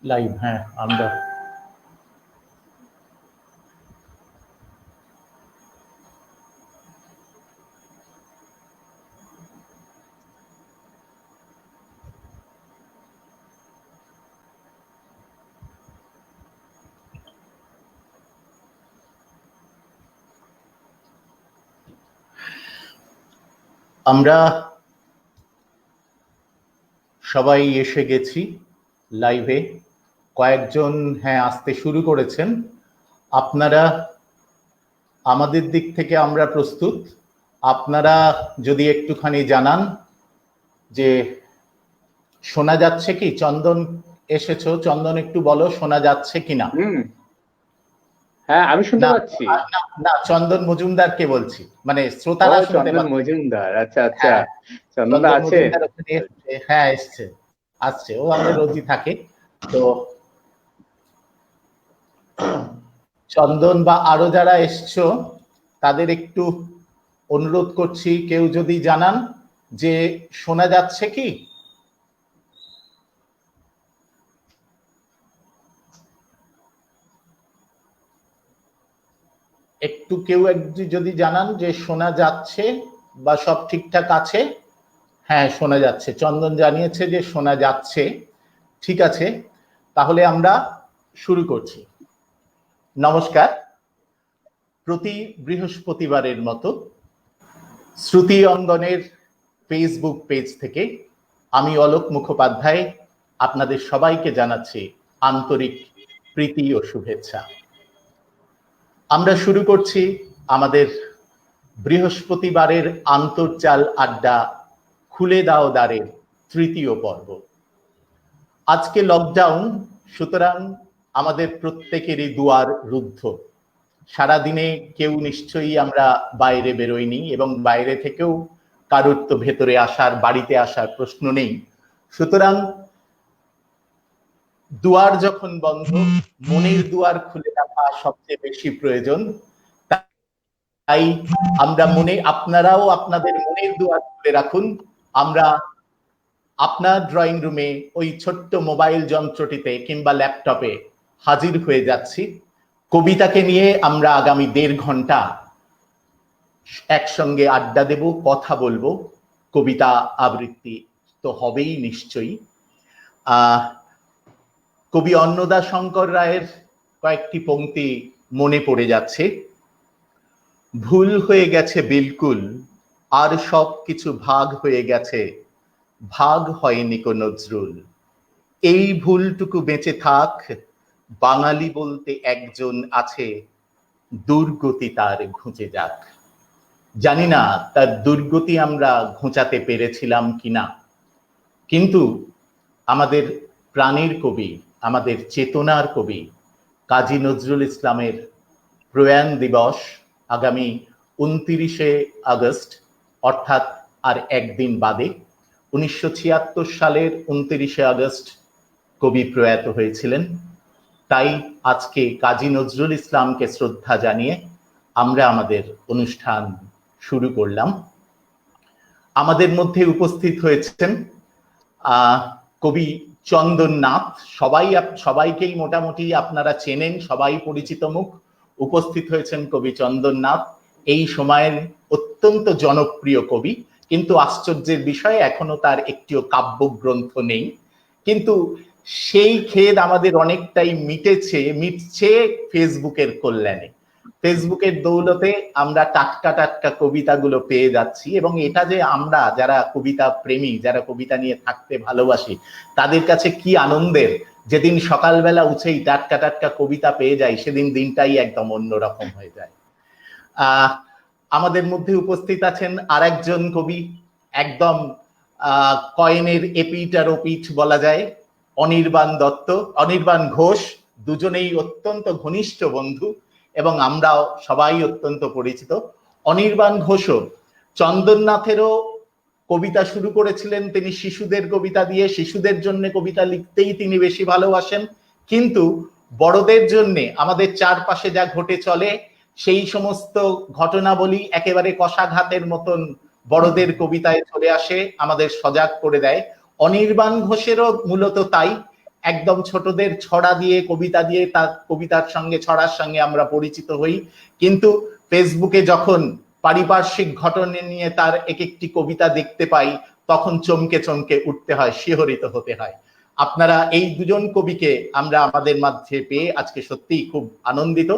Live, হ্যাঁ আমরা আমরা সবাই এসে গেছি লাইভে। কয়েকজন হ্যাঁ আসতে শুরু করেছেন। আপনারা, আমাদের দিক থেকে আমরা প্রস্তুত। আপনারা যদি একটুখানি জানান যে শোনা যাচ্ছে কি। চন্দন এসেছো, চন্দন একটু বলো শোনা যাচ্ছে কিনা। হ্যাঁ আমি শুনতে পাচ্ছি। না, চন্দন মজুমদারকে বলছি, মানে শ্রোতারা শুনতে চন্দন পাচ্ছে। মজুমদার, আচ্ছা আচ্ছা। চন্দন আছে? মজুমদার ওখানে হ্যাঁ আসছে, ও আমাদের রোজই থাকে। তো চন্দন বা আরো যারা এসছো তাদের একটু অনুরোধ করছি, কেউ যদি জানান যে শোনা যাচ্ছে কি। একটু কেউ যদি জানান যে শোনা যাচ্ছে বা সব ঠিকঠাক আছে। হ্যাঁ শোনা যাচ্ছে, চন্দন জানিয়েছে যে শোনা যাচ্ছে। ঠিক আছে, তাহলে আমরা শুরু করছি। নমস্কার। প্রতি বৃহস্পতিবারের মতো শ্রুতি অঙ্গনের ফেসবুক পেজ থেকে আমি অলোক মুখোপাধ্যায় আপনাদের সবাইকে জানাচ্ছি আন্তরিক প্রীতি ও শুভেচ্ছা। আমরা শুরু করছি আমাদের বৃহস্পতিবারের আন্তর্জাল আড্ডা খুলে দাও দ্বারের তৃতীয় পর্ব। আজকে লকডাউন, সুতরাং আমাদের প্রত্যেকেরই দুয়ার রুদ্ধ। সারাদিনে কেউ নিশ্চয়ই আমরা বাইরে বেরোইনি, এবং বাইরে থেকেও কারোর তো ভেতরে আসার, বাড়িতে আসার প্রশ্ন নেই। সুতরাং দুয়ার যখন বন্ধ, মনের দুয়ার খুলে রাখা সবচেয়ে বেশি প্রয়োজন। তাই আমরা আপনারাও আপনাদের মনের দুয়ার খুলে রাখুন। আমরা আপনার ড্রয়িং রুমে ওই ছোট্ট মোবাইল যন্ত্রটিতে কিংবা ল্যাপটপে হাজির হয়ে যাচ্ছি। কবিতাকে নিয়ে আমরা আগামী 1.5 ঘন্টা একসঙ্গে আড্ডা দেব, কথা বলবো। কবিতা আবৃত্তি তো হবেই নিশ্চয়ই। কবি অন্নদা শঙ্কর রায়ের কয়েকটি পংক্তি মনে পড়ে যাচ্ছে। ভুল হয়ে গেছে বিলকুল, আর সব কিছু ভাগ হয়ে গেছে, ভাগ হয়নি কো নজরুল। এই ভুলটুকু বেঁচে থাক, বাঙালি বলতে একজন আছে, দুর্গতি তার ঘুচে যাক। জানি না তার দুর্গতি আমরা ঘোচাতে পেরেছিলাম কিনা, কিন্তু আমাদের প্রাণের কবি, আমাদের চেতনার কবি কাজী নজরুল ইসলামের প্রয়াণ দিবস আগামী 29শে আগস্ট, অর্থাৎ আর একদিন বাদে। 1976 সালের 29শে আগস্ট কবি প্রয়াত হয়েছিলেন। তাই আজকে কাজী নজরুল ইসলামকে শ্রদ্ধা জানিয়ে আমরা আমাদের অনুষ্ঠান শুরু করলাম। আমাদের মধ্যে উপস্থিত হয়েছেন কবি চন্দন নাথ। সবাইকেই মোটামুটি আপনারা চেনেন, সবাই পরিচিত মুখ। উপস্থিত হয়েছেন কবি চন্দন নাথ, এই সময়ের অত্যন্ত জনপ্রিয় কবি। কিন্তু আশ্চর্যের বিষয়, এখনো তার একটিও কাব্যগ্রন্থ নেই। কিন্তু সেই খেদ আমাদের অনেকটাই মিটছে ফেসবুকের কল্যাণে। ফেসবুকের দৌলতে আমরা টাটকা টাটকা কবিতাগুলো পেয়ে যাচ্ছি, এবং এটা যে আমরা যারা কবিতা প্রেমী, যারা কবিতা নিয়ে থাকতে ভালোবাসি, তাদের কাছে কি আনন্দের। যেদিন সকালবেলা উঠেই টাটকা টাটকা কবিতা পেয়ে যাই, সেদিন দিনটাই একদম অন্যরকম হয়ে যায়। আমাদের মধ্যে উপস্থিত আছেন আরেকজন কবি, একদম কয়েনের এপিঠ আর ওপিঠ বলা যায়, অনির্বাণ ঘোষ। দুজনেই অত্যন্ত ঘনিষ্ঠ বন্ধু এবং আমরাও সবাই অত্যন্ত পরিচিত। অনির্বাণ ঘোষও চন্দননাথেরও কবিতা শুরু করেছিলেন তিনি শিশুদের কবিতা দিয়ে। শিশুদের জন্য কবিতা লিখতেই তিনি বেশি ভালোবাসেন, কিন্তু বড়দের জন্য আমাদের চারপাশে যা ঘটে চলে সেই সমস্ত ঘটনাবলী একেবারে কষাঘাতের মতন বড়দের কবিতায় চলে আসে, আমাদের সজাগ করে দেয়। অনির্বাণ ঘোষেরও মূলত তাই। একদম ছোটদের ছড়া দিয়ে, কবিতা দিয়ে, তার কবিতার সঙ্গে ছড়ার সঙ্গে আমরা পরিচিত হই, কিন্তু ফেসবুকে যখন পারিপার্শ্বিক ঘটনা নিয়ে তার এক একটি কবিতা দেখতে পাই তখন চমকে চমকে উঠতে হয়, শিহরিত হতে হয়। আপনারা এই দুজন কবিকে আমরা আমাদের মাঝে পেয়ে আজকে সত্যিই খুব আনন্দিত।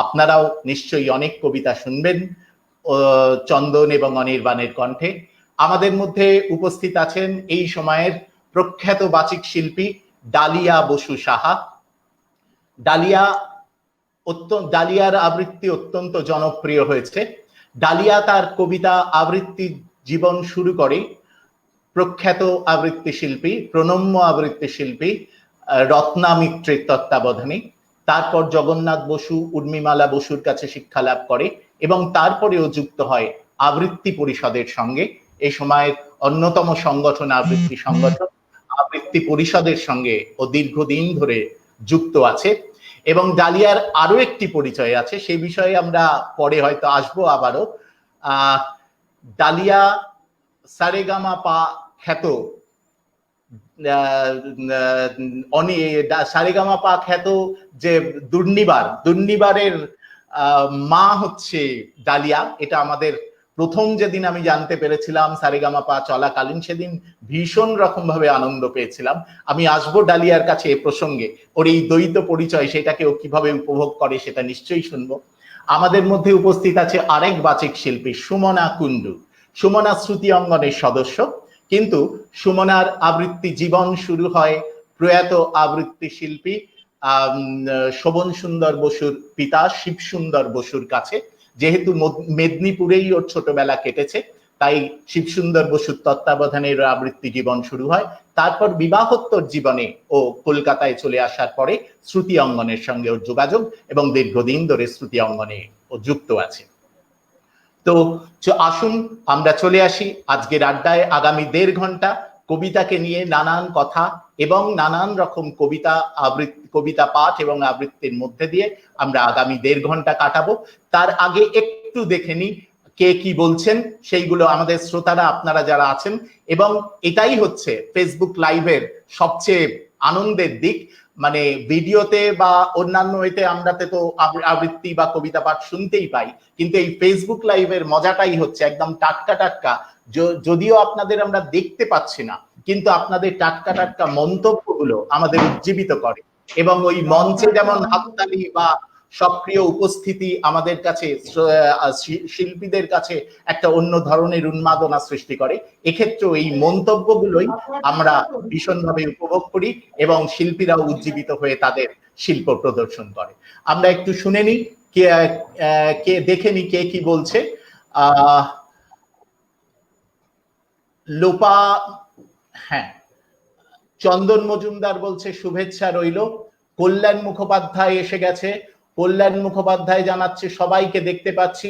আপনারাও নিশ্চয়ই অনেক কবিতা শুনবেন চন্দন এবং অনির্বাণের কণ্ঠে। আমাদের মধ্যে উপস্থিত আছেন এই সময়ের প্রখ্যাত বাচিক শিল্পী ডালিয়া বসু সাহা। ডালিয়ার আবৃত্তি অত্যন্ত জনপ্রিয় হয়েছে। ডালিয়া তার কবিতা আবৃত্তি জীবন শুরু করে প্রখ্যাত আবৃত্তি শিল্পী, প্রণম্য আবৃত্তি শিল্পী রত্না মিত্রের তত্ত্বাবধানে। তারপর জগন্নাথ বসু, উর্মিমালা বসুর কাছে শিক্ষা লাভ করে এবং তারপরেও যুক্ত হয় আবৃত্তি পরিষদের সঙ্গে। এই সময়ের অন্যতম সংগঠন আবৃত্তি সংগঠন, আবৃত্তি পরিষদের সঙ্গে ও দীর্ঘদিন ধরে যুক্ত আছে। এবং ডালিয়ার আরো একটি পরিচয় আছে, সেই বিষয়ে আমরা পরে হয়তো আসবো আবারও। ডালিয়া সারেগামা পা খ্যাত সারেগামা পা খ্যাত যে দুর্নিবারের মা হচ্ছে ডালিয়া। এটা আমাদের প্রথম যেদিন আমি জানতে পেরেছিলাম সারেগামা পা চলাকালীন, সেদিন ভীষণ রকম ভাবে আনন্দ পেয়েছিলাম। আমি আসবো ডালিয়ার কাছে এ প্রসঙ্গে, ওর এই দ্বৈত পরিচয় সেটাকে ও কিভাবে উপভোগ করে সেটা নিশ্চয়ই শুনবো। আমাদের মধ্যে উপস্থিত আছে আরেক বাচিক শিল্পী সুমনা কুন্ডু। সুমনা শ্রুতি অঙ্গনের সদস্য, কিন্তু সুমনার আবৃত্তি জীবন শুরু হয় প্রয়াত আবৃত্তি শিল্পী শোভন সুন্দর বসুর পিতা শিব সুন্দর বসুর কাছে। যেহেতু মেদিনীপুরেই ওর ছোটবেলা কেটেছে, তাই শিব সুন্দর বসুর তত্ত্বাবধানের আবৃত্তি জীবন শুরু হয়। তারপর বিবাহোত্তর জীবনে ও কলকাতায় চলে আসার পরে শ্রুতি অঙ্গনের সঙ্গে ওর যোগাযোগ এবং দীর্ঘদিন ধরে শ্রুতি অঙ্গনে ও যুক্ত আছে। তো আসুন আমরা চলে আসি আজকের আড্ডায়। আগামী 1.5 ঘন্টা কবিতাকে নিয়ে নানান কথা এবং নানান রকম কবিতা পাঠ এবং আবৃত্তির মধ্যে দিয়ে আমরা আগামী 1.5 ঘন্টা কাটাবো। তার আগে একটু দেখে নিই কে কি বলছেন, সেইগুলো আমাদের শ্রোতারা আপনারা যারা আছেন। এবং এটাই হচ্ছে ফেসবুক লাইভের সবচেয়ে আনন্দের দিক, মানে ভিডিওতে বা অন্যান্য এতে আমরা তো আবৃত্তি বা কবিতা পাঠ শুনতেই পাই, কিন্তু এই ফেসবুক লাইভের মজাটাই হচ্ছে একদম টাটকা টাটকা। যদিও আপনাদের আমরা দেখতে পাচ্ছি না, কিন্তু আপনাদের টাটকা টাটকা মন্তব্যগুলো আমাদের উজ্জীবিত করে এবং ওই মঞ্চে যেমন হাততালি বা সক্রিয় উপস্থিতি আমাদের কাছে শিল্পীদের কাছে একটা অন্য ধরনের উন্মাদনা সৃষ্টি করে, এক্ষেত্রেও এই মন্তব্যগুলোই আমরা ভীষণভাবে উপভোগ করি এবং শিল্পীরাও উজ্জীবিত হয়ে তাদের শিল্প প্রদর্শন করে। আমরা একটু শুনে নিই, কে দেখে নি কে কি বলছে। লোপা, হ্যাঁ, চন্দন মজুমদার বলছে শুভেচ্ছা রইল। কল্যাণ মুখোপাধ্যায় এসে গেছে, কল্যাণ মুখোপাধ্যায় জানাচ্ছে সবাইকে দেখতে পাচ্ছি।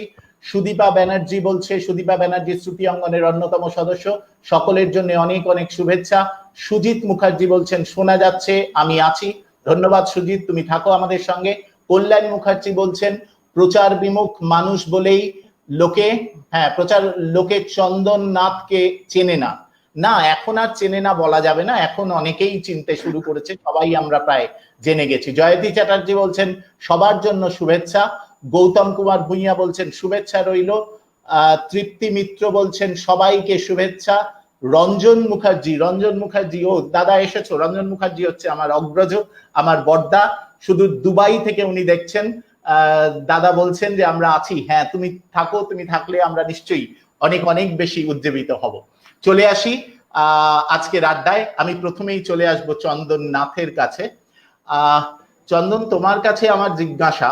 সুদীপা ব্যানার্জি বলছে, সুদীপা ব্যানার্জি শ্রুতি অঙ্গনের অন্যতম সদস্য, সকলের জন্য অনেক অনেক শুভেচ্ছা। সুজিত মুখার্জি বলছেন শোনা যাচ্ছে, আমি আছি। ধন্যবাদ সুজিত, তুমি থাকো আমাদের সঙ্গে। কল্যাণ মুখার্জি বলছেন প্রচার বিমুখ মানুষ বলেই লোকে চন্দন নাথকে চেনে না। না, এখন আর চেনে না বলা যাবে না, এখন অনেকেই চিনতে শুরু করেছে, সবাই আমরা প্রায় জেনে গেছি। জয়তী চ্যাটার্জি বলছেন সবার জন্য শুভেচ্ছা। গৌতম কুমার ভূঁইয়া বলছেন শুভেচ্ছা রইল। তৃপ্তি মিত্র বলছেন সবাইকে শুভেচ্ছা। রঞ্জন মুখার্জি, ও দাদা এসেছো। রঞ্জন মুখার্জি হচ্ছে আমার অগ্রজ, আমার বড়দা, শুধু দুবাই থেকে উনি দেখছেন। দাদা বলছেন যে আমরা আছি। হ্যাঁ, তুমি থাকো, তুমি থাকলে আমরা নিশ্চয়ই অনেক অনেক বেশি উজ্জীবিত হব। চলে আসি আজকের আড্ডায়। আমি প্রথমেই চলে আসব চন্দন নাথের কাছে। চন্দন, তোমার কাছে আমার জিজ্ঞাসা,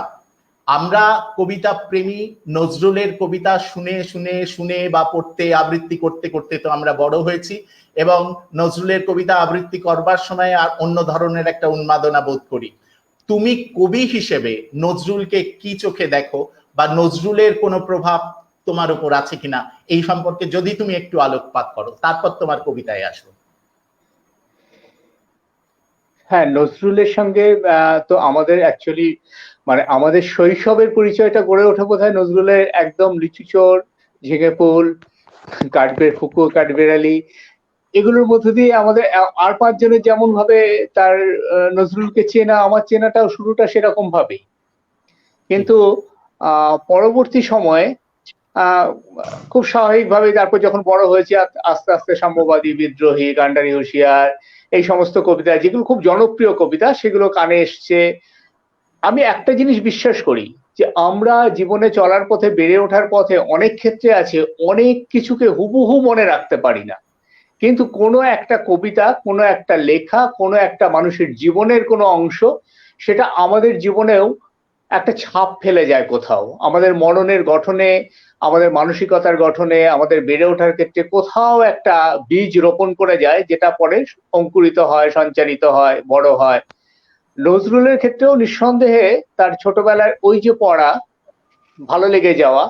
আমরা কবিতা প্রেমী, নজরুলের কবিতা শুনে শুনে শুনে বা পড়তে আবৃত্তি করতে করতে তো আমরা বড় হয়েছি, এবং নজরুলের কবিতা আবৃত্তি করবার সময় আর অন্য ধরনের একটা উন্মাদনা বোধ করি। তুমি কবি হিসেবে নজরুলকে কি চোখে দেখো, বা নজরুলের কোনো প্রভাব তোমার উপর আছে কিনা, এই সম্পর্কে যদি তুমি একটু আলোকপাত করো, তারপর তোমার কবিতায় আসবো। হ্যাঁ, নজরুলের সঙ্গে তো আমাদের অ্যাকচুয়ালি মানে আমাদের শৈশবের পরিচয়টা গড়ে ওঠে বোধহয় নজরুলের একদম লিচুচোর, ঝিঙে ফুল, কাঠবেড়ালি, এগুলোর মধ্যে দিয়ে আমাদের আর পাঁচজনের যেমন ভাবে তার নজরুলকে চেনা, আমার চেনাটাও শুরুটা সেরকম ভাবেই। কিন্তু পরবর্তী সময়ে আহ খুব স্বাভাবিকভাবে তারপর যখন বড় হয়েছে আস্তে আস্তে সাম্যবাদী, বিদ্রোহী, গান্ডারি হুঁশিয়ার, এই সমস্ত কবিতা যেগুলো খুব জনপ্রিয় কবিতা সেগুলো কানে এসছে। আমি একটা জিনিস বিশ্বাস করি যে আমরা জীবনে চলার পথে, বেড়ে ওঠার পথে অনেক ক্ষেত্রে আছে অনেক কিছুকে হুবহু মনে রাখতে পারি না, কিন্তু কোনো একটা কবিতা, কোনো একটা লেখা, কোনো একটা মানুষের জীবনের কোনো অংশ সেটা আমাদের জীবনেও একটা ছাপ ফেলে যায় কোথাও, আমাদের মননের গঠনে, আমাদের মানসিকতার গঠনে, আমাদের বেড়ে ওঠার ক্ষেত্রে কোথাও একটা বীজ রোপণ করে যায়, যেটা পরে অঙ্কুরিত হয়, সঞ্চারিত হয়, বড় হয়। নজরুলের ক্ষেত্রেও নিঃসন্দেহে তার ছোটবেলার ওই যে পড়া, ভালো লেগে যাওয়া,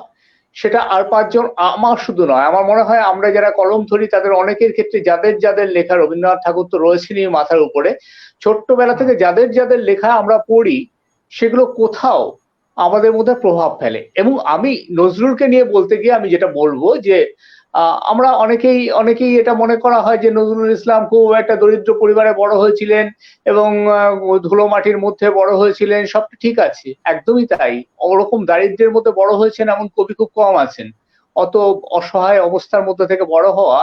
সেটা আর পাঁচজন, আমার শুধু নয়, আমার মনে হয় আমরা যারা কলম ধরি তাদের অনেকের ক্ষেত্রে, যাদের যাদের লেখা, রবীন্দ্রনাথ ঠাকুর তো রয়েছেনই মাথার উপরে, ছোট্টবেলা থেকে যাদের যাদের লেখা আমরা পড়ি সেগুলো কোথাও আমাদের মধ্যে প্রভাব ফেলে। এবং আমি নজরুলকে নিয়ে বলতে গিয়ে আমি যেটা বলবো যে আমরা অনেকেই এটা মনে করা হয় যে নজরুল ইসলাম খুব একটা দরিদ্র পরিবারে বড় হয়েছিলেন এবং ধুলো মাটির মধ্যে বড় হয়েছিলেন, সব ঠিক আছে, একদমই তাই। ওরকম দারিদ্র্যের মধ্যে বড় হয়েছেন এমন কবি খুব কম আছেন। অত অসহায় অবস্থার মধ্যে থেকে বড় হওয়া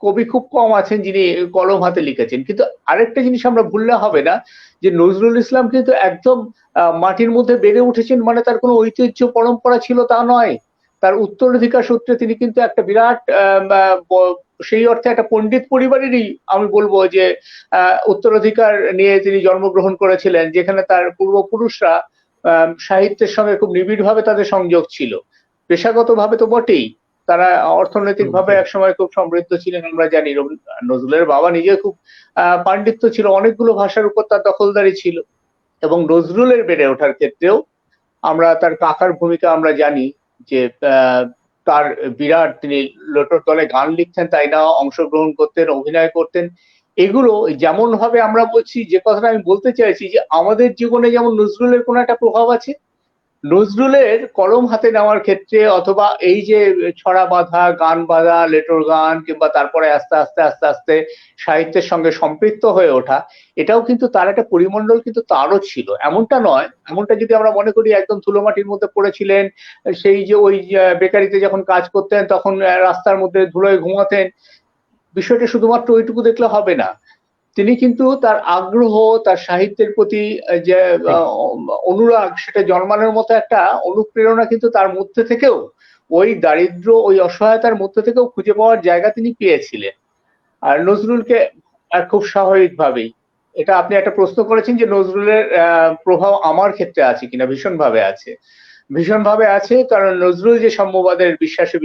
কবি খুব কম আছেন যিনি কলম হাতে লিখেছেন। কিন্তু আরেকটা জিনিস আমরা ভুললে হবে না, যে নজরুল ইসলাম কিন্তু একদম মাটির মধ্যে বেড়ে উঠেছেন, মানে তার কোনো ঐতিহ্য পরম্পরা ছিল তা নয়। তার উত্তরাধিকার সূত্রে তিনি কিন্তু একটা বিরাট সেই অর্থে একটা পণ্ডিত পরিবারেরই আমি বলবো যে উত্তরাধিকার নিয়ে তিনি জন্মগ্রহণ করেছিলেন, যেখানে তার পূর্বপুরুষরা সাহিত্যের সঙ্গে খুব নিবিড়ভাবে তাদের সংযোগ ছিল। পেশাগতভাবে তো বটেই, তারা অর্থনৈতিকভাবে একসময় খুব সমৃদ্ধ ছিলেন আমরা জানি। নজরুলের বাবা নিজে খুব পাণ্ডিত্য ছিল, অনেকগুলো ভাষার উপর তার দখলদারি ছিল। এবং নজরুলের বেড়ে ওঠার ক্ষেত্রেও আমরা তার কাকার ভূমিকা আমরা জানি যে তার বিরাট, তিনি লোটর দলে গান লিখতেন তাই না, অংশগ্রহণ করতেন, অভিনয় করতেন। এগুলো যেমন ভাবে আমরা বলছি, যে কথাটা আমি বলতে চাইছি যে আমাদের জীবনে যেমন নজরুলের কোনো একটা প্রভাব আছে, নজরুলের কলম হাতে নেওয়ার ক্ষেত্রে অথবা এই যে ছড়া বাঁধা, গান বাঁধা, লেটোর গান, কিংবা তারপরে আস্তে আস্তে আস্তে আস্তে সাহিত্যের সঙ্গে সম্পৃক্ত হয়ে ওঠা, এটাও কিন্তু তার একটা পরিমণ্ডল কিন্তু তারও ছিল। এমনটা নয়, এমনটা যদি আমরা মনে করি একদম ধুলোমাটির মধ্যে পড়েছিলেন, সেই যে ওই বেকারিতে যখন কাজ করতেন তখন রাস্তার মধ্যে ধুলোয় ঘুমাতেন, বিষয়টা শুধুমাত্র ওইটুকু দেখলে হবে না। তিনি কিন্তু তার আগ্রহ, তার সাহিত্যের প্রতি যে অনুরাগ, সেটা জন্মানোর মতো একটা অনুপ্রেরণা কিন্তু তার মধ্যে থেকেও, ওই দারিদ্র, ওই অসহায়তার মধ্যে থেকেও খুঁজে পাওয়ার জায়গা তিনি পেয়েছিলেন। আর নজরুলকে খুব স্বাভাবিকভাবেই, এটা আপনি একটা প্রশ্ন করেছেন যে নজরুলের প্রভাব আমার ক্ষেত্রে আছে কিনা, ভীষণভাবে আছে, ভীষণভাবে আছে। কারণ নজরুল যে সাম্যবাদের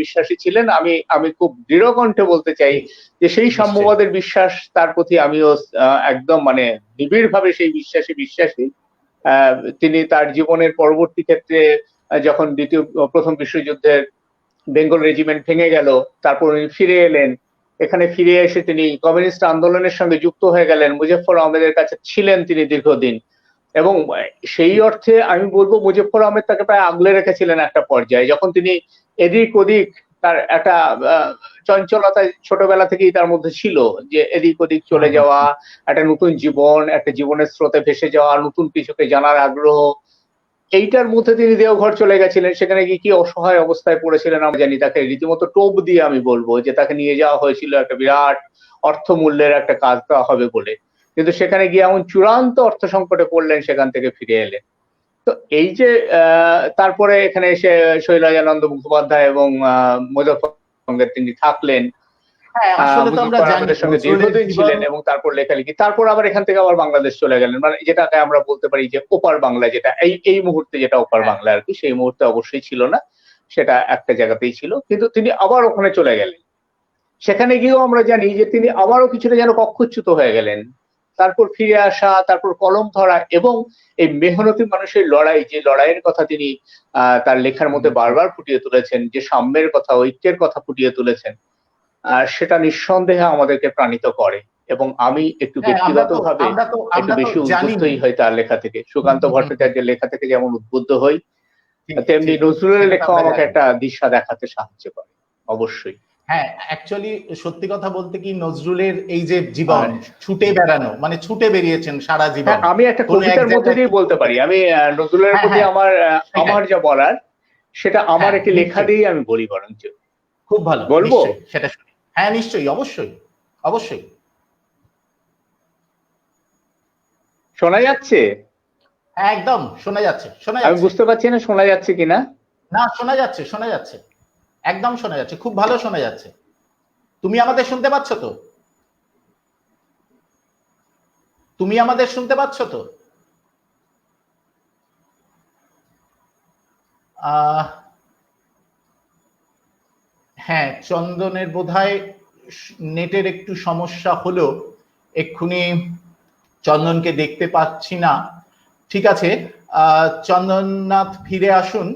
বিশ্বাসী ছিলেন, আমি খুব দৃঢ় কণ্ঠে বলতে চাই যে সেই সাম্যবাদের বিশ্বাস তার প্রতি আমিও একদম মানে নিবিড় ভাবে সেই বিশ্বাসী। তিনি তার জীবনের পরবর্তী ক্ষেত্রে যখন প্রথম বিশ্বযুদ্ধের বেঙ্গল রেজিমেন্ট ভেঙে গেল, তারপর উনি ফিরে এলেন, এখানে ফিরে এসে তিনি কমিউনিস্ট আন্দোলনের সঙ্গে যুক্ত হয়ে গেলেন, মুজফ্ফর আহমেদের কাছে ছিলেন তিনি দীর্ঘদিন। এবং সেই অর্থে আমি বলবো মুজফ্ফর আহমেদ তাকে প্রায় আগলে রেখেছিলেন একটা পর্যায়ে, যখন তিনি এদিক ওদিক, তার একটা চঞ্চলতা ছোটবেলা থেকেই তার মধ্যে ছিল, যে এদিক ওদিক চলে যাওয়া, একটা নতুন জীবন, একটা জীবনের স্রোতে ভেসে যাওয়া, নতুন কিছুকে জানার আগ্রহ, এইটার মধ্যে তিনি দেওঘর চলে গেছিলেন। সেখানে গিয়ে কি অসহায় অবস্থায় পড়েছিলেন আমরা জানি। তাকে রীতিমতো টোপ দিয়ে আমি বলবো যে তাকে নিয়ে যাওয়া হয়েছিল একটা বিরাট অর্থমূল্যের একটা কাজ দেওয়া হবে বলে, কিন্তু সেখানে গিয়ে এমন চূড়ান্ত অর্থ সংকটে পড়লেন, সেখান থেকে ফিরে এলেন। তো এই যে তারপরে এখানে এসে শৈলজানন্দ মুখোপাধ্যায় এবং মুজফ্ফর সঙ্গে তিনি থাকলেন, হ্যাঁ, আসলে তো আমরা মুজফ্ফর জানি আহমেদের সঙ্গে নজরুলের দীর্ঘদিন জীবন। ছিলেন এবং তারপর লেখালেখি, তারপর আবার এখান থেকে আবার বাংলাদেশ চলে গেলেন, মানে যেটাকে আমরা বলতে পারি যে ওপার বাংলা, যেটা এই মুহূর্তে যেটা ওপার হ্যাঁ, বাংলা আর কি, সেই মুহূর্তে অবশ্যই ছিল না, সেটা একটা জায়গাতেই ছিল। কিন্তু তিনি আবার ওখানে চলে গেলেন, সেখানে গিয়েও আমরা জানি যে তিনি আবারও কিছুটা যেন কক্ষচ্যুত হয়ে গেলেন। তারপর ফিরে আসা, তারপর কলম ধরা, এবং এই মেহনতি মানুষের লড়াই, যে লড়াইয়ের কথা তিনি তার লেখার মধ্যে বারবার ফুটিয়ে তুলেছেন, যে সাম্যের কথা, ঐক্যের কথা ফুটিয়ে তুলেছেন, সেটা নিঃসন্দেহে আমাদেরকে প্রাণিত করে। এবং আমি একটু হ্যাঁ, ব্যক্তিগতভাবে আমরা তো একটু বেশি জানি। উদ্বুদ্ধই হই তার লেখা থেকে। সুকান্ত ভট্টাচার্যের লেখা থেকে যেমন উদ্বুদ্ধ হই, ঠিক তেমনি ঠিক, নজরুলের সেটা তো লেখাও আমরা আমাকে জানি। একটা দিশা দেখাতে সাহায্য করে, অবশ্যই। হ্যাঁ, অ্যাকচুয়ালি সত্যি কথা বলতে কি, নজরুলের এই যে জীবন, আর ছুটে বেড়ানো, মানে ছুটে বেরিয়েছেন সারা জীবন, হ্যাঁ, আমি একটা কোনো এক কবিতার মধ্যে জায়গায় দিয়ে বলতে পারি। আমি নজরুলের হ্যাঁ প্রতি হ্যাঁ আমার সেটাই, যা বলার সেটা আমার হ্যাঁ একটি লেখা নিশ্চয়ই, দিয়েই আমি বলি বরঞ্চ। খুব ভালো, বলবো? নিশ্চয়ই সেটা শুনি। হ্যাঁ নিশ্চয়ই, অবশ্যই, অবশ্যই। শোনা যাচ্ছে? হ্যাঁ একদম শোনা যাচ্ছে, শোনা আমি যাচ্ছে। বুঝতে পারছি না শোনা যাচ্ছে কিনা। না শোনা যাচ্ছে, শোনা যাচ্ছে, একদম শোনা যাচ্ছে, খুব ভালো শোনা যাচ্ছে। তুমি আমাদের শুনতে পাচ্ছ তো? তুমি আমাদের শুনতে পাচ্ছ তো? আহ হ্যাঁ, চন্দনের বোধহয় নেটের একটু সমস্যা হলো, এক্ষুনি চন্দনকে দেখতে পাচ্ছি না। ঠিক আছে, চন্দননাথ ফিরে আসুন,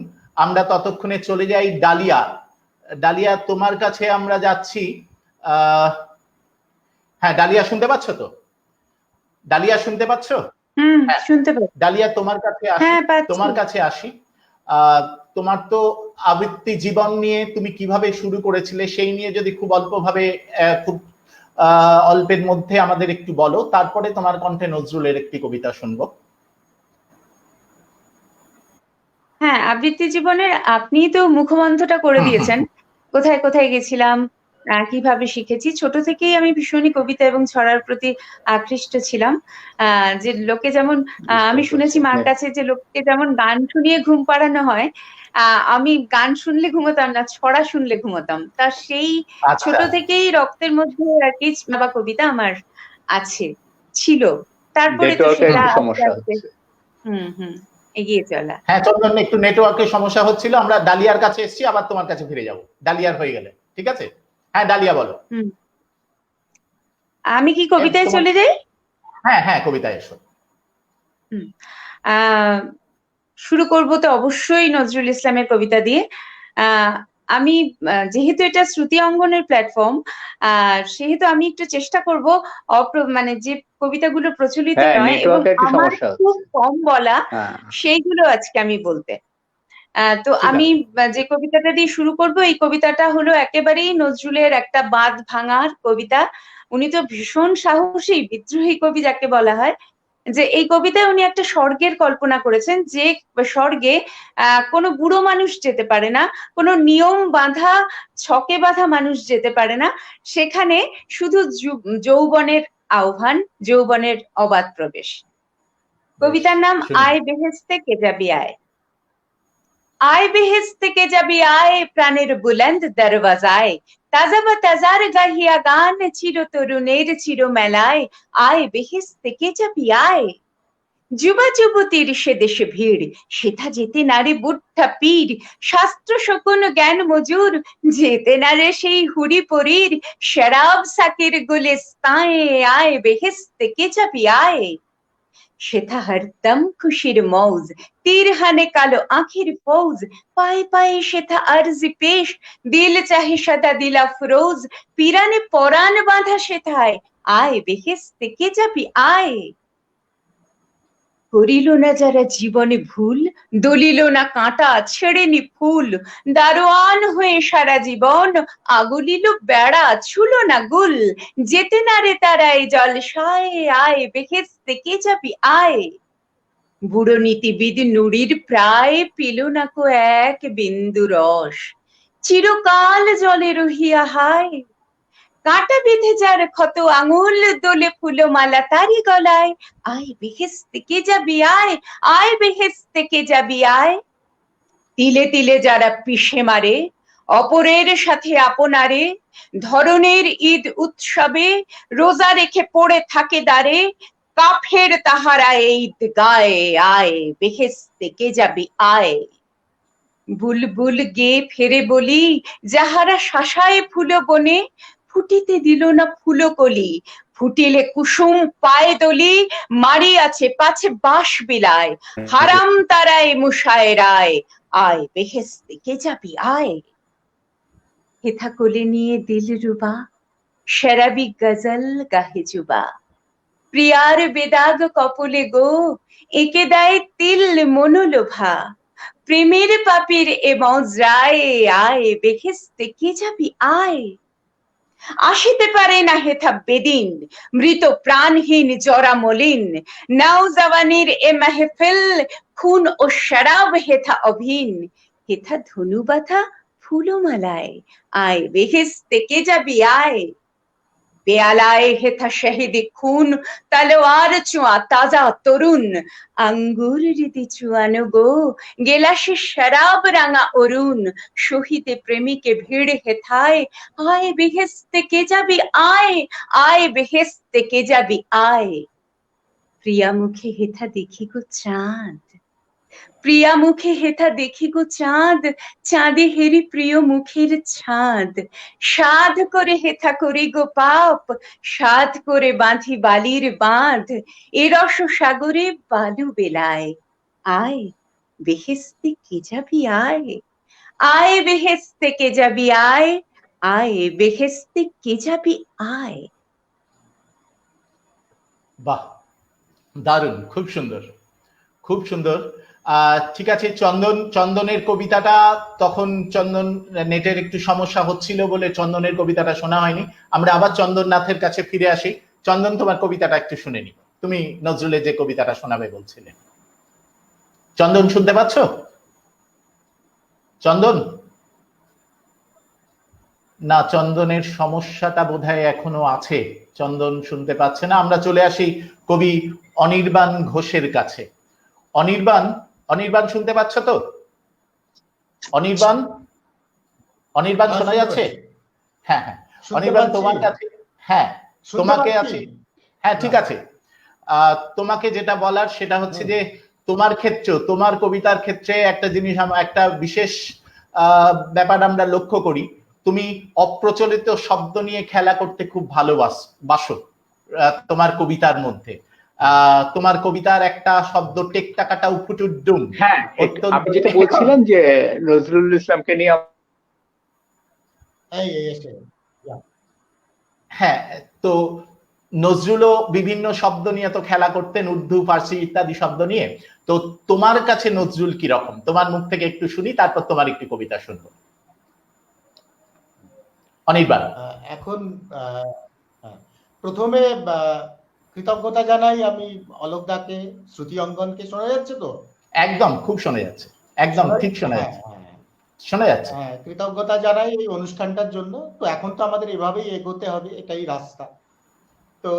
আমরা ততক্ষণে চলে যাই ডালিয়া। ডালিয়া তোমার কাছে আমরা যাচ্ছি। আহ হ্যাঁ, ডালিয়া শুনতে পাচ্ছ তো? ডালিয়া শুনতে পাচ্ছ? হ্যাঁ, শুনতে পাচ্ছি। ডালিয়া তোমার কাছে আসি, হ্যাঁ, পাচ্ছি। তোমার কাছে আসি। আহ, তোমার তো আবৃত্তি জীবন নিয়ে তুমি কিভাবে শুরু করেছিলে সেই নিয়ে যদি খুব অল্পভাবে, খুব অল্পের মধ্যে আমাদের একটু বলো, তারপরে তোমার কণ্ঠে নজরুলের একটি কবিতা শুনবো। হ্যাঁ, আবৃত্তি জীবনের আপনিই তো মুখবন্ধটা করে হুম হুম দিয়েছেন। কোথায় কোথায় গেছিলাম, কিভাবে শিখেছি। ছোট থেকেই আমি ভীষণই কবিতা এবং ছড়ার প্রতি আকৃষ্ট ছিলাম। যে লোকে যেমন, বুঝতে আমি পেরেছি। শুনেছি মার কাছে যে লোককে যেমন গান শুনিয়ে ঘুম পাড়ানো হয়, আমি গান শুনলে ঘুমোতাম না, ছড়া শুনলে ঘুমোতাম। তা সেই ছোট আচ্ছা, থেকেই রক্তের মধ্যে আর কি বা কবিতা আমার আছে, ছিল। তারপরে তো নেটওয়ার্কের সেটা একটু আস্তে সমস্যা আস্তে হচ্ছে। হুম এগিয়ে চলা। হ্যাঁ চন্দন, একটু নেটওয়ার্কের সমস্যা হচ্ছিল, আমরা ডালিয়ার কাছে এসেছি, আবার তোমার কাছে ফিরে যাব ডালিয়ার হয়ে গেলে। ঠিক আছে, হ্যাঁ ডালিয়া বলো। হুম আমি কি কবিতায় তোমার, চলে যাই? হ্যাঁ হ্যাঁ কবিতায় এসো। হুম আহ শুরু করব তো অবশ্যই নজরুল ইসলামের কবিতা দিয়ে। আহ আমি যেহেতু এটা শ্রুতি অঙ্গনের প্ল্যাটফর্ম, সেহেতু আমি একটু চেষ্টা করব মানে যে কবিতাগুলো প্রচলিত হ্যাঁ, নয় এবং নেটওয়ার্কের একটু আমার সমস্যা খুব হচ্ছে। কম বলা, হ্যাঁ, সেইগুলো আজকে আমি বলতে। তো ঠিক আমি আছে, যে কবিতাটা দিয়ে শুরু করব, এই কবিতাটা হলো একেবারেই নজরুলের একটা বাঁধ ভাঙার কবিতা। উনি তো ভীষণ সাহসী বিদ্রোহী কবি যাকে বলা হয়। যে এই কবিতায় উনি একটা স্বর্গের কল্পনা করেছেন, যে স্বর্গে কোনো বুড়ো মানুষ যেতে পারে না, কোনো নিয়ম বাঁধা ছকে বাঁধা মানুষ যেতে পারে না। সেখানে শুধু যৌবনের আহ্বান, যৌবনের অবাধ প্রবেশ। বেশ, কবিতার নাম শুনি। আয় বেহেশতে কে যাবি আয়। আয় বেহেশতে কে যাবি আয়, প্রাণের বুলন্দ দরওয়াজায়। তাজা বা তাজার গাহিয়া গান, চির তরুণের চির মেলায়। আয় বেহেশতে কে যাবি আয়। যুবা যুবতীর সে দেশে ভিড়, সেথা যেতে নারে বুদ্ধা পীর। শাস্ত্র শকুন জ্ঞান মজুর, যেতে নারে সেই হুড়ি পরীর। শরাব সাকির গুলিস্তায়, আয় বেহেশতে কে যাবি আয়। সেথা হরদম খুশির মৌজ, তীর হানে কালো আঁখির ফৌজ। পায়ে পায়ে সেথা আরজি পেশ, দিল চাহে সদা দিলা ফরোজ। পিরানে পরাণ বাঁধা সেথায়, আয় বেহেশতে কে যাবি আয়। করিল না যারা জীবনে ভুল, দলিল না কাঁটা ছেড়েনি ফুল। দারোয়ান হয়ে সারা জীবন আগুলিল বেড়া, ছুলো না গুল। যেতে না রে তারাই জলসায়, আয় বেহেশতে কে যাবি আয়। বুড়ো নীতিবিদ নুড়ির প্রায় পেল না কো এক বিন্দু রস। চিরকাল জলে রহিয়া হায়। কাঁটা বিঁধে যার ক্ষত আঙুল, দোলে ফুলো মালা তারি গলায়। আয় বেহেশতে কে যাবি আয়, আয় বেহেশতে কে যাবি আয়। তিলে তিলে যারা পিষে মারে অপরের সাথে আপনারে, ধরনের ঈদ উৎসবে রোজা রেখে পড়ে থাকে দ্বারে। কাফের তাহারা ঈদ গায়ে, আয় বেহেশতে কে যাবি আয়। বুলবুল গে ফেরে বলি, যাহারা শাসায় ফুল বনে। ফুটিতে দিল না ফুলকলি, ফুটিলে কুসুম পায়ে দলি। মারিয়াছে পাছে বাঁশ বিলায়, হারাম তারাই মুশায়রায়। আয় বেহেশতে কে যাবি আয়। হেথা কোলে নিয়ে দিল রুবা, শরাবি গজল গাহে যুবা। প্রিয়ার বেদাগ কপলে গো, এঁকে দেয় তিল মনোলোভা। প্রেমের পাপীর এ মজরায়, আয় বেহেশতে কে যাবি আয়। আসিতে পারে না হেথা বেদিন, মৃত প্রাণহীন জরা মলিন, নওজওয়ানির এ মেহফিল, খুন ও শরাব হেথা অভিন, হেথা ধনুবাথা ফুলমালায়, আয় বেহেস্তে কে যাবি আয়। পেয়ালায় হেথা শহীদি খুন, তলোয়ার চুয়া তাজা তরুণ, আঙ্গুর রীতি চুয়ানো গো, গেলাসে শরাব রাঙা অরুণ, শহীদে প্রেমিকে ভিড় হেথায়, আয় বেহেস্তে কে যাবি আয়, আয় বেহেস্তে কে যাবি আয়। প্রিয়া মুখে হেথা দেখি গো চাঁদ, প্রিয়া মুখে হেথা দেখি গো চাঁদ, চাঁদে হেরি প্রিয় মুখের ছাঁদ, সাধ করে হেথা করি গো পাপ, সাধ করে বাঁধি বালির বাঁধ, এ রস সাগরে বালু বেলায়, আয় বেহেস্তে কে যাবি আয়, আয় বেহেস্তে কে যাবি আয়, আয় বেহেস্তে কে যাবি আয়। বাহ, দারুণ, খুব সুন্দর, খুব সুন্দর। ঠিক আছে, চন্দনের কবিতাটা তখন চন্দন নেটের একটু সমস্যা হচ্ছিল বলে চন্দনের কবিতাটা শোনা হয়নি। আমরা আবার চন্দন নাথের কাছে ফিরে আসি। চন্দন, তোমার কবিতাটা একটু শুনে নি। তুমি নজরুলের যে কবিতাটা শোনাবে বলছিলে, চন্দন শুনতে পাচ্ছ? চন্দন? না, চন্দনের সমস্যাটা বোধহয় এখনো আছে, চন্দন শুনতে পাচ্ছে না। আমরা চলে আসি কবি অনির্বাণ ঘোষের কাছে। অনির্বাণ, অনির্বাণ শুনতে পাচ্ছ তো? অনির্বাণ, অনির্বাণ শোনা যাচ্ছে? হ্যাঁ হ্যাঁ, অনির্বাণ তোমার কাছে, হ্যাঁ তোমাকে আছে, হ্যাঁ ঠিক আছে। তোমাকে যেটা বলার সেটা হচ্ছে যে তোমার ক্ষেত্রে, তোমার কবিতার ক্ষেত্রে একটা জিনিস, একটা বিশেষ ব্যাপার আমরা লক্ষ্য করি, তুমি অপ্রচলিত শব্দ নিয়ে খেলা করতে খুব ভালোবাসো তোমার কবিতার মধ্যে। তোমার কবিতার একটা শব্দ টেকটাকাটা উফুটুডুম, হ্যাঁ, আমি যেটা বলছিলাম যে নজরুল ইসলামকে নিয়ে, হ্যাঁ, তো নজরুলও বিভিন্ন শব্দ নিয়ে তো খেলা করতেন, উর্দু, ফার্সি ইত্যাদি শব্দ নিয়ে। তো তোমার কাছে নজরুল কি রকম, তোমার মুখ থেকে একটু শুনি, তারপর তোমার একটি কবিতা শুনবো। অনির্বাণ। এখন প্রথমে কৃতজ্ঞতা জানাই আমি অলোকদাকে, শ্রুতি অঙ্গনকে। শোনা যাচ্ছে তো? একদম খুব শোনা যাচ্ছে, একদম ঠিক শোনা যাচ্ছে, শোনা যাচ্ছে। হ্যাঁ, কৃতজ্ঞতা জানাই এই অনুষ্ঠানটার জন্য। তো এখন তো আমাদের এভাবেই এগোতে হবে, এটাই রাস্তা। তো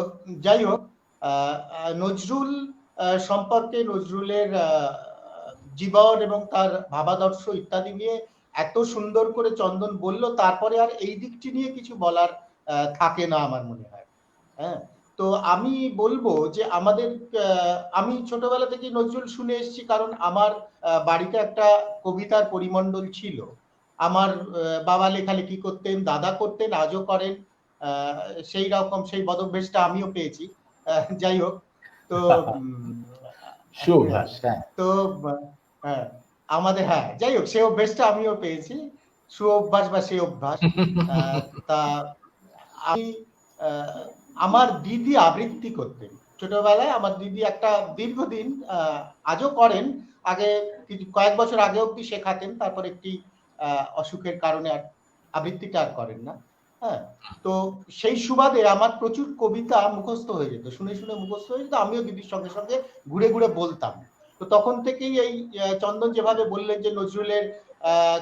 যাই হোক, নজরুল সম্পর্কে, নজরুলের জীবন এবং তার ভাবাদর্শ ইত্যাদি নিয়ে এত সুন্দর করে চন্দন বলল, তারপরে আর এই দিকটি নিয়ে কিছু বলার থাকে না আমার মনে হয়। হ্যাঁ, তো আমি বলবো যে আমি ছোটবেলা থেকে নজরুল শুনে এসেছি, কারণ আমার বাড়িতে একটা কবিতার পরিমণ্ডল ছিল। আমার বাবা লেখালেখি করতেন, দাদা করতেন, আজও করেন। সেই রকম সেই বদভ্যাসটা আমিও পেয়েছি। যাই হোক, তো তো হ্যাঁ, আমাদের, হ্যাঁ যাই হোক, সেই অভ্যাসটা আমিও পেয়েছি, সুঅভ্যাস বা সেই অভ্যাস। তা আমি, আমার দিদি আবৃত্তি করতেন ছোটবেলায়। আমার দিদি একটা দীর্ঘদিন, আজও করেন, আগে কয়েক বছর আগে অব্দি শেখাতেন, তারপর একটি অসুখের কারণে আর আবৃত্তিটা আর করেন না। হ্যাঁ, তো সেই সুবাদে আমার প্রচুর কবিতা মুখস্থ হয়ে যেত, শুনে শুনে মুখস্থ হয়ে যেত, আমিও দিদির সঙ্গে সঙ্গে ঘুরে ঘুরে বলতাম। তো তখন থেকেই এই চন্দন যেভাবে বললেন যে নজরুলের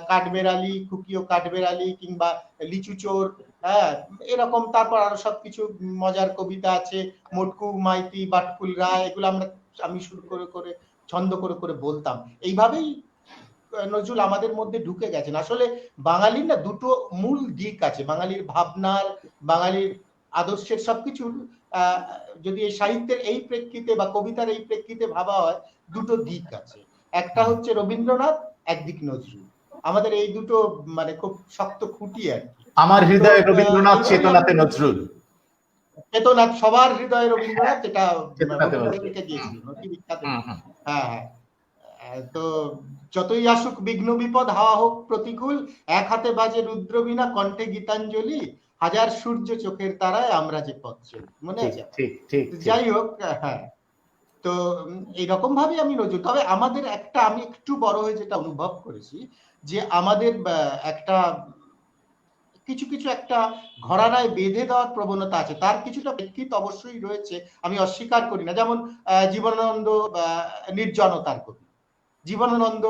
কাঠবেড়ালি, খুকিও কাঠবেড়ালি, কিংবা লিচু চোর, হ্যাঁ এরকম, তারপর আরো সবকিছু মজার কবিতা আছে, মটকু মাইতি, বাটফুল রায়, এগুলো আমি শুরু করে করে ছন্দ করে করে বলতাম। এইভাবেই নজরুল আমাদের মধ্যে ঢুকে গেছেন। আসলে বাঙালির না দুটো মূল দিক আছে, বাঙালির ভাবনার, বাঙালির আদর্শের, সবকিছুর যদি এই সাহিত্যের এই প্রেক্ষিতে বা কবিতার এই প্রেক্ষিতে ভাবা হয়, দুটো দিক আছে। একটা হচ্ছে রবীন্দ্রনাথ, একদিক নজরুল। আমাদের এই দুটো মানে খুব শক্ত খুঁটি আর কি। আমার হৃদয়ে রবীন্দ্রনাথ, চেতনাতে নজরুল। চেতনাথ, সবার হৃদয়ে রবীন্দ্রনাথ, এটা লিখে দিয়েছিল, অতি বিখ্যাত। হ্যাঁ হ্যাঁ, তো যতই আসুক বিঘ্ন বিপদ, হাওয়া হোক প্রতিকূল, এক হাতে বাজে রুদ্রবীণা, কণ্ঠে গীতাঞ্জলি, হাজার সূর্য চোখের তারায় আমরা যে পথ চলি। মনে আছে? যাই হোক, হ্যাঁ, তো এইরকম ভাবে আমি নজরুল। তবে আমাদের একটা, আমি একটু বড় হয়ে যেটা অনুভব করেছি, যে আমাদের একটা কিছু কিছু একটা ঘরানায় বেঁধে দেওয়ার প্রবণতা আছে, তার কিছুটা প্রেক্ষিত অবশ্যই রয়েছে, আমি অস্বীকার করি না। যেমন জীবনানন্দ নির্জনতার কবি, জীবনানন্দ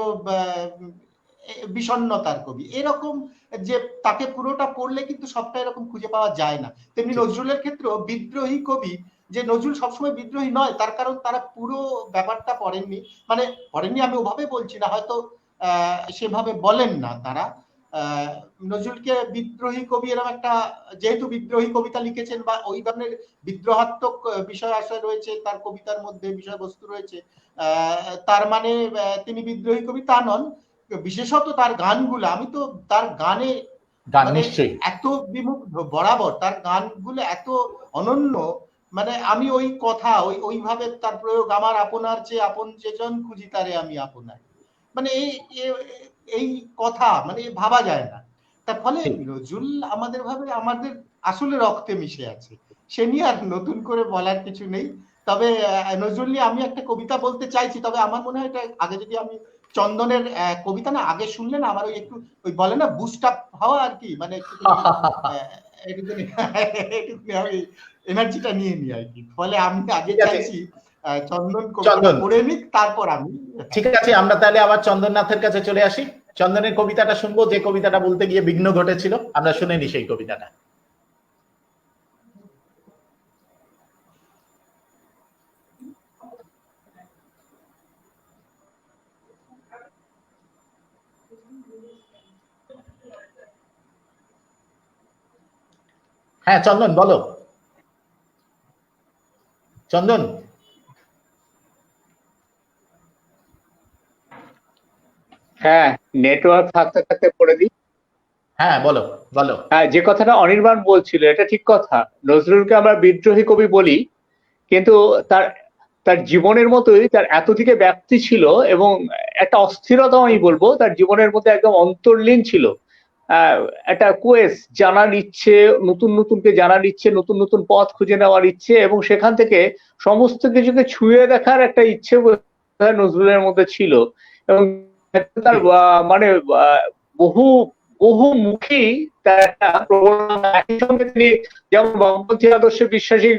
বিষণ্ণতার কবি, এরকম যে তাকে পুরোটা পড়লে কিন্তু সবটা এরকম খুঁজে পাওয়া যায় না। তেমনি নজরুলের ক্ষেত্রেও বিদ্রোহী কবি, যে নজরুল সবসময় বিদ্রোহী নয়, তার কারণ তারা পুরো ব্যাপারটা পড়েননি, মানে পড়েননি আমি ওভাবে বলছি না, হয়তো সেভাবে বলেন না তারা। নজরুলকে বিদ্রোহী কবি এরকম একটা, যেহেতু বিদ্রোহী কবিতা লিখেছেন বা ওই ধরনের বিদ্রোহাত্মক বিষয় আশয় রয়েছে তার কবিতার মধ্যে, বিষয়বস্তু রয়েছে, তার মানে তিনি বিদ্রোহী কবি তা নন। বিশেষত তার গানগুলো, আমি তো তার গানে মানে এত বিমুগ্ধ বরাবর, তার গানগুলো এত অনন্য, মানে আমি ওই কথা ওইভাবে তার প্রয়োগ, আমার আপনার চেয়ে আপন যেজন খুঁজি তারে আমি আপনার, মানে এই কথা মানে ভাবা যায় না। তার ফলে নজরুল আমাদের আসলে রক্তে মিশে আছে, সে নিয়ে আর নতুন করে বলার কিছু নেই। তবে নজরুল নিয়ে আমি একটা কবিতা বলতে চাইছি, তবে আমার মনে হয় এটা আগে যদি আমি চন্দনের কবিতা না আগে শুনলে না আমার ওই একটু ওই বলে না বুস্ট আপ হওয়া আর কি, মানে একটুখানি আমি এনার্জিটা নিয়ে নিই আর কি। ফলে আমি আগে চাইছি চন্দন কবিতা পড়ে নিক, তারপর আমি। ঠিক আছে, আমরা তাহলে আবার চন্দননাথের কাছে চলে আসি। চন্দনের কবিতাটা শুনবো, যে কবিতাটা বলতে গিয়ে বিঘ্ন ঘটেছিল, আমরা শুনে নি সেই কবিতাটা। হ্যাঁ চন্দন বলো। চন্দন হ্যাঁ, নেটওয়ার্ক থাকতে থাকতে পড়ে দিই। হ্যাঁ বলো বলো। হ্যাঁ, যে কথাটা অনির্বাণ বলছিল এটা ঠিক কথা। নজরুলকে আমরা বিদ্রোহী কবি বলি, কিন্তু তার তার জীবনের মতোই তার এত দিকে ব্যাপ্তি ছিল, এবং একটা অস্থিরতা আমি বলবো তার জীবনের মধ্যে একদম অন্তর্লীন ছিল। একটা কোয়েস, জানার ইচ্ছে, নতুন নতুনকে জানার ইচ্ছে, নতুন নতুন পথ খুঁজে নেওয়ার ইচ্ছে, এবং সেখান থেকে সমস্ত কিছুকে ছুঁয়ে দেখার একটা ইচ্ছে নজরুলের মধ্যে ছিল। এবং তার মানে বহু বহুমুখী তার একটা প্রবণতা। একই সঙ্গে তিনি যেমন বঙ্গবন্ধু আদর্শে বিশ্বাসী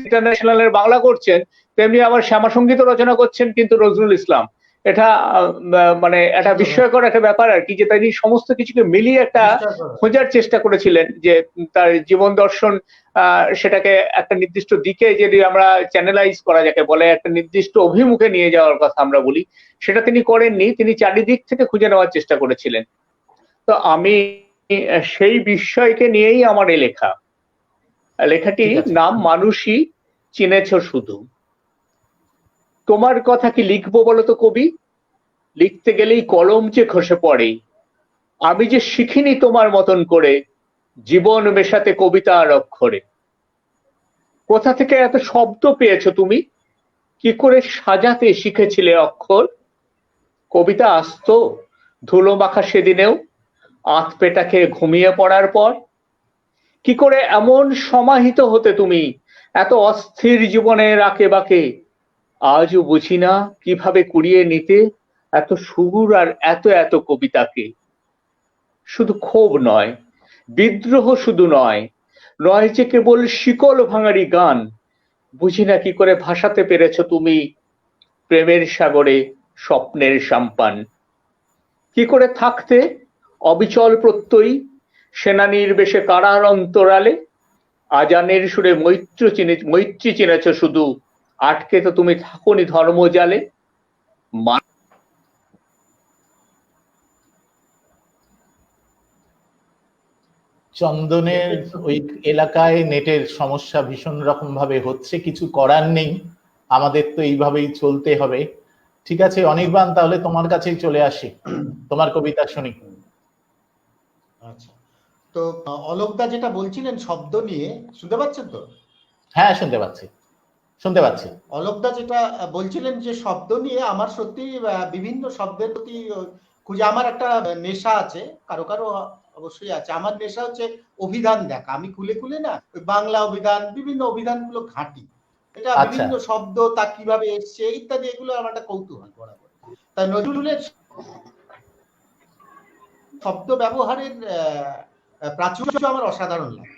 ইন্টারন্যাশনালের বাংলা করছেন, তেমনি আবার শ্যামা সঙ্গীত রচনা করছেন কিন্তু নজরুল ইসলাম। এটা মানে একটা বিস্ময়কর একটা ব্যাপার আর কি, যে তিনি সমস্ত কিছুকে মিলিয়ে একটা খোঁজার চেষ্টা করেছিলেন, যে তার জীবন দর্শন সেটাকে একটা নির্দিষ্ট দিকে যদি আমরা চ্যানেলাইজ করা যাকে বলে, একটা নির্দিষ্ট অভিমুখে নিয়ে যাওয়ার কথা আমরা বলি, সেটা তিনি করেননি, তিনি চারিদিক থেকে খুঁজে নেওয়ার চেষ্টা করেছিলেন। তো আমি সেই বিস্ময়কে নিয়েই আমার এই লেখা। লেখাটি নাম মানুষই চিনেছ শুধু। তোমার কথা কি লিখবো বলো তো কবি, লিখতে গেলেই কলম যে খসে পড়ে। আমি যে শিখিনি তোমার মতন করে জীবন মেশাতে কবিতা আর অক্ষরে। কোথা থেকে এত শব্দ পেয়েছো তুমি, কি করে সাজাতে শিখেছিলে অক্ষর। কবিতা আসতো ধুলো মাখা সেদিনেও আধ পেটা খেয়ে ঘুমিয়ে পড়ার পর। কি করে এমন সমাহিত হতে তুমি এত অস্থির জীবনের আঁকে বাঁকে। আজও বুঝি না কিভাবে কুড়িয়ে নিতে এত সুর আর এত এত কবিতাকে। শুধু ক্ষোভ নয়, বিদ্রোহ শুধু নয়, নয় যে কেবল শিকল ভাঙারি গান। বুঝি না কি করে ভাসাতে পেরেছো তুমি প্রেমের সাগরে স্বপ্নের সাম্পান। কি করে থাকতে অবিচল প্রত্যয়ী সেনানীর বেশে কারার অন্তরালে। আজানের সুরে মৈত্রী চিনেছ শুধু, আটকে তো তুমি থাকোনি ধর্মজালে। চন্দনের ওই এলাকায় নেটের সমস্যা ভীষণ রকম ভাবে হচ্ছে, কিছু করার নেই, আমাদের তো এইভাবেই চলতে হবে। ঠিক আছে অনির্বাণ, তাহলে তোমার কাছেই চলে আসি, তোমার কবিতা শুনি। আচ্ছা, তো অলোকদা যেটা বলছিলেন শব্দ নিয়ে, শুনতে পাচ্ছেন তো? হ্যাঁ শুনতে পাচ্ছি, শুনতে পাচ্ছি। অলোকদা যেটা বলছিলেন যে শব্দ নিয়ে, আমার সত্যি বিভিন্ন শব্দের প্রতি খুঁজে আমার একটা নেশা আছে, কারো কারো অবশ্যই আছে। আমার নেশা হচ্ছে অভিধান দেখা, আমি খুলে খুলে না ওই বাংলা অভিধান, বিভিন্ন অভিধানগুলো ঘাঁটি, এটা বিভিন্ন শব্দ তা কিভাবে এসছে ইত্যাদি, এগুলো আমার একটা কৌতূহল বরাবর। তাই নজরুলের শব্দ ব্যবহারের প্রাচুর্য আমার অসাধারণ লাগে।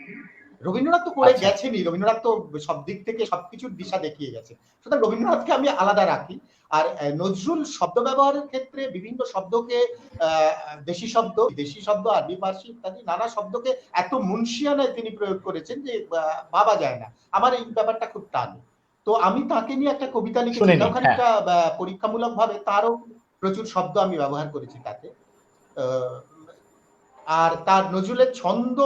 রবীন্দ্রনাথ তো করে আচ্ছা। গেছেনই, রবীন্দ্রনাথ তো সব দিক থেকে সবকিছুর দিশা দেখিয়ে গেছে, সুতরাং রবীন্দ্রনাথকে আমি আলাদা রাখি। আর নজরুল শব্দ ব্যবহারের ক্ষেত্রে বিভিন্ন শব্দকে দেশি শব্দ, আরবি ফার্সি ইত্যাদি নানা শব্দকে এত মুন্সিয়ানায় তিনি প্রয়োগ করেছেন যে ভাবা যায় না। আমার এই ব্যাপারটা খুব টানে। তো আমি তাকে নিয়ে একটা কবিতা লিখেছি, শুনে নি, এটাও খানিকটা পরীক্ষামূলক ভাবে, তারও প্রচুর শব্দ আমি ব্যবহার করেছি তাতে। আর তার নজরুলের ছন্দ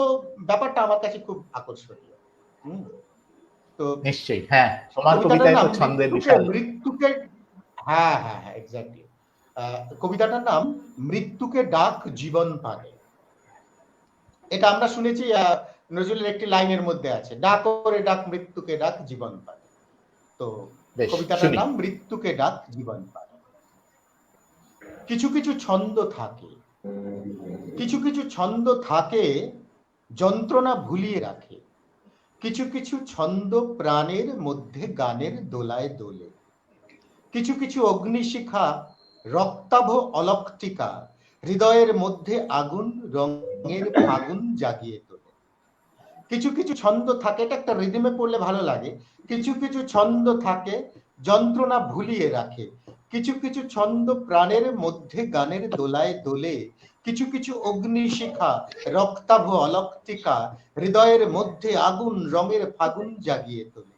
ব্যাপারটা আমার কাছে খুব আকর্ষণীয়। তো নিশ্চয়ই, হ্যাঁ, তোমার কবিতাটার কবিতায় নাম তো ছন্দের বিশাল। মৃত্যুকে, হ্যাঁ হ্যাঁ হ্যাঁ, এক্স্যাক্টলি। কবিতাটার নাম মৃত্যুকে ডাক জীবন পানে। এটা আমরা শুনেছি নজরুলের একটি লাইনের মধ্যে আছে, ডাক করে ডাক মৃত্যুকে ডাক জীবন পানে। তো বেশ, কবিতাটার শুনি। নাম মৃত্যুকে ডাক জীবন পানে। কিছু কিছু ছন্দ থাকে, কিছু কিছু ছন্দ থাকে যন্ত্রণা ভুলিয়ে রাখে, কিছু কিছু ছন্দ প্রাণের মধ্যে গানের দোলায় দোলে, কিছু কিছু অগ্নিশিখা রক্তাভ অলক্টিকা হৃদয়ের মধ্যে আগুন রঙের ফাগুন জাগিয়ে তোলে। কিছু কিছু ছন্দ থাকে, এটা একটা রিদমে পড়লে ভালো লাগে, কিছু কিছু ছন্দ থাকে যন্ত্রণা ভুলিয়ে রাখে, কিছু কিছু ছন্দ প্রাণের মধ্যে গানের দোলায় দোলে, কিছু কিছু অগ্নিশিখা রক্তাভ অলক্টিকা হৃদয়ের মধ্যে আগুন রঙের ফাগুন জাগিয়ে তোলে।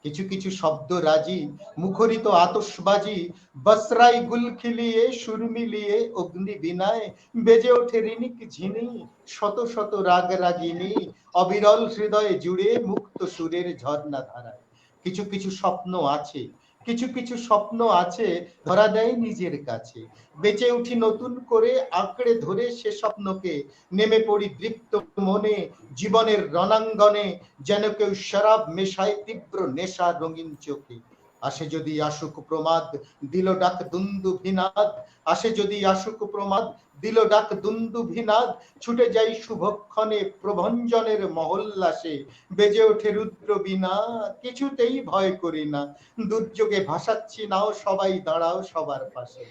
কিছু কিছু শব্দ রাজি মুখরিত আতশবাজি বসরাই গুল খিলিয়ে সুর মিলিয়ে অগ্নি বিনায় বেজে ওঠে রিনিক ঝিনি শত শত রাগ রাগিনী অবিরল হৃদয়ে জুড়ে মুক্ত সুরের ঝর্ণা ধারায়। কিছু কিছু স্বপ্ন আছে, কিছু কিছু স্বপ্ন আছে ধরা দেয় নিজের কাছে, বেঁচে উঠি নতুন করে আঁকড়ে ধরে সে স্বপ্নকে, নেমে পড়ি দৃপ্ত মনে জীবনের রণাঙ্গনে, যেন কেউ শরাব মেশায় তীব্র নেশা রঙিন চোখে। আসে যদি আসুক প্রমাদ দিল ডাক দুন্দুভিনাদ, আসে যদি আসুক প্রমাদ দিল ডাক দুন্দুভিনাদ, ছুটে যাই শুভক্ষণে প্রভঞ্জনের মহল্লাসে, বেজে ওঠে রুদ্র বীণা কিছুতেই ভয় করি না, দুর্যোগে ভাসাচ্ছি নাও সবাই দাঁড়াও সবার পাশে।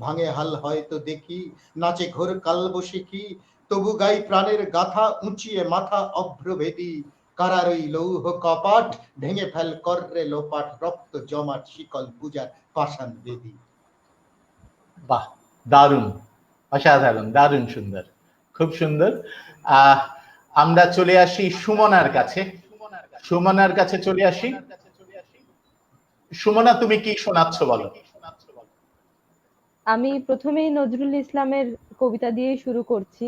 ভাঙে হাল হয়তো দেখি নাচে ঘোর কালবশিখী, তবু গাই প্রাণের গাথা উঁচিয়ে মাথা অভ্রভেদী, কারার ওই লৌহ কপাট ভেঙে ফেল কররে লোপাট, রক্ত জমাট শিকল পূজার পাষাণ বেদী। বাহ, দারুণ, অসাধারণ, দারুণ সুন্দর, খুব সুন্দর। আমরা চলে আসি সুমনার কাছে। সুমনার কাছে চলে আসি। সুমনা, তুমি কি শোনাচ্ছ বলো? আমি প্রথমেই নজরুল ইসলামের কবিতা দিয়ে শুরু করছি।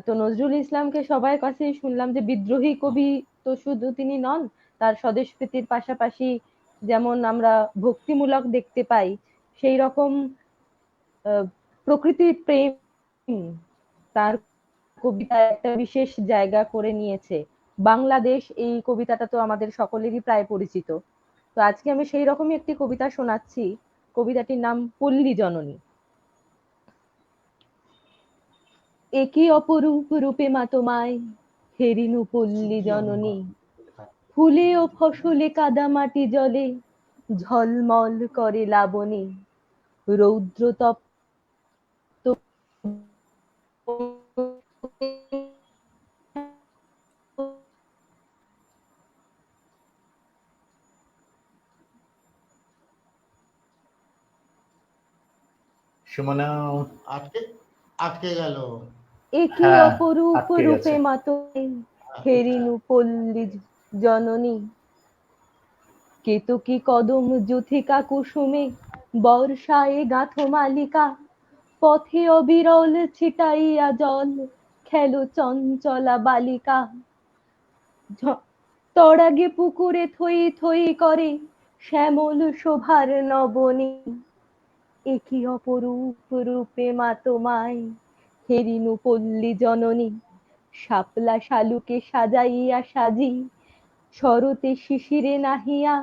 তো নজরুল ইসলামকে সবার কাছেই শুনলাম যে বিদ্রোহী কবি তো শুধু তিনি নন, তার স্বদেশপ্রীতির পাশাপাশি যেমন আমরা ভক্তিমূলক দেখতে পাই, সেই রকম প্রকৃতির প্রেম তার কবিতায় একটা বিশেষ জায়গা করে নিয়েছে। বাংলাদেশ, এই কবিতাটা তো আমাদের সকলেরই প্রায় পরিচিত। তো আজকে আমি সেই রকমই একটি কবিতা শোনাচ্ছি। কবিতাটির নাম পল্লী জননী। একই অপরূপ রূপে মা তোমায় হেরিনু পল্লী জননী, ফুলে ও ফসলে কাদা মাটি জলে ঝলমল করে লাবণী, রৌদ্র তপ্ত সুমনা আটকে আটকে গেল। একই হ্যাঁ, অপরূপ আটকে রূপে গেছে। মা তোমায় হেরিনু পল্লী জননী, কেতকী কদম যুথিকা কুসুমে বর্ষায় গাঁথো মালিকা, পথে অবিরল ছিটাইয়া জল খেলো চঞ্চলা বালিকা, তড়াগে পুকুরে থই থই করে শ্যামল শোভার নবনী, একই অপরূপ রূপে মা তোমায় হেরিনু পল্লী জননী, শাপলা শালুকে সাজাইয়া সাজি শরতে শিশিরে নাহিয়া,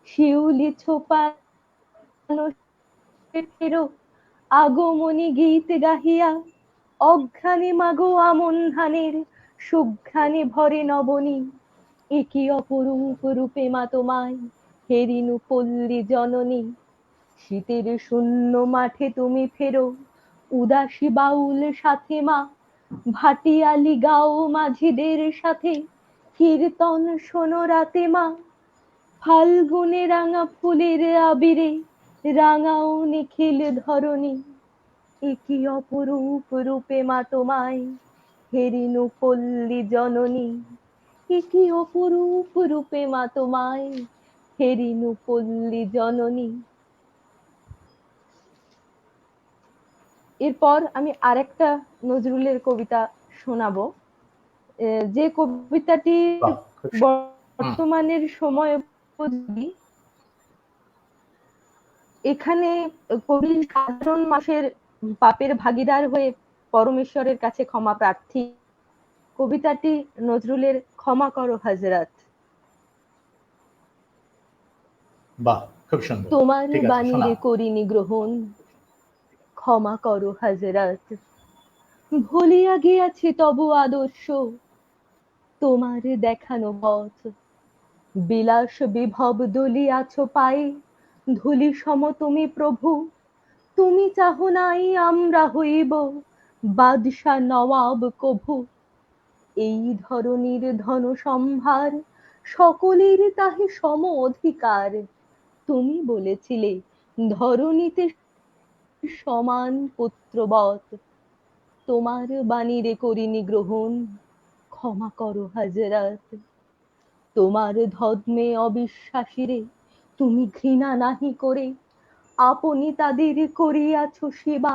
শিউলি ছোপানো ফেরো আগমনী গীত গাহিয়া, অঘ্রাণে মাগো আমন ধানের সুঘ্রাণে ভরে নবনী, একই অপরূপ রূপে মা তোমায় হেরিনু পল্লী জননী, শীতের শূন্য মাঠে তুমি ফেরো উদাসী বাউল সাথে মা, ভাটিয়ালি গাও মাঝিদের সাথে কীর্তন শোনো রাতে মা, ফাল্গুনে রাঙা ফুলের আবিরে রাঙাও নিখিল ধরণী। এ কি অপরূপ রূপে মা তোমায় হেরিনু পল্লী জননী, এ কি অপরূপ রূপে মা তোমায় হেরিনু পল্লী জননী। এরপর আমি আরেকটা নজরুলের কবিতা শোনাবো, যে কবিতাটি বাহ, খুব বর্তমানের সময় উপযোগী। এখানে কবি সাধারণ মানুষের পাপের ভাগীদার হয়ে পরমেশ্বরের কাছে ক্ষমা প্রার্থী। কবিতাটি নজরুলের ক্ষমা করো হাজরাত। বাহ, খুব সুন্দর। তোমার ঠিক আছে, বাণী শোনা। রে করিনি গ্রহণ, ক্ষমা করো হাজরাত। ভুলিয়া গিয়াছি তব আদর্শ, তোমার দেখানো পথ। বিলাস বিভব দলিয়াছ পায়ে, ধুলি সম তুমি প্রভু। তুমি চাহ নাই আমরা হইব বাদশা নওয়াব কভু। এই ধরনীর ধন সম্ভার সকলের তাহে সম অধিকার। তুমি বলেছিলে ধরণীতে সমান পুত্রবৎ। তোমার বাণীরে করিনি গ্রহণ, ক্ষমা করো হাজরাত। তোমার ধর্মে অবিশ্বাসীরে তুমি ঘৃণা নাহি করে আপনি তাদের করিয়াছ সেবা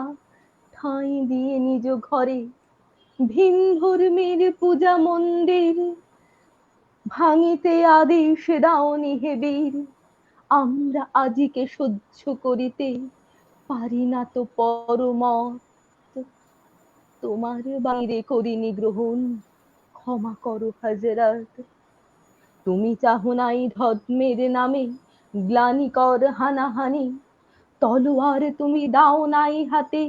ঠাঁই দিয়ে নিজ ঘরে। ভিন ধর্মের পূজা মন্দির ভাঙিতে আদেশ দাওনি হে বীর। আমরা আজিকে সহ্য করিতে পারি না তো পরমত। তোমার বাইরে করিনি গ্রহণ, ক্ষমা করো হাজরাত। তুমি চাহো নাই ধর্মের নামে গ্লানিকর হানাহানি। তলোয়ার তুমি দাও নাই হাতে,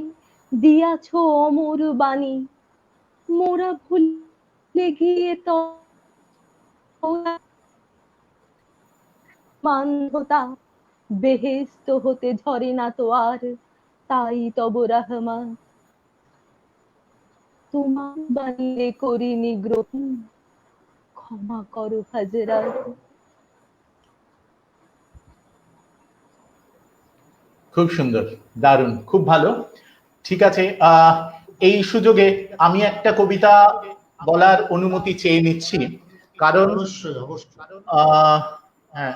দিয়াছ অমর বাণী। মোরা ভুলে গিয়ে মান্যতা বেহেস্ত হতে ঝরে না তো আর, তাই তব রহমান। তোমার বাণীরে করিনি গ্রহণ, ক্ষমা করো হাজরাত। খুব সুন্দর, দারুণ, খুব ভালো। ঠিক আছে, এই সুযোগে আমি একটা কবিতা বলার অনুমতি চেয়ে নিচ্ছি, কারণ অবশ্যই অবশ্যই। হ্যাঁ,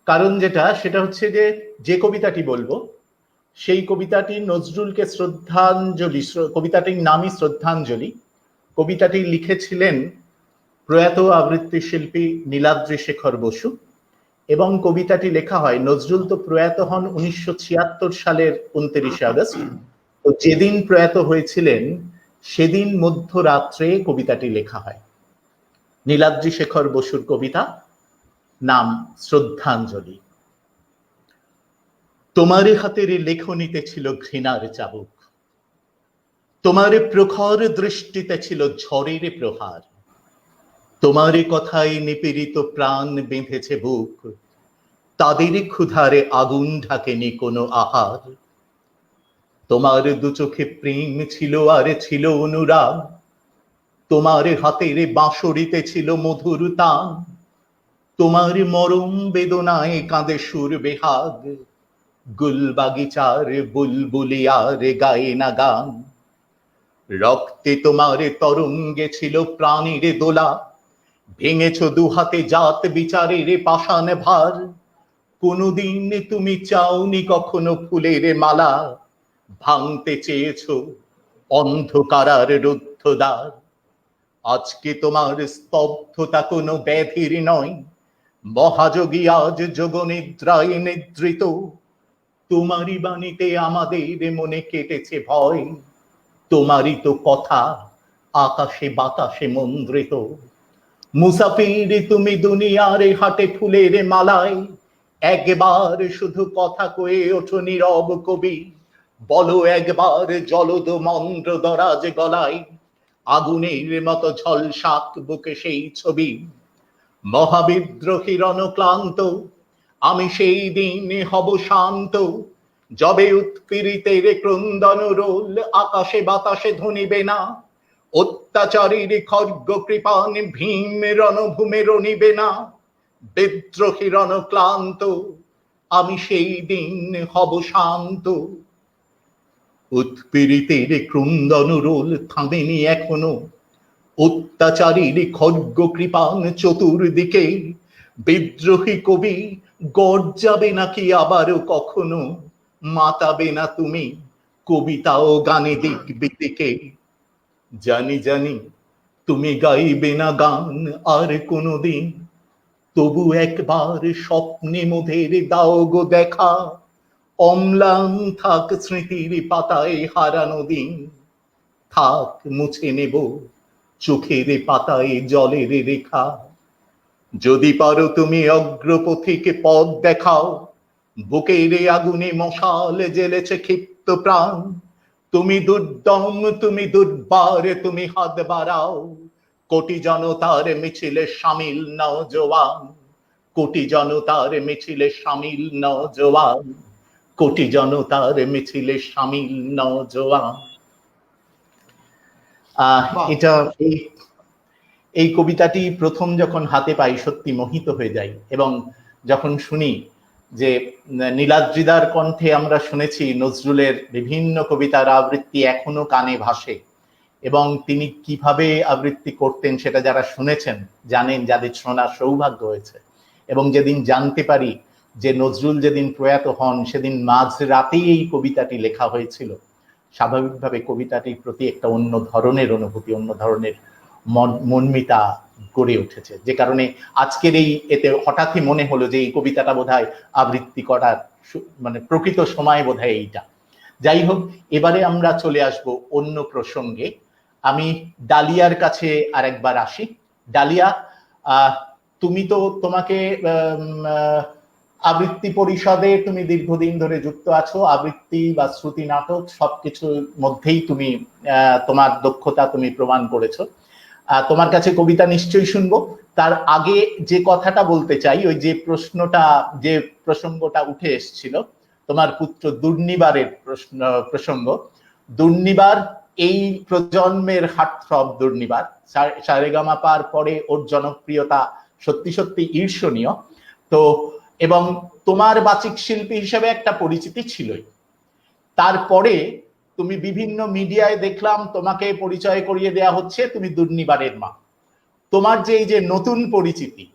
কারণ সেটা হচ্ছে যে কবিতাটি বলবো সেই কবিতাটি নজরুলকে শ্রদ্ধাঞ্জলি, কবিতাটির নামই শ্রদ্ধাঞ্জলি। কবিতাটি লিখেছিলেন প্রয়াত আবৃত্তি শিল্পী নীলাদ্রি শেখর বসু, এবং কবিতাটি লেখা হয়, নজরুল তো প্রয়াত হন 1976 সালের 29 আগস্ট। তো যেদিন প্রয়াত হয়েছিলেন সেদিন মধ্যরাত্রে কবিতাটি লেখা হয়। নীলাদ্রি শেখর বসুর কবিতা, নাম শ্রদ্ধাঞ্জলি। তোমারে হাতের লেখনীতে ছিল ঘৃণার চাবুক, তোমার প্রখর দৃষ্টিতে ছিল ঝড়ের প্রহার। তোমার কথায় নিপীড়িত প্রাণ বেঁধেছে বুক, তাদের ক্ষুধারে আগুন ঢাকেনি কোনো আহার। তোমার দু চোখে প্রেম ছিল আর ছিল অনুরাগ, তোমার হাতের বাঁশরিতে ছিল মধুর তান। তোমার মরম বেদনায় কাঁদে সুর বেহাগ, গুল বাগিচার বুলবুলিয়ার গায়ে না গান। রক্তে তোমার তরঙ্গে ছিল প্রাণীর দোলা, ভেঙেছ দুহাতে জাত বিচারের পাষাণ ভার। কোনদিন তুমি চাওনি কখনো ফুলের মালা, ভাঙতে চেয়েছ অন্ধকারার রুদ্ধ দ্বার। আজকে তোমার স্তব্ধতা কোনো ব্যাধির নয়, মহাযোগী আজ যোগনিদ্রায় নিদ্রিত। তোমারই বাণীতে আমাদের মনে কেটেছে ভয়, তোমারই তো কথা আকাশে বাতাসে মন্দ্রিত। মুসাফির তুমি দুনিয়ার হাটে ফুলের মালায়, একবার শুধু কথা কয়ে ওঠো নীরব কবি। বলো একবার জলদ মন্দ্র দরাজ গলায়, আগুনের মতো ঝলসাক বুকে সেই ছবি। মহাবিদ্রোহী রণক্লান্ত আমি সেই দিন হব শান্ত, যবে উৎপীড়িতের ক্রন্দন রোল আকাশে বাতাসে ধ্বনিবে না, অত্যাচারীর খর্গ কৃপান ভীম রণভূমে রণিবে না, বিদ্রোহী রণক্লান্ত আমি সেই দিন হব শান্ত। উৎপীড়িতের ক্রন্দন রোল থামেনি এখনো, অত্যাচারীর খর্গ কৃপান চতুর্দিকে, বিদ্রোহী কবি গর্জাবে নাকি আবারও কখনো, মাতাবে না তুমি কবিতা ও গানে দিক বিদিকে। জানি জানি তুমি গাইবে না গান আর কোনোদিন, তবু একবার স্বপ্নে মোদের দাও গো দেখা, অম্লান থাক স্মৃতির পাতায় হারানো দিন, থাক মুছে নেব চোখের পাতায় জলের রেখা। যদি পারো তুমি অগ্রপথিকে পথ দেখাও, বুকের আগুনে মশাল জ্বেলেছে ক্ষিপ্ত প্রাণ, তুমি দুর্দম তুমি দুর্বার তুমি হাত বাড়াও, কোটি জনতার মিছিলে শামিল নওজোয়ান, কোটি জনতার মিছিলে শামিল নওজোয়ান, কোটি জনতার মিছিলে শামিল নওজোয়ান। এটা এই কবিতাটি প্রথম যখন হাতে পাই সত্যি মোহিত হয়ে যাই, এবং যখন শুনি যে নীলাদ্রিদার কণ্ঠে আমরা শুনেছি নজরুলের বিভিন্ন কবিতার আবৃত্তি এখনো কানে ভাসে, এবং তিনি কিভাবে আবৃত্তি করতেন সেটা যারা শুনেছেন জানেন, যাদের শোনার সৌভাগ্য হয়েছে। এবং যেদিন জানতে পারি যে নজরুল যেদিন প্রয়াত হন সেদিন মাঝরাতেই এই কবিতাটি লেখা হয়েছিল, স্বাভাবিকভাবে কবিতাটির প্রতি একটা অন্য ধরনের অনুভূতি, অন্য ধরনের মনমিতা গড়ে উঠেছে, যে কারণে আজকের এই এতে হঠাৎই মনে হলো যে এই কবিতাটা বোধহয় আবৃত্তি করার মানে প্রকৃত সময় বোধহয় এইটা। যাই হোক, এবারে আমরা চলে আসব অন্য প্রসঙ্গে। আমি ডালিয়ার কাছে আরেকবার আসি। ডালিয়া, তুমি তো তোমাকে আবৃত্তি পরিষদে তুমি দীর্ঘদিন ধরে যুক্ত আছো, আবৃত্তি বা শ্রুতি নাটক সবকিছুর মধ্যেই তুমি তোমার দক্ষতা তুমি প্রমাণ করেছো। তোমার কাছে কবিতা নিশ্চয়ই শুনবো। তার আগে যে কথাটা বলতে চাই, ওই যে প্রসঙ্গটা উঠে এসেছিল তোমার পুত্র দুর্নিবারের প্রসঙ্গ। দুর্নিবার এই প্রজন্মের হার্টথ্রব দুর্নিবার, সারেগামা পার পরে ওর জনপ্রিয়তা সত্যি সত্যি ঈর্ষণীয়। তো এবং তোমার বাচিক শিল্পী হিসেবে একটা পরিচিতি ছিলই, তারপরে তুমি বিভিন্ন মিডিয়ায় দেখলাম তোমাকে পরিচয় করিয়ে দেয়া হচ্ছে তুমি দুর্নিবারের মা। তোমার যে এই যে নতুন পরিচিতি,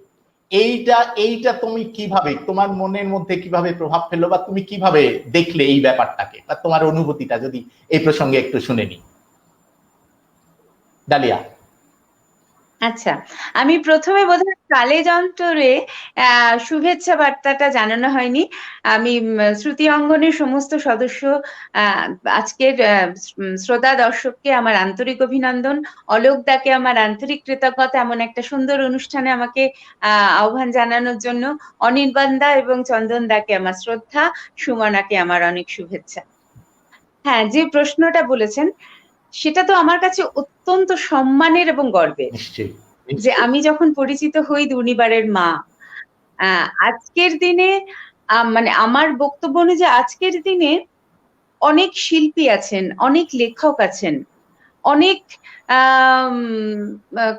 এইটা তুমি কিভাবে, তোমার মনের মধ্যে কিভাবে প্রভাব ফেললো, বা তুমি কিভাবে দেখলে এই ব্যাপারটাকে, বা তোমার অনুভূতিটা যদি এই প্রসঙ্গে একটু শুনে নি ডালিয়া। আচ্ছা, আমি প্রথমে বোধহয় কালে যন্ত্রে শুভেচ্ছা বার্তাটা জানানো হয়নি। আমি শ্রুতি অঙ্গনের সমস্ত সদস্য, আজকের শ্রোতা দর্শককে আমার আন্তরিক অভিনন্দন, অলোক দাকে আমার আন্তরিক কৃতজ্ঞতা এমন একটা সুন্দর অনুষ্ঠানে আমাকে আহ্বান জানানোর জন্য, অনির্বাণ দা এবং চন্দন দাকে আমার শ্রদ্ধা, সুমনাকে আমার অনেক শুভেচ্ছা। হ্যাঁ, যে প্রশ্নটা বলেছেন সেটা তো আমার কাছে অত্যন্ত সম্মানের এবং গর্বের, যে আমি যখন পরিচিত হই দুর্নিবারের মা। আজকের দিনে মানে আমার বক্তব্য অনুযায়ী আজকের দিনে অনেক শিল্পী আছেন, অনেক লেখক আছেন, অনেক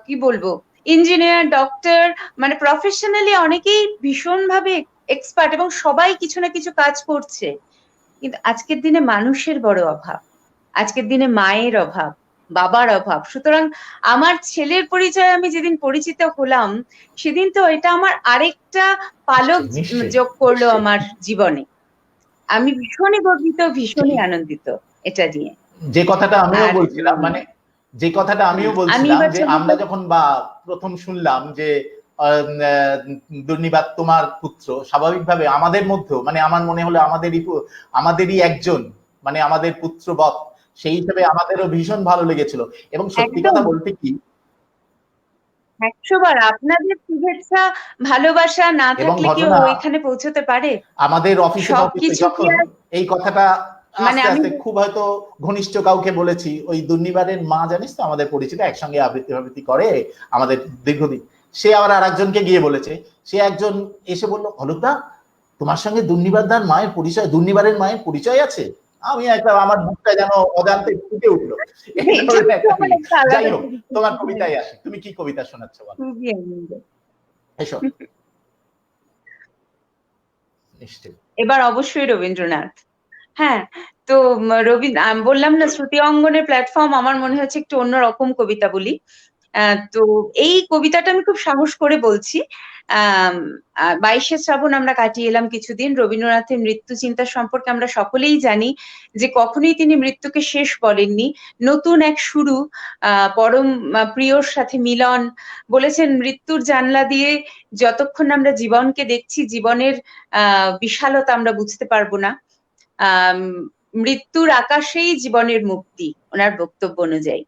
কি বলবো, ইঞ্জিনিয়ার, ডক্টর, মানে প্রফেশনালি অনেকেই ভীষণভাবে এক্সপার্ট এবং সবাই কিছু না কিছু কাজ করছে। কিন্তু আজকের দিনে মানুষের বড় অভাব, আজকের দিনে মায়ের অভাব, বাবার অভাব। সুতরাং আমার ছেলের পরিচয় আমি যেদিন পরিচিত হলাম, সেদিন তো এটা আমার আরেকটা পালক যোগ করলো আমার জীবনে। আমি ভীষণই গর্বিত, ভীষণই আনন্দিত এটা নিয়ে। যে কথাটা আমিও বলছিলাম, মানে যে কথাটা আমিও বলছিলাম যে আমরা যখন বা প্রথম শুনলাম যে দুর্নিবার তোমার পুত্র, স্বাভাবিকভাবে আমাদের মধ্যেও, মানে আমার মনে হলো আমাদেরই একজন, মানে আমাদের পুত্রবৎ, সেই হিসেবে আমাদেরও ভীষণ ভালো লেগেছিল। এবং সত্যি কথা বলতে কি, 100 বার আপনাদের শুভেচ্ছা ভালোবাসা না থাকলে কি ওইখানে পৌঁছতে পারে? আমাদের অফিসে যখন এই কথাটা আস্তে আস্তে খুব হয়তো ঘনিষ্ঠ কাউকে বলেছি, ওই দুর্নিবারের মা জানিস তো আমাদের পরিচিত, একসঙ্গে আবৃত্তি করে আমাদের দীর্ঘদিন, সে আবার আর একজনকে গিয়ে বলেছে, সে একজন এসে বললো, অলোকদা তোমার সঙ্গে দুর্নিবারদার মায়ের পরিচয়, দুর্নিবারের মায়ের পরিচয় আছে? আমি একটা, আমার মুখটা যেন অজান্তে ফুটে উঠলো। এই ধরনের একটা feeling। যাই হোক, তোমার কবিতায় আসি, তুমি কি কবিতা শোনাচ্ছ বলো? খুবই আনন্দ। এসো। নিশ্চয়ই। এবার অবশ্যই রবীন্দ্রনাথ। হ্যাঁ, তো আমি বললাম না শ্রুতি অঙ্গনের প্ল্যাটফর্ম, আমার মনে হচ্ছে একটু অন্যরকম কবিতা বলি। তো এই কবিতাটা আমি খুব সাহস করে বলছি। 22শে শ্রাবণ আমরা কাটিয়ে এলাম কিছুদিন। রবীন্দ্রনাথের মৃত্যু চিন্তা সম্পর্কে আমরা সকলেই জানি যে কখনোই তিনি মৃত্যুকে শেষ বলেননি, নতুন এক শুরু, পরম প্রিয়র সাথে মিলন। বলেছেন মৃত্যুর জানলা দিয়ে যতক্ষণ আমরা জীবনকে দেখছি, জীবনের বিশালতা আমরা বুঝতে পারবো না। মৃত্যুর আকাশেই জীবনের মুক্তি, ওনার বক্তব্য অনুযায়ী।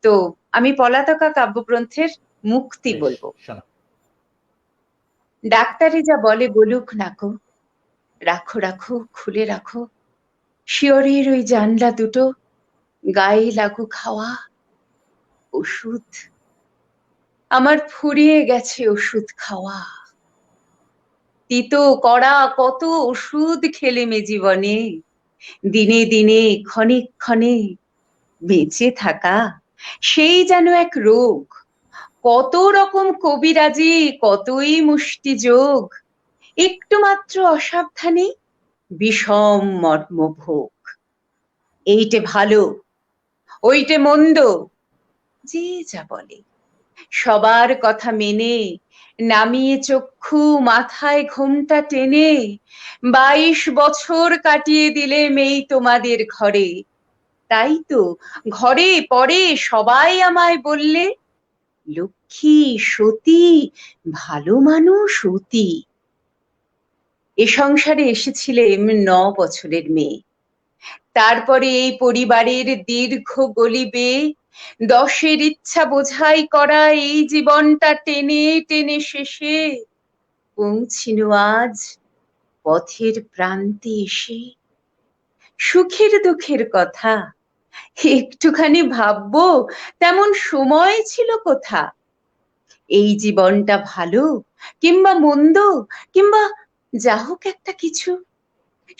তো আমি পলাতকা কাব্যগ্রন্থের মুক্তি বলবো। ডাক্তারে যা বলে বলুক নাকো, রাখো রাখো খুলে রাখো, শিয়রের ওই জানলা দুটো, গায়ে লাগুক হাওয়া। ওষুধ আমার ফুরিয়ে গেছে, ওষুধ খাওয়া। তিতো কড়া কত ওষুধ খেলেমে জীবনে, দিনে দিনে ক্ষণে ক্ষণে বেঁচে থাকা সেই যেন এক রোগ। কত রকম কবিরাজি, কতই মুষ্টি যোগ, একটু মাত্র অসাবধানে বিষম মর্মভোগ। এইটে ভালো, ওইটে মন্দ, যে যা বলে সবার কথা মেনে, নামিয়ে চক্ষু মাথায় ঘোমটা টেনে 22 বছর কাটিয়ে দিলে মেয়ে তোমাদের ঘরে। তাই তো ঘরে পরে সবাই আমায় বললে, লক্ষ্মী সতী, ভালো মানুষ অতি। এ সংসারে এসেছিলেন 9 বছরের মেয়ে। তারপরে এই পরিবারের দীর্ঘ গলি বেয়ে 10-এর ইচ্ছা বোঝাই করা এই জীবনটা টেনে টেনে শেষে পৌঁছিল আজ পথের প্রান্তে এসে। সুখের দুঃখের কথা একটুখানি ভাববো, তেমন সময় ছিল কোথা। এই জীবনটা ভালো কিংবা মন্দ, কিংবা যা হোক একটা কিছু,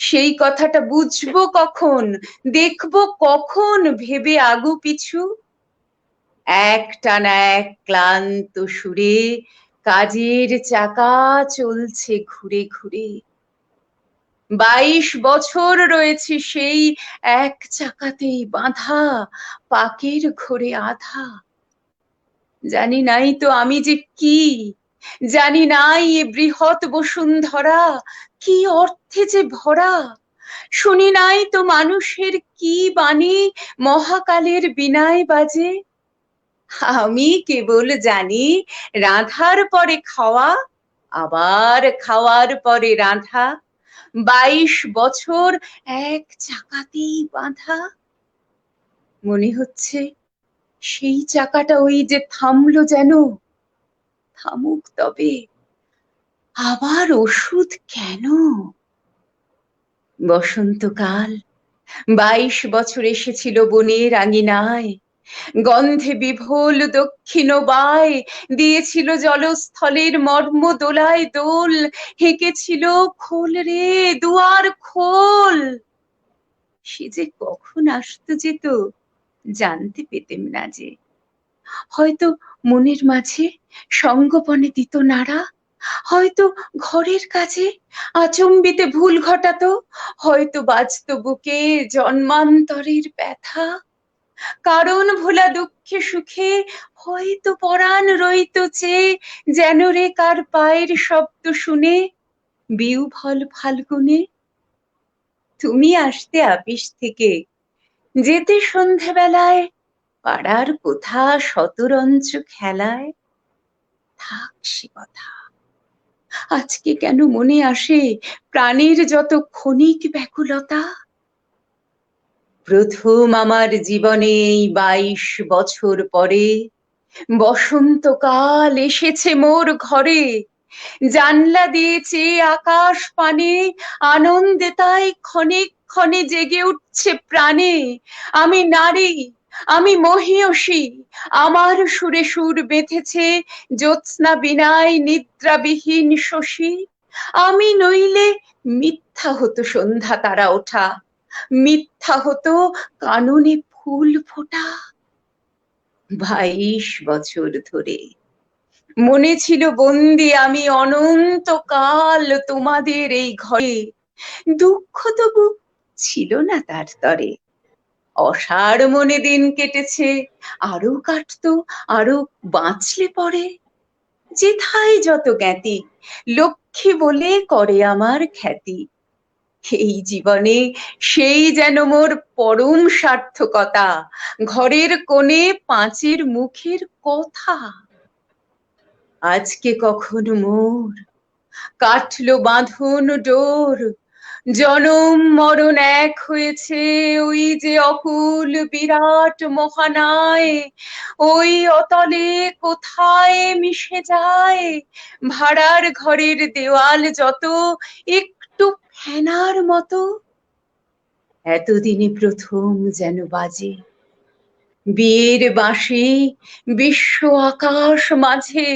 সেই কথাটা বুঝবো কখন, দেখবো কখন, ভেবে আগু পিছু। একটানা এক ক্লান্ত সুরে কাজের চাকা চলছে ঘুরে ঘুরে। 22 বছর রয়েছে সেই এক চাকাতেই বাঁধা, পাকের ঘোরে আধা। জানি নাই তো আমি যে কি, জানি নাই এ বৃহৎ বসুন্ধরা কি অর্থে যে ভরা। শুনি নাই তো মানুষের কি বাণী মহাকালের বীণায় বাজে। আমি কেবল জানি রাঁধার পরে খাওয়া, আবার খাওয়ার পরে রাঁধা। 22 বছর এক চাকাতেই বাঁধা। মনে হচ্ছে সেই চাকাটা ওই যে থামলো যেন, থামুক তবে, আবার ওষুধ কেন। বসন্তকাল 22 বছর এসেছিল বনের আঙিনায়, গন্ধে বিভোল দক্ষিণ বায় দিয়েছিল জলস্থলের মর্ম দোলায় দোল। হেঁকেছিল খোল রে দুয়ার খোল। সে যে কখন আসতো যেত জানতে পেতেম না যে। হয়তো মনের মাঝে সঙ্গোপনে দিত নাড়া, হয়তো ঘরের কাজে আচম্বিতে ভুল ঘটাতো, হয়তো বাজতো বুকে জন্মান্তরের ব্যথা। কারণ ভোলা দুঃখে সুখে হয়তো পরাণ রইতো চেয়ে, যেন রে কার পায়ের শব্দ শুনে বিউভল ফাল্গুনে। তুমি আসতে আপিস থেকে, যেতে সন্ধেবেলায় পাড়ার কোথা শতরঞ্চ খেলায়। থাক সে কথা, আজকে কেন মনে আসে প্রাণের যত ক্ষণিক ব্যাকুলতা। প্রথম আমার জীবনে এই 22 বছর পরে বসন্তকাল এসেছে মোর ঘরে। জানলা দিয়েছে আকাশ পানে, আনন্দে তাই ক্ষণে ক্ষণে জেগে উঠছে প্রাণে। আমি নারী, আমি মহীয়সী, আমার সুরে সুর বেঁধেছে জ্যোৎস্না বিনায় নিদ্রাবিহীন শশী। আমি নইলে মিথ্যা হতো সন্ধ্যা তারা ওঠা, মিথ্যা হতো কাননে ফুল ফোটা। 22 বছর ধরে মনে ছিল বন্দি আমি অনন্তকাল তোমাদের এই ঘরে, দুঃখ তবু ছিল না তার তরে। অসাড় মনে দিন কেটেছে, আরো কাটতো, আরো বাঁচলে পরে। যেথায় যত জ্ঞাতি, লক্ষ্মী বলে করে আমার খ্যাতি। এই জীবনে সেই যেন মোর পরম সার্থকতা, ঘরের কোণে পাঁচের মুখের কথা। আজকে কখন মোর কাটলো বাঁধন ডোর, জনম মরণ এক হয়েছে ওই যে অকুল বিরাট মহানায়। ওই অতলে কোথায় মিশে যায় ভাড়ার ঘরের দেওয়াল যত, একটু ফেনার মতো। এতদিনে প্রথম যেন বাজে বিয়ের বাঁশি বিশ্ব আকাশ মাঝে।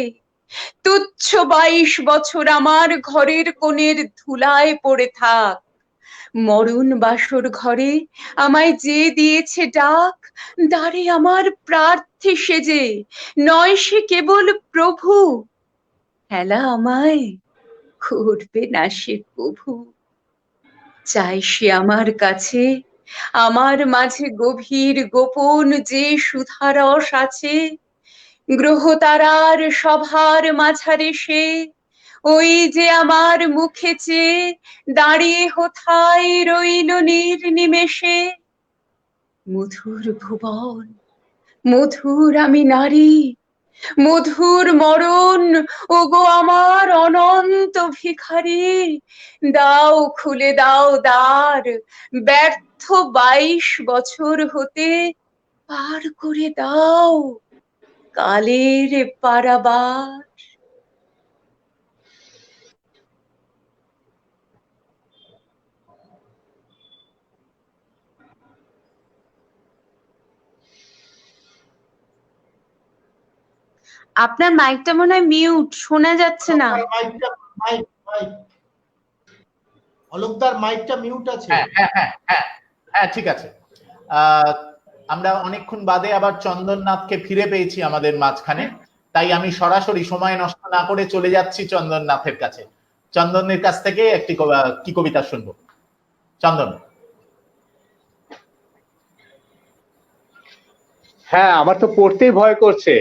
তুচ্ছ 22 বছর আমার ঘরের কোণের ধুলায় পড়ে থাক। মরণ বাসর ঘরে আমায় যে দিয়েছে ডাক, দ্বারে আমার প্রার্থী সেজে, নয় সে কেবল প্রভু। হেলা আমায় করবে না সে প্রভু। চাই সে আমার কাছে, আমার মাঝে গভীর গোপন যে সুধারস আছে। গ্রহ তারার সভার মাঝারে সে, ওই যে আমার মুখে চেয়ে দাঁড়িয়ে হোথায় রইল নির্নিমেষে। মধুর ভুবন, মধুর আমি নারী, মধুর মরণ, ওগো আমার অনন্ত ভিখারি। দাও খুলে দাও দ্বার, ব্যর্থ 22 বছর হতে পার করে দাও কালের পারাবার। আপনার মাইকটা মনে হয় মিউট, শোনা যাচ্ছে না। মাইকটা মাইক মাইক অলোকদার মাইকটা মিউট আছে। হ্যাঁ হ্যাঁ হ্যাঁ হ্যাঁ হ্যাঁ, ঠিক আছে। আহ, আমরা অনেকক্ষণ বাদে আবার চন্দননাথকে ফিরে পেয়েছি আমাদের মাঝখানে, তাই আমি সরাসরি সময় নষ্ট না করে চলে যাচ্ছি চন্দননাথের কাছে। চন্দনের কাছ থেকে একটি কি কবিতা শুনবো? চন্দন। হ্যাঁ, আমার তো পড়তেই ভয় করছে,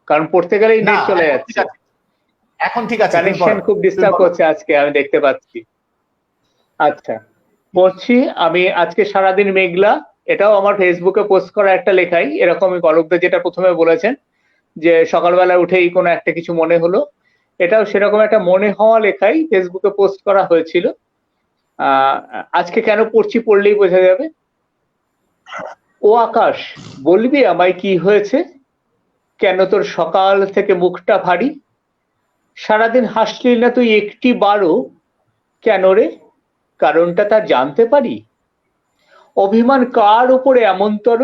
কারণ পড়তে গেলেই নেট চলে যাচ্ছে। এখন ঠিক আছে, কানেকশন খুব ডিস্টার্ব করছে আজকে, আমি দেখতে পাচ্ছি। আচ্ছা, পড়ছি আমি। আজকে সারাদিন মেঘলা, এটাও আমার ফেসবুকে পোস্ট করা একটা লেখাই, এরকমই কলকদা যেটা প্রথমে বলেছেন যে সকালবেলা উঠেই কোনো একটা কিছু মনে হলো, এটাও সেরকম একটা মনে হওয়া লেখাই ফেসবুকে পোস্ট করা হয়েছিল। আজকে কেন পড়ছি পড়লেই বোঝা যাবে। ও আকাশ, বলবি আমায় কি হয়েছে? কেন তোর সকাল থেকে মুখটা ভারী? সারাদিন হাসলি না তুই একটি বারও, কেন রে? কারণটা তার জানতে পারি? অভিমান কার উপরে এমনতর?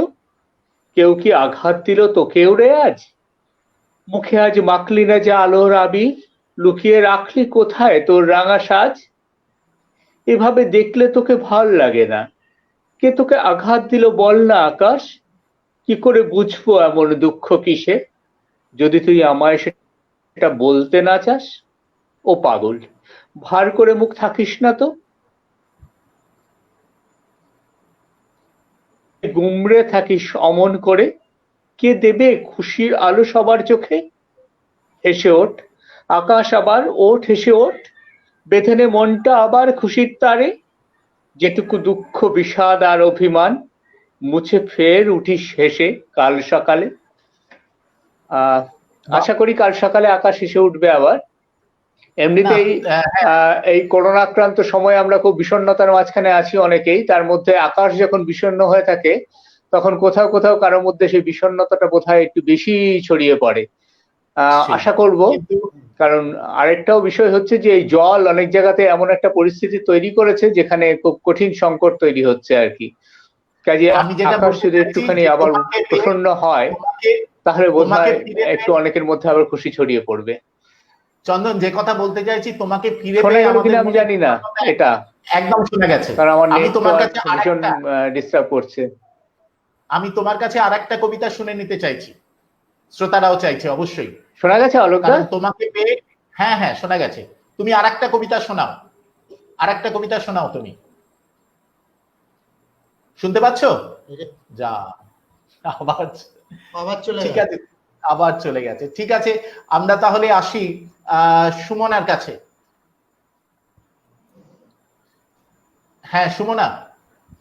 কেউ কি আঘাত দিল তোকেও রে আজ? মুখে আজ মাখলি না যে আলোর আবির, লুকিয়ে রাখলি কোথায় তোর রাঙা সাজ? এভাবে দেখলে তোকে ভাল লাগে না। কে তোকে আঘাত দিল বল না আকাশ? কি করে বুঝবো এমন দুঃখ কিসে, যদি তুই আমায় সেটা বলতে না চাস? ও পাগল, ভার করে মুখ থাকিস না তো। গুমড়ে থাকিস অমন করে, কে দেবে খুশির আলো সবার চোখে? হেসে ওঠ আকাশ, আবার ওঠ, হেসে ওঠ, বেঁধে নে মনটা আবার খুশির তারে। যেটুকু দুঃখ বিষাদ আর অভিমান, মুছে ফের উঠিস হেসে কাল সকালে। আশা করি কাল সকালে আকাশ হেসে উঠবে আবার। এমনিতেই এই করোনা আক্রান্ত সময়ে আমরা খুব বিষণ্ণতার মাঝখানে আছি অনেকেই, তার মধ্যে আকাশ যখন বিষণ্ণ হয়ে থাকে তখন কোথাও কোথাও কারোর মধ্যে সেই বিষণ্ণতাটা বোধহয় একটু বেশি ছড়িয়ে পড়ে। আশা করব, কারণ আরেকটাও বিষয় হচ্ছে যে এই জল অনেক জায়গাতে এমন একটা পরিস্থিতি তৈরি করেছে যেখানে খুব কঠিন সংকট তৈরি হচ্ছে আর কি। কাজে আকাশ যদি একটুখানি আবার প্রসন্ন হয় তাহলে বোধহয় একটু অনেকের মধ্যে আবার খুশি ছড়িয়ে পড়বে। চন্দন, যে কথা বলতে চাইছি, তোমাকে ফিরে শোনা পেয়ে গেল আমাদের কিনা আমি মনে জানি না এটা, একদম শোনা গেছে। কারণ আমার আমি তোমার নেটওয়ার্ক কাছে ভীষণ আরেকটা ডিস্টার্ব করছে। আমি তোমার কাছে আরেকটা কবিতা শুনে নিতে চাইছি, শ্রোতারাও চাইছে অবশ্যই, শোনা গেছে অলোকদা? কারণ তোমাকে পেয়ে। হ্যাঁ হ্যাঁ, শোনা গেছে। তুমি আরেকটা কবিতা শোনাও, আরেকটা কবিতা শোনাও। তুমি শুনতে পাচ্ছো? যা, আবার আবার চলে ঠিক গেল। আছে, আবার চলে গেছে। ঠিক আছে, আমরা তাহলে আসি সুমনার কাছে। হ্যাঁ সুমনা,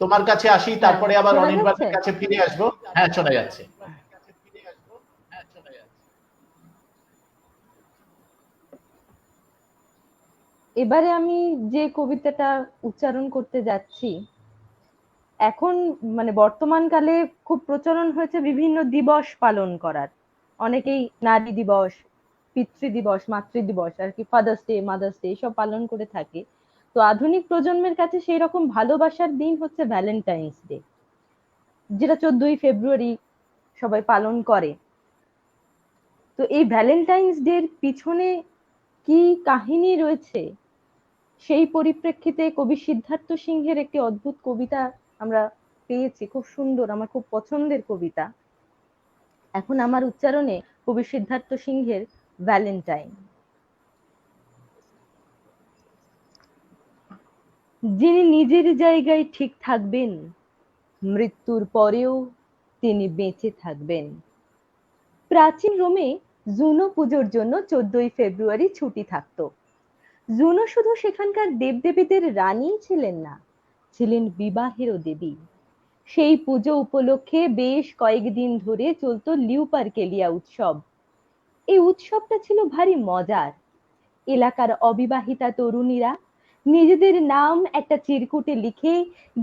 তোমার কাছে আসি, তারপরে আবার শোনা অনির্বাণের যাচ্ছে? কাছে ফিরে আসবো। হ্যাঁ শোনা যাচ্ছে। এবারে আমি যে কবিতাটা উচ্চারণ করতে যাচ্ছি, এখন মানে বর্তমানকালে খুব প্রচলন হয়েছে বিভিন্ন দিবস পালন করার। অনেকেই নারী দিবস, পিতৃ দিবস, মাতৃ দিবস আর কি, ফাদার্স ডে, মাদার্স ডে এসব পালন করে থাকে। তো আধুনিক প্রজন্মের কাছে সেই রকম ভালোবাসার দিন হচ্ছে ভ্যালেন্টাইন্স ডে, যেটা 14ই ফেব্রুয়ারি সবাই পালন করে। তো এই ভ্যালেন্টাইন্স ডে এর পিছনে কি কাহিনী রয়েছে, সেই পরিপ্রেক্ষিতে কবি সিদ্ধার্থ সিংহের একটি অদ্ভুত কবিতা আমরা পেয়েছি, খুব সুন্দর, আমার খুব পছন্দের কবিতা। এখন আমার উচ্চারণে কবি সিদ্ধার্থ সিংহের ভ্যালেন্টাইন। যিনি নিজের জায়গায় ঠিক থাকবেন, মৃত্যুর পরেও তিনি বেঁচে থাকবেন। প্রাচীন রোমে জুনো পুজোর জন্য 14ই ফেব্রুয়ারি ছুটি থাকতো। জুনো শুধু সেখানকার দেবদেবীদের রানী ছিলেন না, ছিলেন বিবাহেরও দেবী। সেই পুজো উপলক্ষে বেশ কয়েকদিন ধরে চলতো লিউপারকেলিয়া উৎসব। এই উৎসবটা ছিল ভারী মজার। এলাকার অবিবাহিতা তরুণীরা নিজেদের নাম একটা চিরকুটে লিখে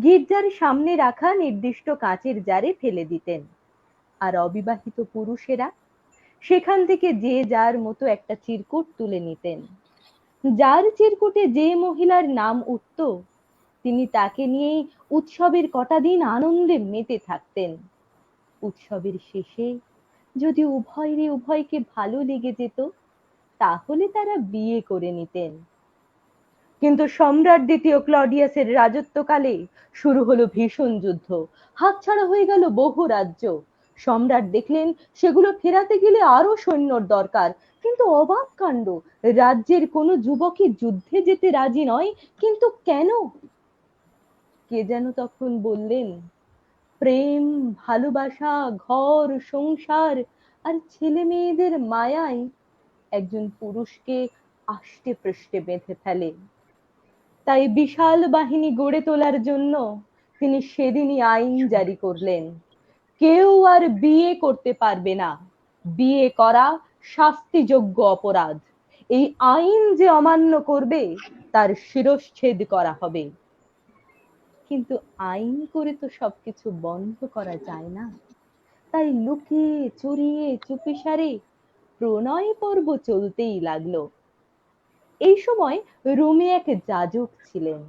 গির্জার সামনে রাখা নির্দিষ্ট কাঁচের জারে ফেলে দিতেন, আর অবিবাহিত পুরুষেরা সেখান থেকে যে যার মতো একটা চিরকুট তুলে নিতেন। যার চিরকুটে যে মহিলার নাম উঠত, তিনি তাকে নিয়েই উৎসবের কটা দিন আনন্দে মেতে থাকতেন। উৎসবের শেষে যদি উভয়কে ভালো লেগে যেত, তাহলে তারা বিয়ে করে নিতেন। কিন্তু সম্রাট দ্বিতীয় ক্লডিয়াসের রাজত্বকালে শুরু হলো ভীষণ যুদ্ধ। হাতছাড়া হয়ে গেল বহু রাজ্য। সম্রাট দেখলেন সেগুলো ফেরাতে গেলে আরো সৈন্যর দরকার, কিন্তু অবাক কাণ্ড, রাজ্যের কোনো যুবকই যুদ্ধে যেতে রাজি নয়। কিন্তু কেন? কে যেন তখন বললেন, প্রেম, ভালোবাসা, ঘর সংসার আর ছেলে মেয়েদের মায়ায় একজন পুরুষকে আষ্টে পৃষ্ঠে বেঁধে ফেলে। তাই বিশাল বাহিনী গড়ে তোলার জন্য তিনি সেদিনই আইন জারি করলেন, কেউ আর বিয়ে করতে পারবে না, বিয়ে করা শাস্তিযোগ্য অপরাধ। এই আইন যে অমান্য করবে তার শিরশ্ছেদ করা হবে। কিন্তু আইন করে তো সবকিছু বন্ধ করা যায় না, তাই লুকিয়ে চুরিয়ে চুপিসারে প্রণয় পর্ব চলতেই লাগলো। এই সময় রোমে এক যাজক ছিলেন,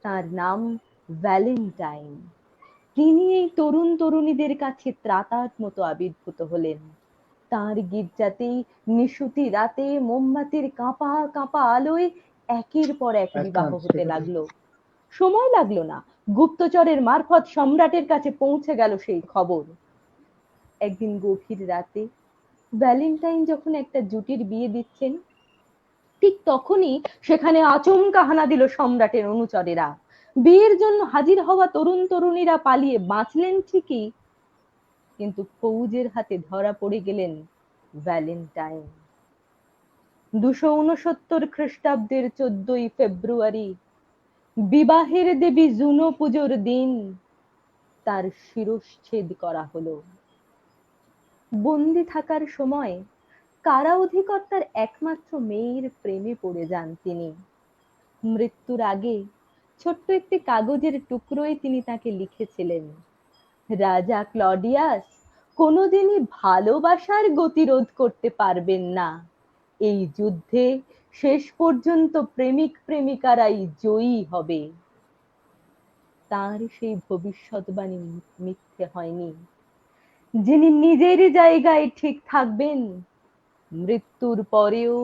তার নাম ভ্যালেন্টাইন। তিনি এই তরুণ তরুণীদের কাছে ত্রাতার মতো আবির্ভূত হলেন। তার গির্জাতেই নিশুতি রাতে মোমবাতির কাঁপা কাঁপা আলোয় একের পর এক বিবাহ হতে লাগলো। সময় লাগলো না, গুপ্তচরের মারফত সম্রাটের কাছে পৌঁছে গেল সেই খবর। একদিন গভীর রাতে ভ্যালেন্টাইন যখন একটা জুটির বিয়ে দিচ্ছেন, ঠিক তখনই সেখানে আচমকা হানা দিল সম্রাটের অনুচরেরা। বিয়ের জন্য হাজির হওয়া তরুণ তরুণীরা পালিয়ে বাঁচলেন ঠিকই, কিন্তু ফৌজের হাতে ধরা পড়ে গেলেন ভ্যালেন্টাইন। 269 খ্রিস্টাব্দের 14ই ফেব্রুয়ারি, বিবাহের দেবী জুনো পুজোর দিন, তার শিরশ্ছেদ করা হলো। বন্দি থাকার সময় কারা অধিকর্তার একমাত্র মেয়ের প্রেমে পড়ে যান তিনি। মৃত্যুর আগে ছোট্ট একটি কাগজের টুকরোয় তিনি তাকে লিখেছিলেন, রাজা ক্লডিয়াস কোনোদিনই ভালোবাসার গতিরোধ করতে পারবেন না, এই যুদ্ধে শেষ পর্যন্ত প্রেমিক প্রেমিকারাই জয়ী হবে। তার সেই ভবিষ্যৎবাণী মিথ্যে হয়নি। যিনি নিজের জায়গায় ঠিক থাকবেন, মৃত্যুর পরেও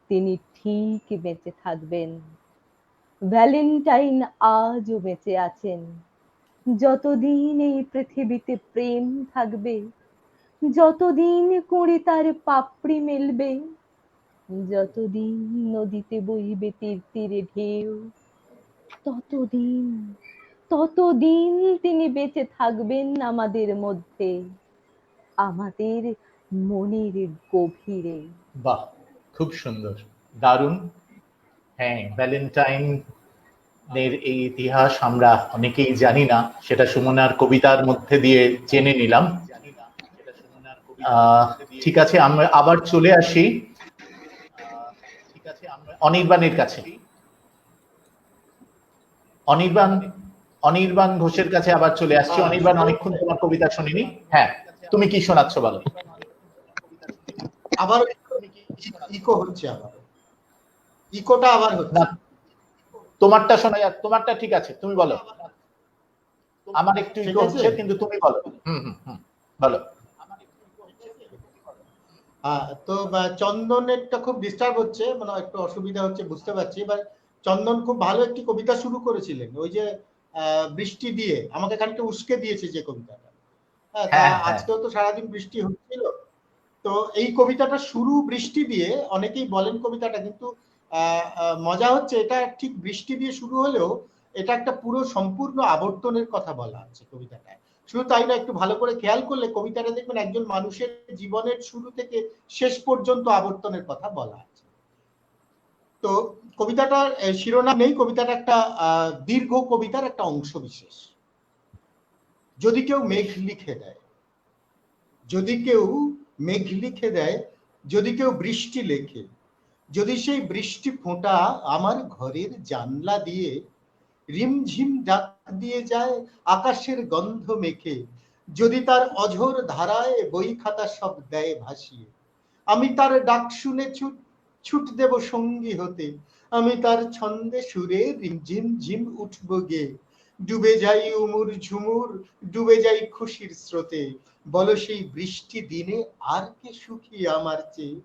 তিনি ঠিক বেঁচে থাকবেন। ভ্যালেন্টাইন আজও বেঁচে আছেন। যতদিন এই পৃথিবীতে প্রেম থাকবে, যতদিন কুঁড়ি তার পাপড়ি মেলবে, যতদিন নদীতে বইবে তীর তীরে ঢেউ, ততদিন ততদিন তিনি বেঁচে থাকবেন আমাদের মধ্যে, আমাদের মনের গভীরে। বাহ, খুব সুন্দর, দারুণ। হ্যাঁ, ভ্যালেন্টাইন এর এই ইতিহাস আমরা অনেকেই জানি না, সেটা সুমনার কবিতার মধ্যে দিয়ে জেনে নিলাম। ঠিক আছে, আমরা আবার চলে আসি অনির্বাণের কাছে। অনির্বাণ ঘোষের কাছে আবার চলে আসছি। অনির্বাণ, অনেকক্ষণ তোমার কবিতা শুনিনি। হ্যাঁ, তুমি কি শোনাচ্ছ বলো। আবার ইকো হচ্ছে, আবার ইকোটা আবার হচ্ছে। তোমারটা শোনা যাক, তোমারটা ঠিক আছে, তুমি বলো। আমার একটু ইকো হচ্ছে, কিন্তু তুমি বলো। বলো। তো চন্দনেরটা খুব ডিস্টার্ব হচ্ছে, মানে একটু অসুবিধা হচ্ছে, বুঝতে পারছি। এবার চন্দন খুব ভালো একটি কবিতা শুরু করেছিলেন, ওই যে বৃষ্টি দিয়ে আমাকে খানিকটা উস্কে দিয়েছে যে কবিতাটা। হ্যাঁ, আজকেও তো সারাদিন বৃষ্টি হচ্ছিল, তো এই কবিতাটা শুরু বৃষ্টি দিয়ে, অনেকেই বলেন কবিতাটা, কিন্তু মজা হচ্ছে এটা ঠিক বৃষ্টি দিয়ে শুরু হলেও এটা একটা পুরো সম্পূর্ণ আবর্তনের কথা বলা আছে কবিতাটায়। শুধু তাই না, একটু ভালো করে খেয়াল করলে কবিতাটা দেখবেন একজন মানুষের জীবনের শুরু থেকে শেষ পর্যন্ত আবর্তনের কথা বলা আছে। তো কবিতাটার শিরোনাম নেই, কবিতাটা একটা দীর্ঘ কবিতার একটা অংশ বিশেষ। যদি কেউ মেঘ লিখে দেয়, যদি কেউ মেঘ লিখে দেয়, যদি কেউ বৃষ্টি লেখে, যদি সেই বৃষ্টি ফোঁটা আমার ঘরের জানলা দিয়ে রিমঝিম ডাক দিয়ে যায় আকাশের গন্ধ মেখে, যদি তার অঝোর ধারায় বই খাতা সব দেয় ভাসিয়ে, আমি তার ডাক শুনে ছুট দেব সঙ্গী হতে, আমি তার ছন্দে সুরে রিমঝিম ঝিম উঠব গে, ডুবে যাই উমুর ঝুমুর, ডুবে যাই খুশির স্রোতে, বলো সেই বৃষ্টি দিনে আর কে সুখী আমার চেয়ে।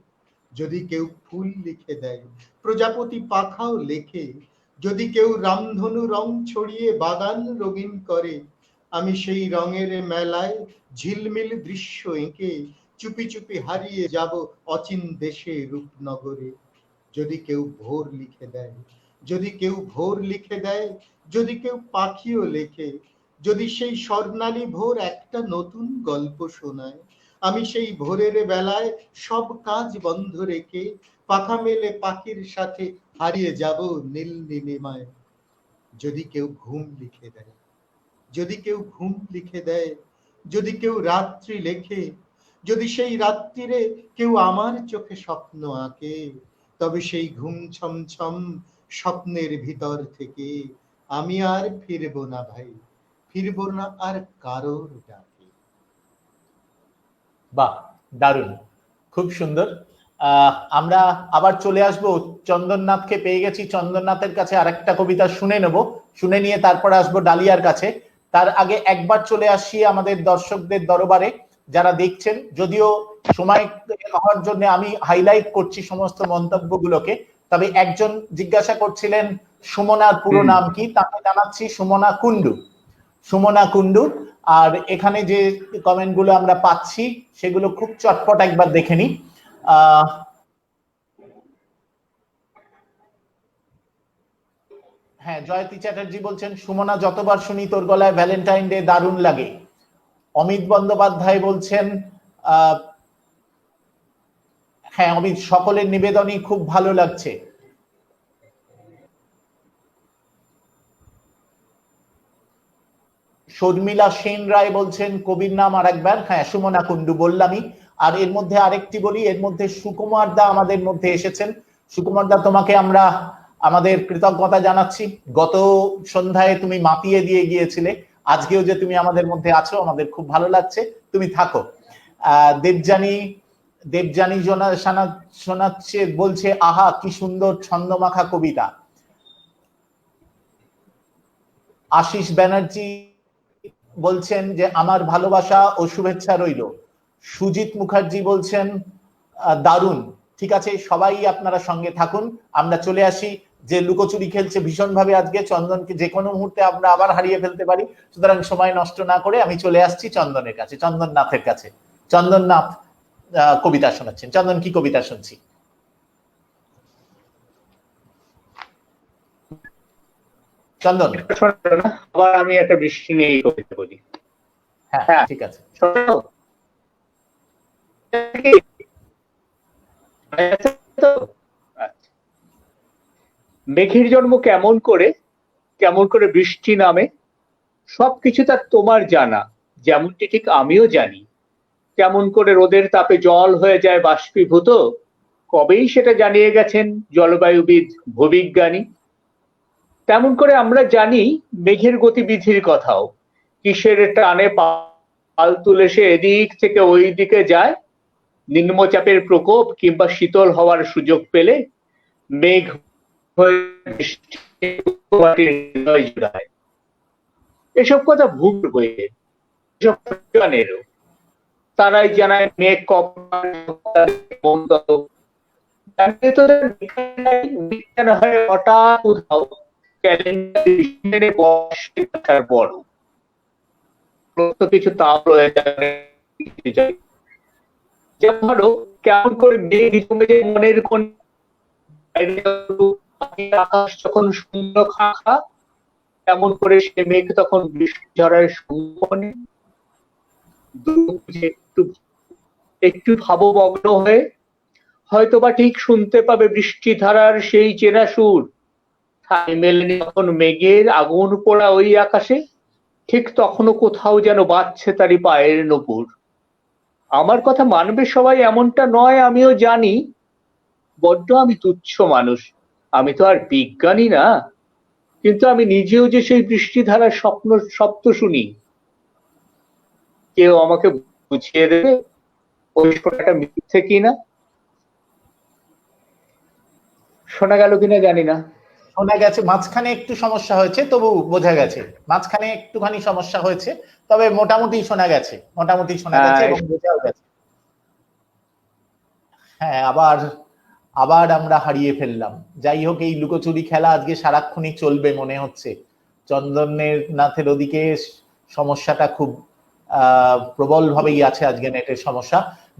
যদি কেউ ফুল লিখে দেয়, প্রজাপতি পাখাও লেখে, যদি কেউ রামধনু রং ছড়িয়ে বাগান রঙিন করে, আমি সেই রঙের মেলায় ঝিলমিল দৃশ্য এঁকে চুপি চুপি হারিয়ে যাব অচিন দেশে রূপনগরে। যদি কেউ ভোর লিখে দেয়, যদি কেউ ভোর লিখে দেয়, যদি কেউ পাখিও লেখে, যদি সেই স্বর্ণালী ভোর একটা নতুন গল্প শোনায়, আমি সেই ভোরের বেলায় সব কাজ বন্ধ রেখে পাখা মেলে পাখির সাথে হারিয়ে যাব নীল নীলিমায়। যদি কেউ ঘুম লিখে দেয়, যদি কেউ ঘুম লিখে দেয়, যদি কেউ রাত্রি লেখে, যদি সেই রাত্রিরে কেউ আমার চোখে স্বপ্ন আঁকে, তবে সেই ঘুম ছমছম স্বপ্নের ভিতর থেকে আমি আর ফিরব না ভাই, ফিরব না আর কারোর ডাকে। বাহ, দারুণ, খুব সুন্দর। আমরা আবার চলে আসব, চন্দননাথকে পেয়ে গেছি। চন্দননাথের কাছে আরেকটা কবিতা শুনে নেব, শুনে নিয়ে তারপরে আসবো ডালিয়ার কাছে। তার আগে একবার চলে আসি আমাদের দর্শকদের দরবারে, যারা দেখছেন। যদিও সময় হওয়ার জন্য আমি হাইলাইট করছি সমস্ত মন্তব্যগুলোকে, তবে একজন জিজ্ঞাসা করছিলেন সুমনার পুরো নাম কি, তাকে জানাচ্ছি সুমনা কুন্ডু। সুমনা কুন্ডু। আর এখানে যে কমেন্ট গুলো আমরা পাচ্ছি সেগুলো খুব চটপট একবার দেখে নি। হ্যাঁ, জয়তী চ্যাটার্জি বলছেন সুমনা যতবার শুনি তোর গলায় ভ্যালেন্টাইন ডে দারুণ লাগে। অমিত বন্দ্যোপাধ্যায় বলছেন হ্যাঁ অমিত, সকলের নিবেদনই খুব ভালো লাগছে। শর্মিলা সেন রায় বলছেন কবির নাম আর একবার। হ্যাঁ, সুমনা কুন্ডু বললামই। আর এর মধ্যে আরেকটি বলি, এর মধ্যে সুকুমার দা আমাদের মধ্যে এসেছেন। সুকুমার দা, তোমাকে আমরা আমাদের কৃতজ্ঞতা জানাচ্ছি। গত সন্ধ্যায় তুমি মাতিয়ে দিয়ে গিয়েছিলে, আজকেও যে তুমি আমাদের মধ্যে আছো আমাদের খুব ভালো লাগছে, তুমি থাকো। দেবজানি শোনাচ্ছে, বলছে আহা কি সুন্দর ছন্দমাখা কবিতা। আশিস ব্যানার্জি বলছেন যে আমার ভালোবাসা ও শুভেচ্ছা রইল। সুজিত মুখার্জি বলছেন দারুণ, ঠিক আছে, সবাই আপনারা সঙ্গে থাকুন, আমরা চলে আসি। যে লুকোচুরি খেলছে ভীষণ ভাবে আজকে, চন্দনকে যে কোনো মুহূর্তে আমরা আবার হারিয়ে ফেলতে পারি, সুতরাং সময় নষ্ট না করে আমি চলে আসছি চন্দনের কাছে, চন্দননাথের কাছে। চন্দননাথ কবিতা শোনাচ্ছেন। চন্দন, কি কবিতা শুনছি? চন্দন, আবার আমি একটা বৃষ্টি নিয়ে কবিতা বলি। হ্যাঁ ঠিক আছে। মেঘের জন্ম কেমন করে বৃষ্টি নামে, সবকিছু তার তোমার জানা, যেমনটি ঠিক আমিও জানি। কেমন করে রোদের তাপে জল হয়ে যায় বাষ্পীভূত, কবেই সেটা জানিয়ে গেছেন জলবায়ুবিদ ভূবিজ্ঞানী। তেমন করে আমরা জানি মেঘের গতিবিধির কথাও, কিসের টানে পাল তুলে সে এদিক থেকে ওই দিকে যায়। নিম্নচাপের প্রকোপ কিংবা শীতল হওয়ার সুযোগ পেলে মেঘ হয়ে জুড়ায়। এসব কথা ভূম বইয়ে, এসব জানেরও। তারাই জানায় মেঘ কখন হঠাৎ উধাও, ক্যালেন্ডারে বড় কিছু তাপ রয়ে যায়। যেমন ধরো, কেমন করে মেঘ জমে যায় মনের কোন, আকাশ যখন শূন্য খাখা, তেমন করে সে মেঘ তখন বৃষ্টি ঝরার সম্ভাবনা। একটু ভাবমগ্ন হয়ে হয়তোবা ঠিক শুনতে পাবে বৃষ্টি ধারার সেই চেনা সুর। ঠাঁই মেলেনি তখন মেঘের আগুন পোড়া ওই আকাশে, ঠিক তখনও কোথাও যেন বাজছে তারই পায়ের নূপুর। আমার কথা মানবে সবাই এমনটা নয় আমিও জানি, বড্ড আমি তুচ্ছ মানুষ, আমি তো আর বিজ্ঞানী না। কিন্তু আমি নিজেও যে সেই বৃষ্টি ধারার শব্দ শুনি। কেউ আমাকে বুঝিয়ে দেবে ওই শোনাটা মিথ্যে কিনা? শোনা গেল কিনা জানি না। শোনা গেছে, মাঝখানে একটু সমস্যা হয়েছে, তবু বোঝা গেছে। মাঝখানে একটুখানি সমস্যা হয়েছে, তবে মোটামুটি শোনা গেছে, এবং বোঝাও গেছে। হ্যাঁ, আবার আমরা হারিয়ে ফেললাম। যাই হোক, এই লুকোচুরি খেলা আজকে সারাক্ষণই চলবে মনে হচ্ছে। চন্দনের নাথের ওদিকে সমস্যাটা খুব প্রবল ভাবেই আছে, আজকে নেটের সমস্যা।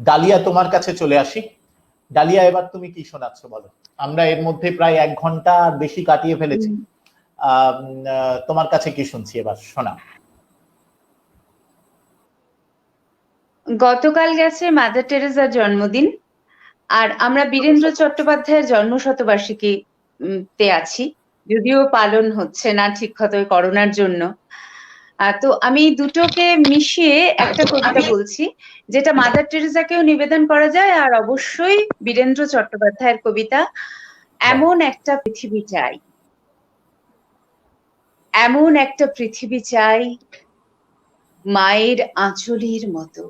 ডালিয়া, তোমার কাছে চলে আসি। ডালিয়া, এবার তুমি কি শোনাচ্ছ বলো? আমরা এর মধ্যে প্রায় 1 ঘন্টা বেশি কাটিয়ে ফেলেছি। তোমার কাছে কি শুনছি এবার, শোনা। গতকাল গেছে মাদার টেরেসার জন্মদিন, আর আমরা বীরেন্দ্র চট্টোপাধ্যায়ের জন্মশতবার্ষিকী তে আছি, যদিও পালন হচ্ছে না ঠিক মতো করোনার জন্য। তো আমি দুটোকে মিশিয়ে একটা কবিতা বলছি, যেটা মাদার টেরেসাকেও নিবেদন করা যায়, আর অবশ্যই বীরেন্দ্র চট্টোপাধ্যায়ের কবিতা। এমন একটা পৃথিবী চাই, এমন একটা পৃথিবী চাই, মায়ের আঁচলের মতো,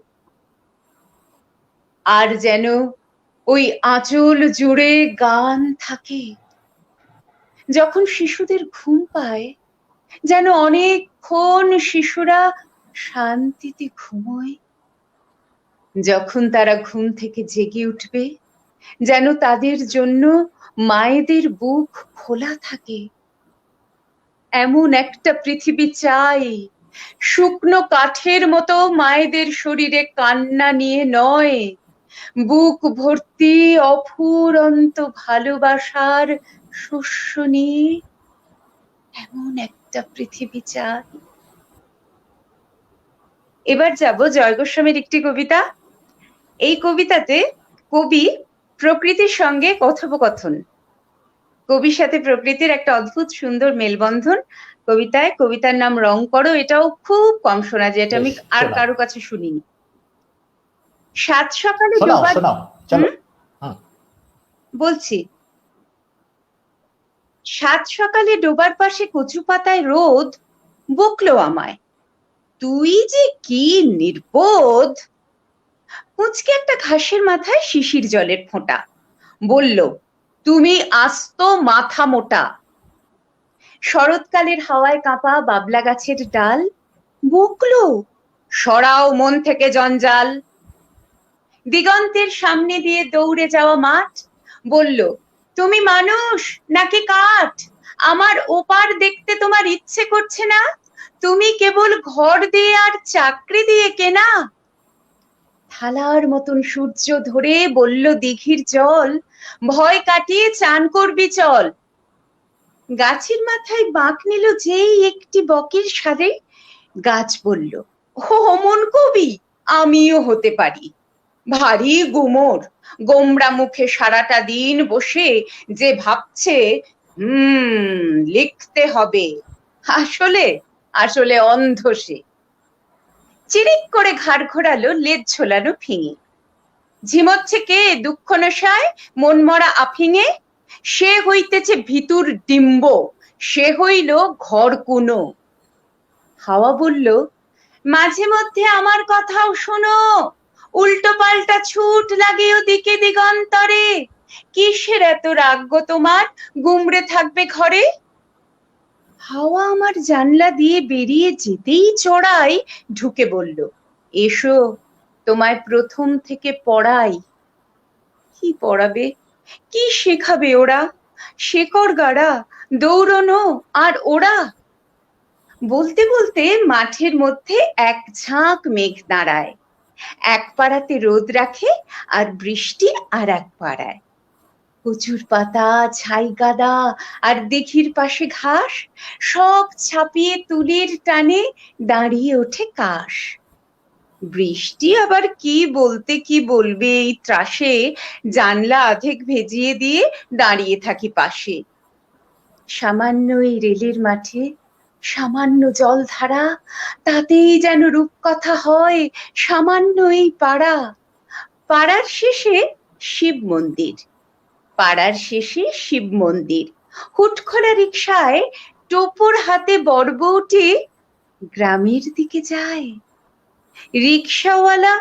আর যেন ওই আঁচল জুড়ে গান থাকে। যখন শিশুদের ঘুম পায়, যেন অনেকক্ষণ শিশুরা শান্তিতে ঘুমোয়। যখন তারা ঘুম থেকে জেগে উঠবে, যেন তাদের জন্য মায়েদের বুক খোলা থাকে। এমন একটা পৃথিবী চাই, শুকনো কাঠের মতো মায়েদের শরীরে কান্না নিয়ে নয়, বুক ভর্তি অফুরন্ত ভালোবাসার শস্য নিয়ে। এমন একটা পৃথিবী চাই। এবার যাব জয় গোস্বামীর একটি কবিতা। এই কবিতাতে কবি প্রকৃতির সঙ্গে কথোপকথন, কবির সাথে প্রকৃতির একটা অদ্ভুত সুন্দর মেলবন্ধন কবিতায়। কবিতার নাম রং করো। এটাও খুব কম শোনা যায়, এটা আমি আর কারো কাছে শুনিনি। সাত সকালে ডোবার, বলছি, সাত সকালে ডোবার পাশে কচু পাতায় রোদ বকলো আমায়, তুই যে কি নির্বোধ। কুঁচকে একটা ঘাসের মাথায় শিশির জলের ফোঁটা, বলল তুমি আস্ত মাথা মোটা। শরৎকালের হাওয়ায় কাঁপা বাবলা গাছের ডাল বকলো সরাও মন থেকে জঞ্জাল। দিগন্তের সামনে দিয়ে দৌড়ে যাওয়া মাঠ বলল, তুমি মানুষ নাকি কাঠ? আমার ওপার দেখতে তোমার ইচ্ছে করছে না? তুমি কেবল ঘর দিয়ে আর চাকরি দিয়ে কেনা? থালার মতন সূর্য ধরে বলল দিঘির জল, ভয় কাটিয়ে চান করবি চল। গাছের মাথায় বাঁক নিল যেই একটি বকের সাথে, গাছ বলল, ও অমন কবি আমিও হতে পারি। ভারী গুমোর, গোমড়া মুখে সারাটা দিন বসে যে ভাবছে লিখতে হবে, আসলে আসলে অন্ধ সে। চিরিক করে ঘাড় ঘোরালো লেজ ঝোলানো ফিঙে। ঝিমোচ্ছে কে দুঃখ নেশায় মন মরা আফিঙে? সে হইতেছে ভিতুর ডিম্ব, সে হইল ঘর কুনো। হাওয়া বলল, মাঝে মধ্যে আমার কথাও শোনো, উল্টো পাল্টা ছুট লাগে ওদিকে দিগন্তরে। কিসের এত রাগ গো তোমার, গুমড়ে থাকবে ঘরে? হাওয়া আমার জানলা দিয়ে বেরিয়ে যেতেই চড়াই ঢুকে বলল, এসো তোমায় প্রথম থেকে পড়াই। কি পড়াবে, কি শেখাবে ওরা? শেকড় গাড়া, দৌড়নো আর ওরা। বলতে বলতে মাঠের মধ্যে এক ঝাঁক মেঘ দাঁড়ায়, এক পাড়াতে রোদ রাখে আর বৃষ্টি আর এক পাড়ায়। কচুর পাতা, ছাই গাদা আর দিঘির পাশে ঘাস, সব ছাপিয়ে তুলির টানে দাঁড়িয়ে ওঠে কাশ। বৃষ্টি আবার কি বলতে কি বলবে এই ত্রাসে, জানলা অর্ধেক ভেজিয়ে দিয়ে দাঁড়িয়ে থাকি পাশে। সামান্য এই রেলের মাঠে সামান্য জলধারা, তাতেই যেন রূপকথা হয় সামান্য এই পাড়া। পাড়ার শেষে শিব মন্দির, পাড়ার শেষে শিব মন্দির। হুটখোলা রিকশায় টোপর হাতে বরবউটি গ্রামের দিকে যায়। রিকশাওয়ালা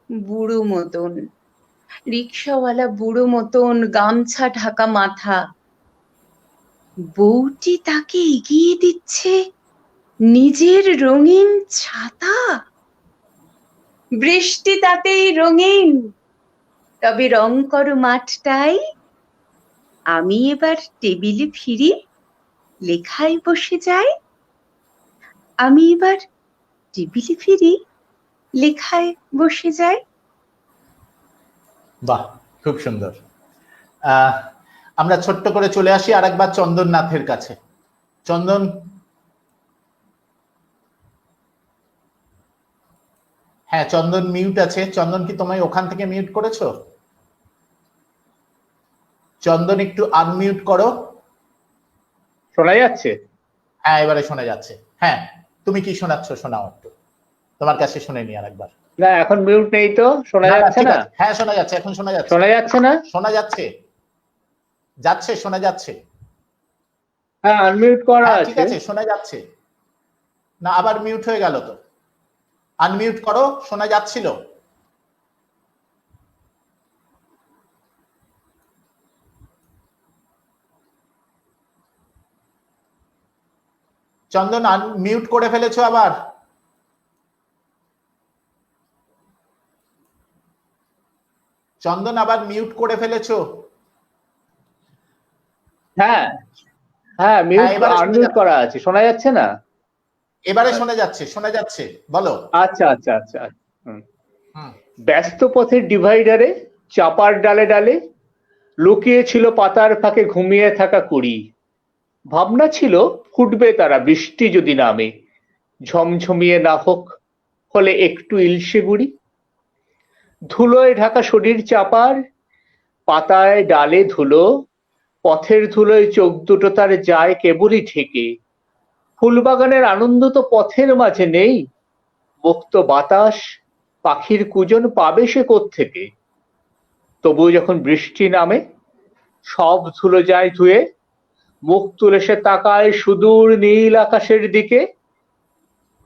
বুড়ো মতন, রিকশাওয়ালা বুড়ো মতন, গামছা ঢাকা মাথা। বউটি তাকে এগিয়ে দিচ্ছে নিজের রঙিন ছাতা। বৃষ্টি তাতেই রঙিন, তবে রং করো মাঠটাই। আমি এবার টেবিলে ফিরি, লেখায় বসে যাই। আমি এবার টেবিলে ফিরি, লেখায় বসে যাই। বাহ, খুব সুন্দর। আমরা ছোট্ট করে চলে আসি আরেকবার চন্দন নাথের কাছে। চন্দন, হ্যাঁ চন্দন মিউট আছে। চন্দন কি তোমায় ওখান থেকে মিউট করেছো? চন্দন একটু আনমিউট করো। শোনা যাচ্ছে? হ্যাঁ এবারে শোনা যাচ্ছে। হ্যাঁ তুমি কি শোনাচ্ছ শোনাও একটু, তোমার কাছে শুনে নি আরেকবার। না এখন মিউট নেই তো, শোনা যাচ্ছে না? হ্যাঁ শোনা যাচ্ছে, এখন শোনা যাচ্ছে। শোনা যাচ্ছে না? শোনা যাচ্ছে, যাচ্ছে, শোনা যাচ্ছে। হ্যাঁ আনমিউট করা হ্যাঁ ঠিক আছে। আছে, শোনা যাচ্ছে। না আবার মিউট হয়ে গেল তো, আনমিউট করো, শোনা যাচ্ছিল। চন্দন আনমিউট করে ফেলেছো আবার। চন্দন আবার মিউট করে ফেলেছো। হ্যাঁ হ্যাঁ মিউট, এবারে শোনা আনমিউট যাচ্ছে। করা আছে। শোনা যাচ্ছে না? এবারে শোনা যাচ্ছে, শোনা যাচ্ছে, বলো। আচ্ছা আচ্ছা আচ্ছা। হুম। ব্যস্ত পথের ডিভাইডারে চাপার ডালে ডালে লুকিয়ে ছিল পাতার ফাঁকে ঘুমিয়ে থাকা কুড়ি। ভাবনা ছিল ফুটবে তারা বৃষ্টি যদি নামে, ঝমঝমিয়ে না হোক হলে একটু ইলশে গুড়ি। ধুলোয় ঢাকা শরীর চাপার, পাতায় ডালে ধুলো, পথের ধুলোয় চোখ দুটো তার যায় কেবলই ঢেকে। ফুলবাগানের আনন্দ তো পথের মাঝে নেই, মুক্ত বাতাস পাখির কুজন পাবে সে কোত্থেকে। তবু যখন বৃষ্টি নামে সব ধুলো যায় ধুয়ে, মুখ তুলে সে তাকায় সুদূর নীল আকাশের দিকে।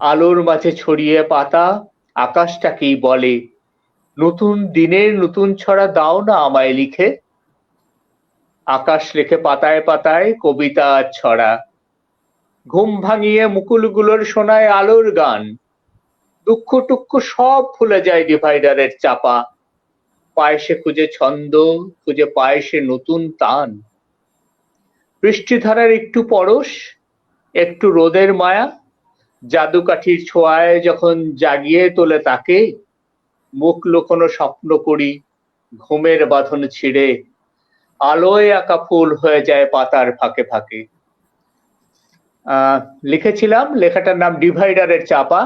আলোর মাঝে ছড়িয়ে পাতা আকাশটাকেই বলে, নতুন দিনের নতুন ছড়া দাও না আমায় লিখে। আকাশ লেখে পাতায় পাতায় কবিতা আর ছড়া, ঘুম ভাঙিয়ে মুকুলগুলোর শোনায় আলোর গান। দুঃখ টুক্ষ সব ভুলে যায় ডিভাইডারের চাপা, পায়েসে খুঁজে ছন্দ, খুঁজে পায়েসে নতুন তান। বৃষ্টিধারার একটু পরশ, একটু রোদের মায়া, জাদুকাঠির ছোঁয়ায় যখন জাগিয়ে তোলে তাকে, মুখ লুকোনো স্বপ্ন করি ঘুমের বাঁধন ছিঁড়ে, আলোয় আঁকা ফুল হয়ে যায় পাতার ফাঁকে ফাঁকে। লিখেছিলাম, লেখাটার নাম ডিভাইডারের চাপা।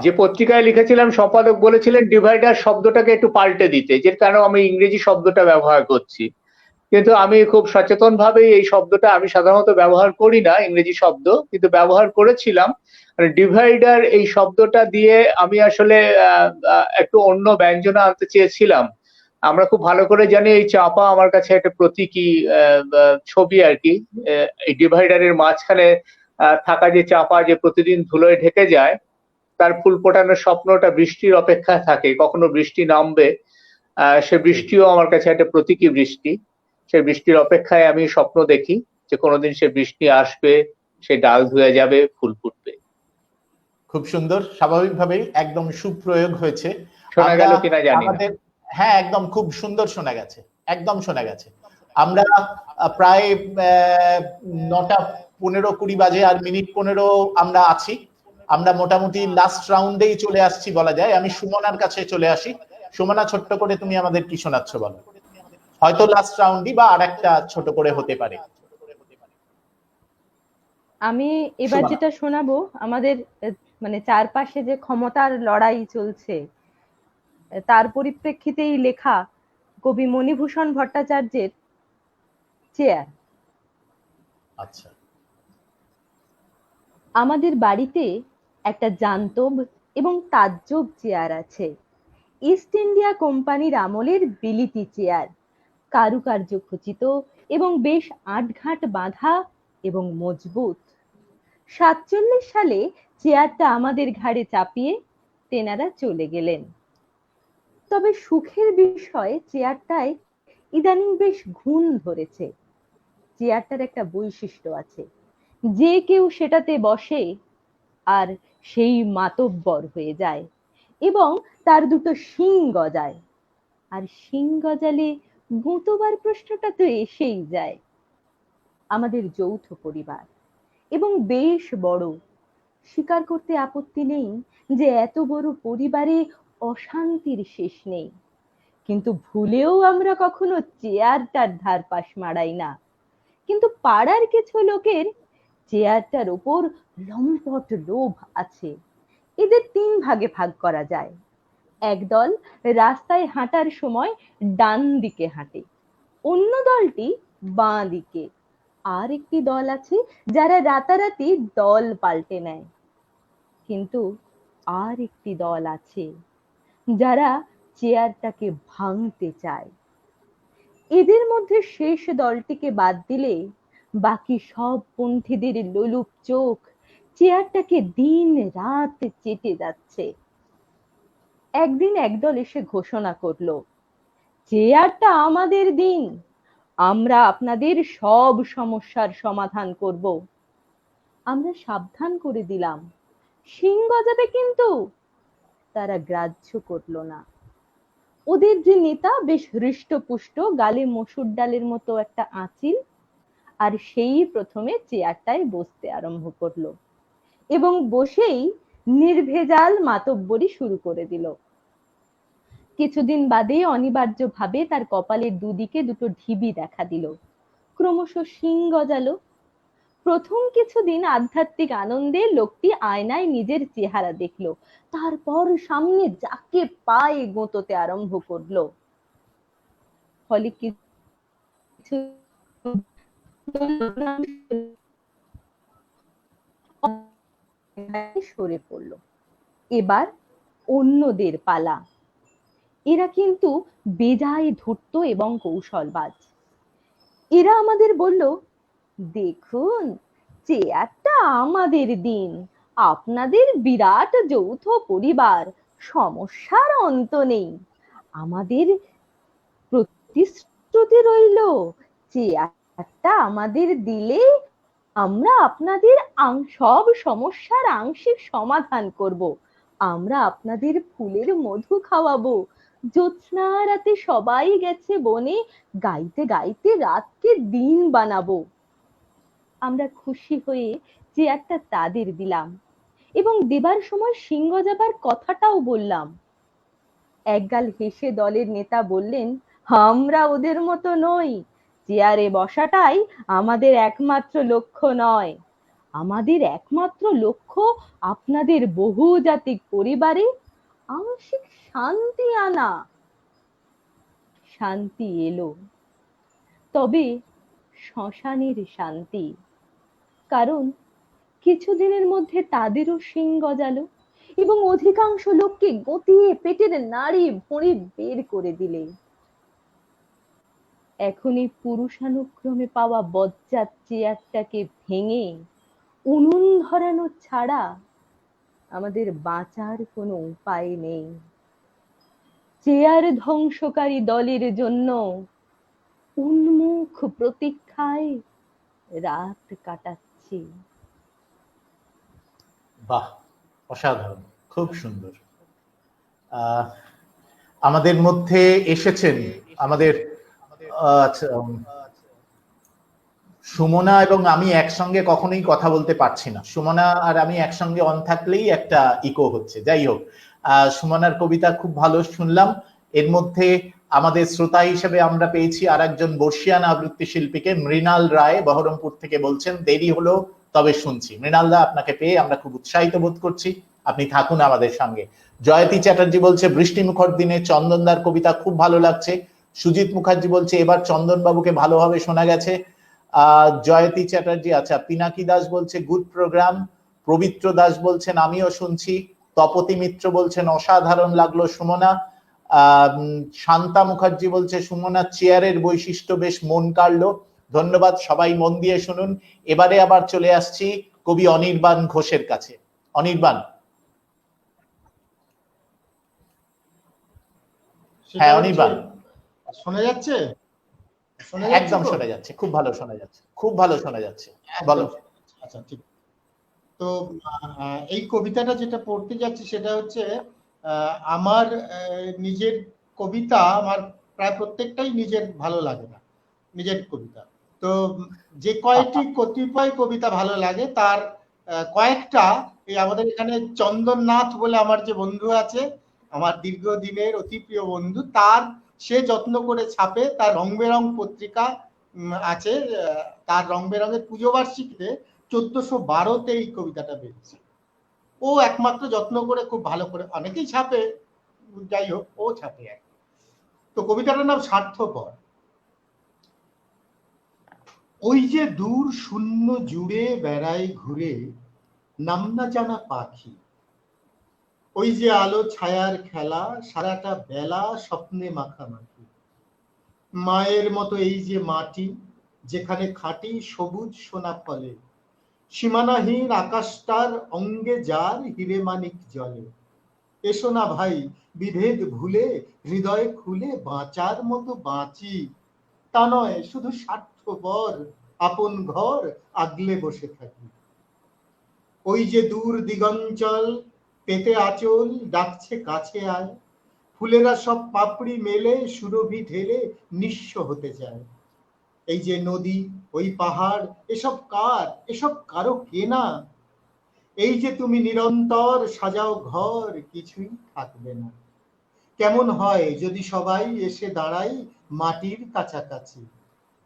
যে পত্রিকায় লিখেছিলাম সম্পাদক বলেছিলেন ডিভাইডার শব্দটাকে একটু পাল্টে দিতে, যে কারণে আমি ইংরেজি শব্দটা ব্যবহার করছি। কিন্তু আমি খুব সচেতন ভাবে এই শব্দটা, আমি সাধারণত ব্যবহার করি না ইংরেজি শব্দ, কিন্তু ব্যবহার করেছিলাম। ডিভাইডার এই শব্দটা দিয়ে আমি আসলে একটু অন্য ব্যঞ্জনা আনতে চেয়েছিলাম। আমরা খুব ভালো করে জানি এই চাপা আমার কাছে একটা প্রতীকী ছবি আর কি। এই ডিভাইডারের মাঝখানে থাকা যে চাপা, যে প্রতিদিন ধুলোয় ঢেকে যায়, তার ফুল ফোটানোর স্বপ্নটা বৃষ্টির অপেক্ষায় থাকে, কখনো বৃষ্টি নামবে। সে বৃষ্টিও আমার কাছে একটা প্রতীকী বৃষ্টি। সেই বৃষ্টির অপেক্ষায় আমি স্বপ্ন দেখি যে কোনোদিন সে বৃষ্টি আসবে, সে ডাল ধুয়ে যাবে, ফুল ফুটবে। খুব সুন্দর, স্বাভাবিকভাবেই একদম সুপ্রয়োগ হয়েছে। শোনা গেল কিনা জানি না। হ্যাঁ, একদম খুব সুন্দর শোনা গেছে, একদম শোনা গেছে। আমরা প্রায় 9:15-20 বাজে, আর মিনিট 15 আমরা আছি। আমরা মোটামুটি লাস্ট রাউন্ডেই চলে আসছি বলা যায়। আমি সুমনার কাছে চলে আসি। সুমনা, ছোট্ট করে তুমি আমাদের কি শোনাচ্ছ বলো? হয়তো লাস্ট রাউন্ডই বা আরেকটা ছোট করে হতে পারে। আমি এবার যেটা শোনাবো, আমাদের মানে চারপাশে যে ক্ষমতার লড়াই চলছে তার পরিপ্রেক্ষিতেই লেখা কবি মণিভূষণ ভট্টাচার্যের চেয়ার। আচ্ছা। আমাদের বাড়িতে একটা জান্তব এবং তাজ্জব চেয়ার আছে। ইস্ট ইন্ডিয়া কোম্পানির আমলের বিলিতি চেয়ার, কারুকার্য খচিত এবং বেশ আঁটঘাট বাঁধা এবং মজবুত। 47 সালে চেয়ারটা আমাদের ঘাড়ে চাপিয়ে তেনারা চলে গেলেন। তবে সুখের বিষয়, চেয়ারটায় ইদানিং বেশ ঘুণ ধরেছে। চেয়ারটার একটা বৈশিষ্ট্য আছে, যে কেউ সেটাতে বসে আর সেই মাতব্বর হয়ে যায়, এবং তার দুটো শিং গজায়। আর শিং গজালে গুঁতোবার প্রশ্নটা তো এসেই যায়। আমাদের যৌথ পরিবার এবং বেশ বড়। স্বীকার করতে আপত্তি নেই যে এত বড় পরিবারে অশান্তির শেষ নেই, কিন্তু ভুলেও আমরা কখনো চেয়ারটার ধারপাশ মারাই না। কিন্তু পাড়ার কিছু লোকের চেয়ারটার উপর লম্পট লোভ আছে। এদের 3 ভাগে ভাগ করা যায়। একদল রাস্তায় হাঁটার সময় ডান দিকে হাঁটে, অন্য দলটি বাঁ দিকে। আর একটি দল আছে যারা রাতারাতি দল পাল্টে নেয়। কিন্তু আর একটি দল আছে যারা চেয়ারটাকে ভাঙতে চায়। এদের মধ্যে শেষ দলটিকে বাদ দিলে বাকি সব পন্থীদের লোলুপ চোখ চেয়ারটাকে দিন রাত চেটে যাচ্ছে। একদিন একদল এসে ঘোষণা করলো, চেয়ারটা আমাদের দিন, আমরা আপনাদের সব সমস্যার সমাধান করব। আমরা সাবধান করে দিলাম, শিং গজাবে কিন্তু। তারা গ্রাহ্য করলো না। ওদের যে নেতা বেশ হৃষ্টপুষ্ট, গালে মসুর ডালের মতো একটা আঁচিল, আর সেই প্রথমে চেয়ারটায় বসতে আরম্ভ করলো এবং বসেই নির্ভেজাল মাতব্বরি শুরু করে দিল। কিছুদিন বাদে অনিবার্যভাবে তার কপালের দুদিকে দুটো ঢিবি দেখা দিল, ক্রমশ শিং গজালো। প্রথম কিছুদিন আধ্যাত্মিক আনন্দে লোকটি আয়নায় নিজের চেহারা দেখলো, তারপর সামনে যাকে পায় গোঁততে আরম্ভ করলো। ফলে কিছু সরে পড়লো। এবার অন্যদের পালা। এরা কিন্তু বেজায় ধূর্ত এবং কৌশলবাজ। এরা আমাদের বলল, দেখুন, চেয়ারটা আমাদের দিন, আপনাদের বিরাট যৌথ পরিবার, সমস্যার অন্ত নেই। আমাদের প্রতিশ্রুতি রইল, চেয়ারটা আমাদের দিলে আমরা আপনাদের সব সমস্যার আংশিক সমাধান করব। আমরা আপনাদের ফুলের মধু খাওয়াবো, জ্যোৎস্না রাতে সবাই গেছে বনে, গাইতে গাইতে রাতকে দিন বানাবো। আমরা খুশি হয়ে চেয়ারটা তাদের দিলাম এবং দেবার সময় সিংহ যাবার কথাটাও বললাম। একগাল হেসে দলের নেতা বললেন, আমরা ওদের মতো নই, চেয়ারে বসাটাই আমাদের একমাত্র লক্ষ্য নয়, আমাদের একমাত্র লক্ষ্য আপনাদের বহুজাতিক পরিবারে আংশিক শান্তি আনা। শান্তি এলো, তবে শ্মশানের শান্তি। কারণ কিছুদিনের মধ্যে তাদেরও শিং গজালো এবং অধিকাংশ লোককে গতিয়ে পেটের নাড়ি ভুঁড়ি বের করে দিলে। এখনই পুরুষানুক্রমে পাওয়া বজ্জাত চেয়ারটাকে ভেঙে উনুন ধরানো ছাড়া আমাদের বাঁচার কোনো উপায় নেই। চেয়ার ধ্বংসকারী দলের জন্য উন্মুখ প্রতীক্ষায় রাত কাটাচ্ছি। বাহ, অসাধারণ, খুব সুন্দর। আমাদের মধ্যে এসেছেন আমাদের সুমনা এবং আমি একসঙ্গে কখনোই কথা বলতে পারছি না। সুমনা আর আমি একসঙ্গে অন থাকলেই একটা ইকো হচ্ছে। যাই হোক, সুমনার কবিতা খুব ভালো শুনলাম। এর মধ্যে আমাদের শ্রোতা হিসেবে আমরা পেয়েছি আর একজন বর্ষিয়ান আবৃত্তি শিল্পীকে, মৃণাল রায় বহরমপুর থেকে বলছেন, দেরি হলো তবে শুনছি। মৃণাল দা, আপনাকে পেয়ে আমরা খুব উৎসাহিত বোধ করছি, আপনি থাকুন আমাদের সঙ্গে। জয়তী চ্যাটার্জি বলছে, বৃষ্টিমুখর দিনে চন্দনদার কবিতা খুব ভালো লাগছে। সুজিত মুখার্জি বলছে, এবার চন্দন বাবুকে ভালোভাবে শোনা গেছে। জয়তী চ্যাটার্জি, আচ্ছা। পিনাকি দাস বলছে, গুড প্রোগ্রাম। পবিত্র দাস বলছেন, আমিও শুনছি। তপতি মিত্র বলছেন, অসাধারণ লাগলো সুমনা। শান্তা মুখার্জি বলছে, সুমনা চেয়ারের বৈশিষ্ট্য বেশ মন কাড়লো। ধন্যবাদ, সবাই মন দিয়ে শুনুন। এবারে আবার চলে আসছি কবি অনির্বাণ ঘোষের কাছে। অনির্বাণ। হ্যাঁ অনির্বাণ, শোনা যাচ্ছে? একদম শোনা যাচ্ছে, খুব ভালো শোনা যাচ্ছে, খুব ভালো শোনা যাচ্ছে, বলো। আচ্ছা, ঠিক। তো এই কবিতাটা যেটা পড়তে যাচ্ছি সেটা হচ্ছে আমার নিজের কবিতা, আমার প্রায় প্রত্যেকটাই নিজের ভালো লাগে না, নিজের কবিতা। তো যে কয়েকটি কতিপয় কবিতা ভালো লাগে তার কয়েকটা এই আমাদের এখানে চন্দননাথ বলে আমার যে বন্ধু আছে, আমার দীর্ঘদিনের অতি প্রিয় বন্ধু, তার সে যত্ন করে ছাপে, তার রং বেরং পত্রিকা আছে, তার রং বেরঙের পুজো বার্ষিকীতে 1412-তে এই কবিতাটা বেরিয়েছে। ও একমাত্র যত্ন করে খুব ভালো করে, অনেকেই ছাপে, যাই হোক ও ছাপে আর। তো কবিতাটার নাম স্বার্থপর। ওই যে দূর শূন্য জুড়ে বেড়াই ঘুরে নাম না জানা পাখি, ওই যে আলো ছায়ার খেলা সারাটা বেলা স্বপ্নে মাখামাখি, মায়ের মতো এই যে মাটি যেখানে খাঁটি সবুজ সোনা ফলে, সীমানাহীন আকাশটার অঙ্গে যার হিরে মানিক জলে, এসো না ভাই বিভেদ ভুলে হৃদয় খুলে বাঁচার মতো বাঁচি, তা নয় শুধু স্বার্থপর আপন ঘর আগলে বসে থাকি। ওই যে দূর দিগঞ্চল পেতে আঁচল ডাকছে কাছে আয়, ফুলেরা সব পাপড়ি মেলে সুরভি ঢেলে নিঃস্ব হতে চায়। এই যে নদী, ওই পাহাড়, এসব কার? এসব কারো কেনা? এই যে তুমি নিরন্তর সাজাও ঘর, কিছুই থাকবে না। কেমন হয় যদি সবাই এসে দাঁড়াই মাটির কাছাকাছি,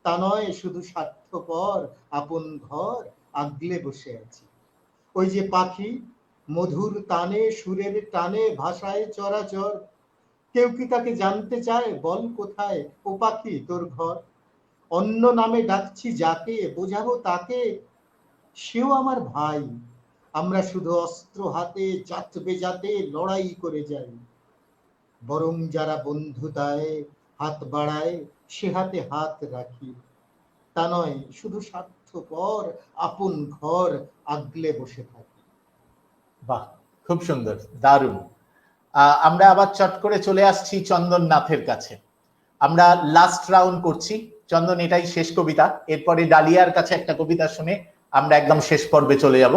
তা নয় শুধু স্বার্থপর আপন ঘর আগলে বসে আছি। ওই যে পাখি মধুর তানে সুরের টানে ভাষায় চরাচর, কেউ কি তাকে জানতে চায়? বল কোথায় ও পাখি তোর ঘর? অন্য নামে ডাকছি যাকে, বোঝাবো তাকে, সেও আমার ভাই। আমরা শুধু অস্ত্র হাতে জাত বেজাতে লড়াই করে যাই, বরং যারা বন্ধুতায় হাত বাড়ায় সে হাতে হাত রাখি, তা নয় শুধু স্বার্থপর আপন ঘর আগলে বসে থাকি। বাহ, খুব সুন্দর, দারুণ। আমরা আবার চট করে চলে আসছি চন্দননাথের কাছে। আমরা লাস্ট রাউন্ড করছি। চন্দন, এটাই শেষ কবিতা, এরপরে ডালিয়ার কাছে একটা কবিতা শুনে আমরা একদম শেষ পর্বে চলে যাব।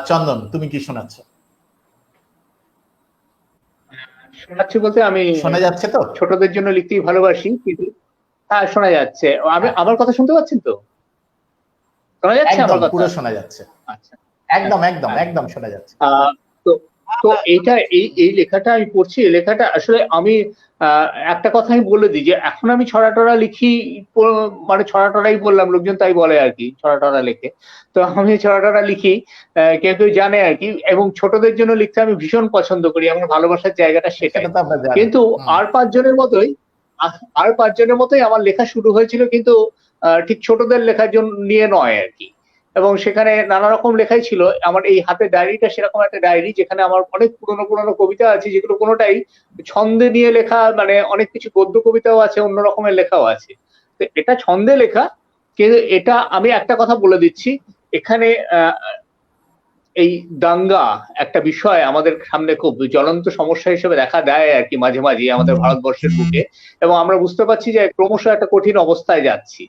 চন্দন, তুমি কি শোনাচ্ছ? শোনাচ্ছি বলতে আমি শোনা যাচ্ছে তো? ছোটদের জন্য লিখতেই ভালোবাসি, কিন্তু হ্যাঁ শোনা যাচ্ছে। হ্যাঁ। আমার কথা শুনতে পাচ্ছেন তো? শোনা যাচ্ছে একদম আমার কথা? পুরো শোনা যাচ্ছে। আচ্ছা। একদম একদম হ্যাঁ। একদম শোনা যাচ্ছে। তো তো এইটা এই লেখাটা আমি পড়ছি, এই লেখাটা আসলে আমি একটা কথা আমি বলে দিই যে এখন আমি ছড়া টড়া লিখি, মানে ছড়া টড়াই বললাম, লোকজন তাই বলে আর কি, ছড়া টড়া লেখে। তো আমি ছড়া টড়া লিখি, কেউ কেউ জানে আর কি, এবং ছোটদের জন্য লিখতে আমি ভীষণ পছন্দ করি, আমার ভালোবাসার জায়গাটা সেটাই। সেটা তো আমরা জানি। কিন্তু আর পাঁচজনের মতোই আমার লেখা শুরু হয়েছিল, কিন্তু ঠিক ছোটদের লেখার জন্য নিয়ে নয় আর কি। এবং সেখানে নানা রকম লেখাই ছিল। আমার এই হাতে ডায়েরিটা সেরকম একটা ডায়েরি, যেখানে আমার অনেক পুরনো কবিতা আছে, যেগুলো কোনোটাই ছন্দে নিয়ে লেখা, মানে অনেক কিছু গদ্য কবিতাও আছে, অন্য রকমের লেখাও আছে। তো এটা ছন্দে লেখা, কিন্তু এটা আমি একটা কথা বলে দিচ্ছি, এখানে এই দাঙ্গা একটা বিষয় আমাদের সামনে খুব জ্বলন্ত সমস্যা হিসেবে দেখা দেয় আর কি মাঝে মাঝে আমাদের ভারতবর্ষের বুকে, এবং আমরা বুঝতে পারছি যে ক্রমশ একটা কঠিন অবস্থায় যাচ্ছি।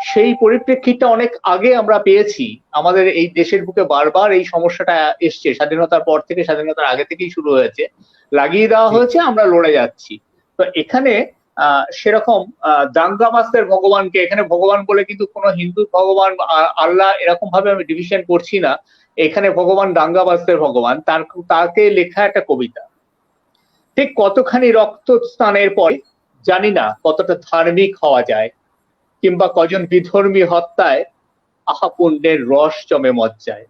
সেই পরিপ্রেক্ষিতটা অনেক আগে আমরা পেয়েছি, আমাদের এই দেশের বুকে বারবার এই সমস্যাটা এসছে, স্বাধীনতার পর থেকে, স্বাধীনতার আগে থেকেই শুরু হয়েছে, লাগিয়ে দেওয়া হয়েছে, আমরা লড়ে যাচ্ছি। তো এখানে সেরকম দাঙ্গাবাজদের ভগবানকে, এখানে ভগবান বলে কিন্তু কোনো হিন্দু ভগবান আল্লাহ এরকম ভাবে আমি ডিভিশন করছি না, এখানে ভগবান দাঙ্গাবাজদের ভগবান, তাকে লেখা একটা কবিতা। ঠিক কতখানি রক্ত স্নানের পরে জানি না কতটা ধার্মিক হওয়া যায়, কিংবা কজন বিধর্মী হত্যায় আহা পুণ্যের রস জমে মজ্জায়।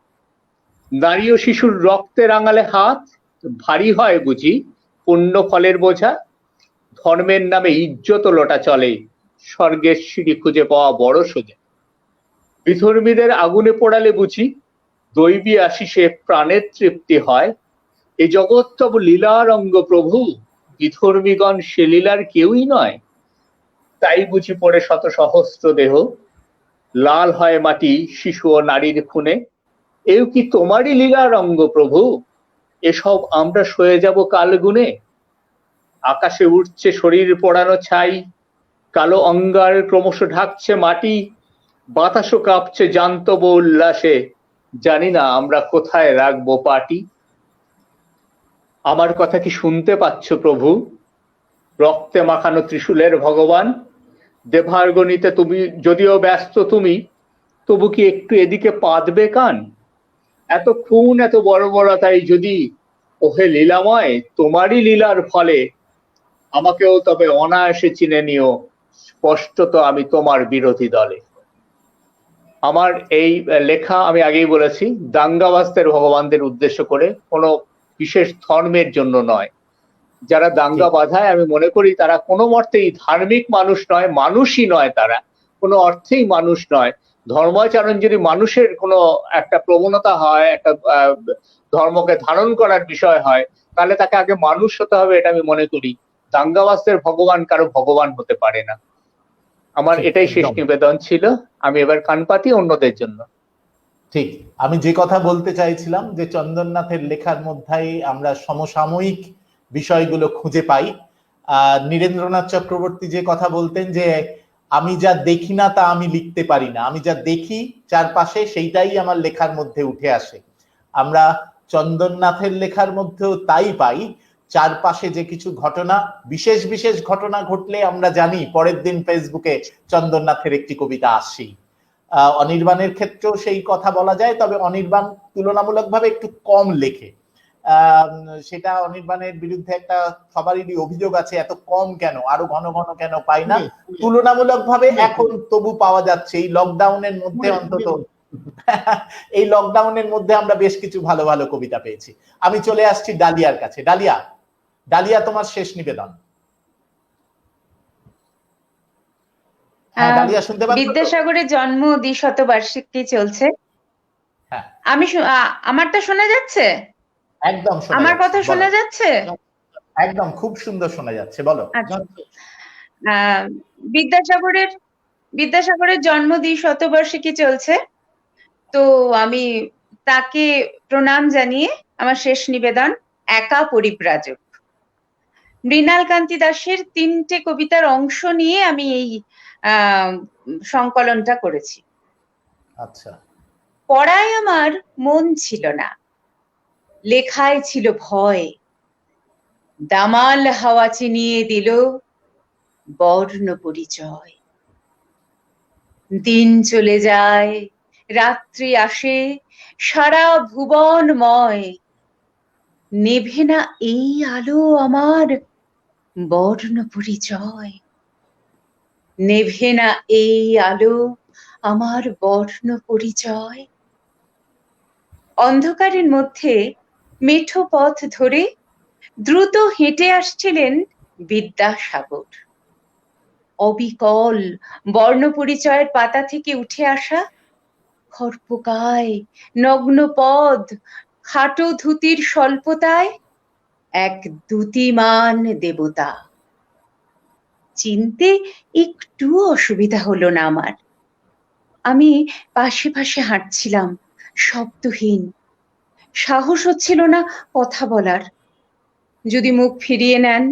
নারী ও শিশুর রক্তে রাঙালে হাত ভারী হয় বুঝি পুণ্য ফলের বোঝা। ধর্মের নামে ইজ্জত লোটা চলে, স্বর্গের সিঁড়ি খুঁজে পাওয়া বড় সোজা। বিধর্মীদের আগুনে পোড়ালে বুঝি দৈবী আশিসে প্রাণের তৃপ্তি হয়। এ জগৎ তব লীলার অঙ্গ প্রভু, বিধর্মীগণ সে লীলার কেউই নয়। তাই বুঝি পড়ে শত সহস্র দেহ, লাল হয় মাটি শিশু ও নারীর খুনে। এও কি তোমারই লীলার অঙ্গ প্রভু, এসব আমরা সয়ে যাব কাল গুনে। আকাশে উঠছে শরীর পোড়ানো ছাই, কালো অঙ্গার ক্রমশ ঢাকছে মাটি। বাতাসও কাঁপছে জান্তব উল্লাসে, জানি না আমরা কোথায় রাখবো পাটি। আমার কথা কি শুনতে পাচ্ছ প্রভু, রক্তে মাখানো ত্রিশূলের ভগবান। দেভার্গণিতে তুমি যদিও ব্যস্ত তুমি, তবু কি একটু এদিকে পাতবে কান। এত খুন এত বর্বরতাই যদি ওহে লীলাময়, তোমারই লীলার ফলে আমাকেও তবে অনায়াসে চিনে নিও, স্পষ্টত আমি তোমার বিরোধী দলে। আমার এই লেখা আমি আগেই বলেছি দাঙ্গাবাজদের ভগবানদের উদ্দেশ্য করে, কোনো বিশেষ ধর্মের জন্য নয়। যারা দাঙ্গা বাঁধায় আমি মনে করি তারা কোনো অর্থেই ধার্মিক মানুষ নয়, মানুষই নয়, তারা কোনো অর্থেই মানুষ নয়। ধর্মাচরণ যদি মানুষের কোনো একটা প্রবণতা হয়, একটা ধর্মকে ধারণ করার বিষয় হয়, তাহলে তাকে আগে মানুষ হতে হবে, এটা আমি মনে করি। দাঙ্গাবাজদের ভগবান কারো ভগবান হতে পারে না। আমার এটাই শেষ নিবেদন ছিল, আমি এবার কান পাতি অন্যদের জন্য। ঠিক, আমি যে কথা বলতে চাইছিলাম যে চন্দননাথের লেখার মধ্যেই আমরা সমসাময়িক বিষয়গুলো খুঁজে পাই। নীরেন্দ্রনাথ চক্রবর্তী যে কথা বলতেন যে আমি যা দেখি না তা আমি লিখতে পারি না, আমি যা দেখি চারপাশে সেইটাই আমার লেখার মধ্যে উঠে আসে। আমরা চন্দননাথের লেখার মধ্যেও তাই পাই, চারপাশে যে কিছু ঘটনা, বিশেষ বিশেষ ঘটনা ঘটলে আমরা জানি পরের দিন ফেসবুকে চন্দননাথের একটি কবিতা আসছেই। অনির্বাণের ক্ষেত্রেও সেই কথা বলা যায়, তবে অনির্বাণ তুলনামূলকভাবে একটু কম লেখে। সেটা অনির্বাণের বিরুদ্ধে একটা সবারই অভিযোগ আছে, এত কম কেন, আরো ঘন ঘন কেন পাই না। তুলনামূলকভাবে এখন তবু পাওয়া যাচ্ছে, এই লকডাউনের মধ্যে অন্তত এই লকডাউনের মধ্যে আমরা বেশ কিছু ভালো ভালো কবিতা পেয়েছি। আমি চলে আসছি ডালিয়ার কাছে। ডালিয়া তোমার শেষ নিবেদন। ডালিয়া শুনতে পাচ্ছ? বিদ্যাসাগরের জন্ম দ্বিশতবার্ষিকী চলছে। আমি আমারটা শোনা যাচ্ছে? একদম শোনা যাচ্ছে। আমার কথা শোনা যাচ্ছে? একদম খুব সুন্দর শোনা যাচ্ছে, বলো। বিদ্যাসাগরের জন্ম দ্বিশতবার্ষিকী চলছে, তো আমি তাকে প্রণাম জানিয়ে আমার শেষ নিবেদন একা পরিব্রাজক। মৃণালকান্তি দাসের 3টে কবিতার অংশ নিয়ে আমি এই সংকলনটা করেছি। আচ্ছা। পড়ায় আমার মন ছিল না, লেখায় ছিল ভয়, দামাল হাওয়া চিনিয়ে দিল বর্ণ পরিচয়। দিন চলে যায়, রাত্রি আসে, সারা ভুবনময়, নেভে না এই আলো আমার বর্ণ পরিচয়। নেভে না এই আলো আমার বর্ণ পরিচয়। অন্ধকারের মধ্যে মেঠো পথ ধরে দ্রুত হেঁটে আসছিলেন বিদ্যাসাগর। অবিকল বর্ণ পরিচয়ের পাতা থেকে উঠে আসা খরপোকায় নগ্ন পদ, খাটো ধুতির স্বল্পতায় এক দ্যুতিমান দেবতা। চিনতে একটু অসুবিধা হলো না আমার। আমি পাশে পাশে হাঁটছিলাম, শব্দহীন। সাহস হচ্ছিল না কথা বলার। যদি মুখ ফিরিয়ে নেন,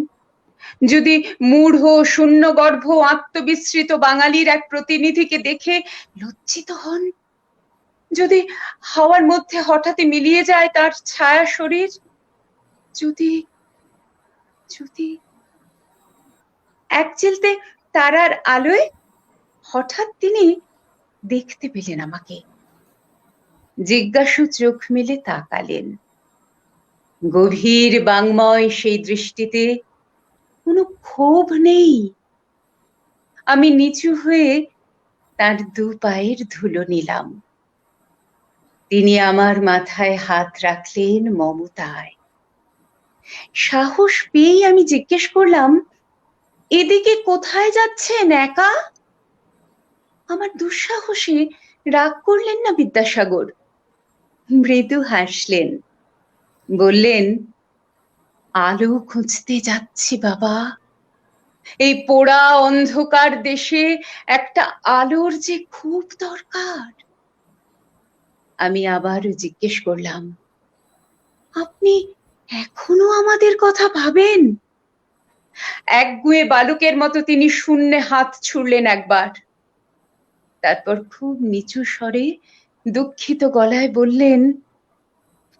যদি মূঢ় শূন্য গর্ভ আত্মবিস্মৃত বাঙালির এক প্রতিনিধিকে দেখে লজ্জিত হন, যদি হাওয়ার মধ্যে হঠাৎ মিলিয়ে যায় তার ছায়া শরীর, যদি যদি এক চিলতে তারার আলোয় হঠাৎ তিনি দেখতে পেলেন আমাকে। জিজ্ঞাসু চোখ মেলে তাকালেন। গভীর বাংময় সেই দৃষ্টিতে কোনো ক্ষোভ নেই। আমি নিচু হয়ে তার দু পায়ের ধুলো নিলাম। তিনি আমার মাথায় হাত রাখলেন মমতায়। সাহস পেয়েই আমি জিজ্ঞেস করলাম, এদিকে কোথায় যাচ্ছেন একা? আমার দুঃসাহসে রাগ করলেন না বিদ্যাসাগর। মৃদু হাসলেন, বললেন, আলো খুঁজতে যাচ্ছি বাবা। এই পোড়া অন্ধকার দেশে একটা আলোর যে খুব দরকার। আমি আবারও জিজ্ঞেস করলাম, আপনি এখনো আমাদের কথা ভাবেন? একগুঁয়ে বালকের মতো তিনি শূন্যে হাত ছুড়লেন একবার, তারপর খুব নিচু স্বরে দুঃখিত গলায় বললেন,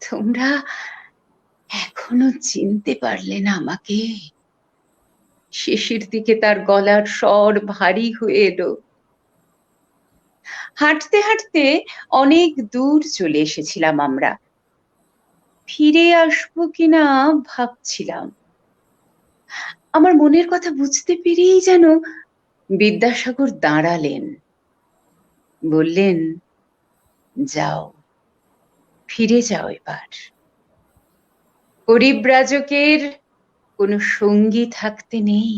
তোমরা এখনো চিনতে পারলে না আমাকে? শেষের দিকে তার গলার স্বর ভারী হয়ে এলো। হাঁটতে হাঁটতে অনেক দূর চলে এসেছিলাম আমরা। ফিরে আসবো কিনা ভাবছিলাম। আমার মনের কথা বুঝতে পেরেই যেন বিদ্যাসাগর দাঁড়ালেন, বললেন, যাও, ফিরে যাও এবার। পরিব্রাজকের কোনো সঙ্গী থাকতে নেই।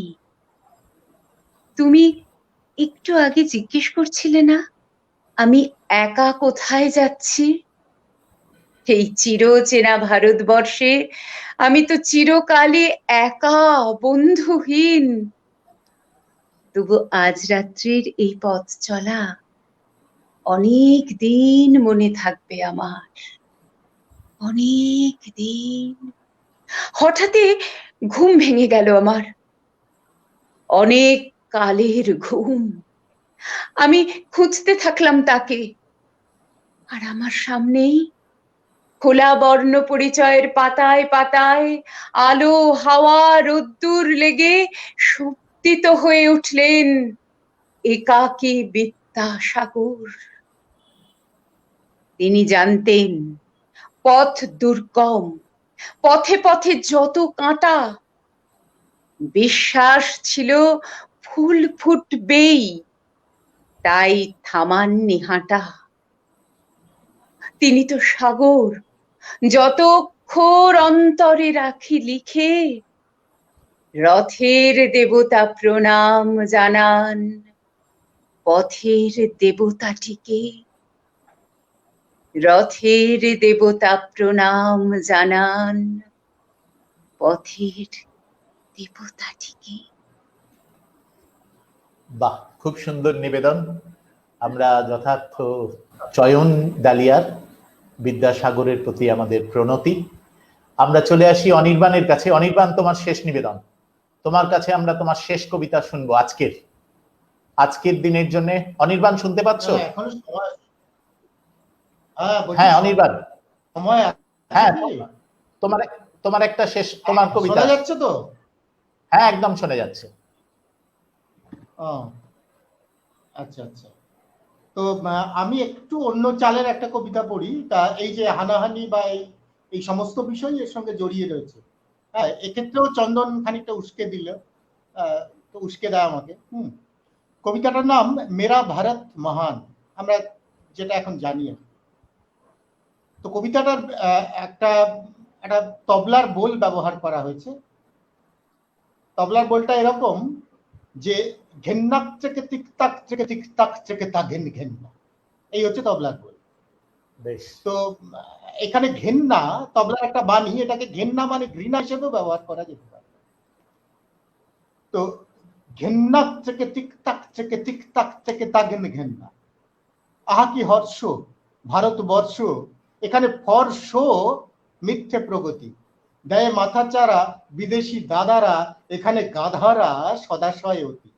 তুমি একটু আগে জিজ্ঞেস করছিলে না আমি একা কোথায় যাচ্ছি? এই চিরচেনা ভারতবর্ষে আমি তো চিরকালই একা, বন্ধুহীন। তবু আজ রাত্রির এই পথ চলা অনেক দিন মনে থাকবে আমার, অনেক দিন। হঠাৎই ঘুম ভেঙে গেল আমার, অনেক কালের ঘুম। আমি খুঁজতে থাকলাম তাকে, আর আমার সামনেই খোলা বর্ণ পরিচয়ের পাতায় পাতায় আলো, হাওয়া, রোদ্দুর লেগে শব্দিত হয়ে উঠলেন একাকী বিদ্যাসাগর। তিনি জানতেন পথ দুর্গম, পথে পথে যত কাঁটা। বিশ্বাস ছিল ফুল ফুটবেই, তাই থামাননি হাঁটা। তিনি তো সাগর, যত অক্ষর অন্তরে রাখি লিখে। রথের দেবতা প্রণাম জানান পথের দেবতাটিকে। রথের দেবতা প্রণাম জানান পথের দেবতাটিকে। বাহ, খুব সুন্দর নিবেদন। আমরা যথার্থ চয়ন ডালিয়ার বিদ্যাসাগরের প্রতি আমাদের প্রণতি। আমরা চলে আসি অনির্বাণের কাছে। অনির্বাণ, তোমার শেষ নিবেদন। তোমার কাছে আমরা তোমার শেষ কবিতা শুনবো আজকের দিনের জন্য। অনির্বাণ, শুনতে পাচ্ছ? এখনো সময়। হ্যাঁ অনির্বাণ, সময় হ্যাঁ তোমার তোমার একটা শেষ, তোমার কবিতা শোনা যাচ্ছে তো? হ্যাঁ, একদম শোনা যাচ্ছে। ও, আচ্ছা আচ্ছা। তো আমি একটু অন্য চালের একটা কবিতা পড়ি। তা এই যে হানাহানি বা এই সমস্ত বিষয় এর সঙ্গে জড়িয়ে রয়েছে। হ্যাঁ, এক্ষেত্রেও চন্দন খানিকটা উস্কে দিল, তো উস্কে দেয় আমাকে। কবিতাটার নাম মেরা ভারত মহান, আমরা যেটা এখন জানি। তো কবিতাটার একটা একটা তবলার বোল ব্যবহার করা হয়েছে। তবলার বোলটা এরকম যে ঘেন্নাক থেকে তিক তাক থেকে তিক তাক থেকে তা ঘেন ঘেন্না, এই হচ্ছে তবলার বোল। বেশ। তো এখানে ঘেন্না তবলার একটা বাণী, এটাকে ঘেন্না মানে ঘৃণা হিসেবেও ব্যবহার করা যেতে পারে। তো ঘেন্নাক থেকে তিক তাক থেকে তিক তাক থেকে তা ঘেন ঘেন্না, আহা কি হর্ষ ভারতবর্ষ, এখানে ফর্ষ মিথ্যে প্রগতি, দেয় মাথাচাড়া বিদেশি দাদারা, এখানে গাধারা সদাশয় অতি।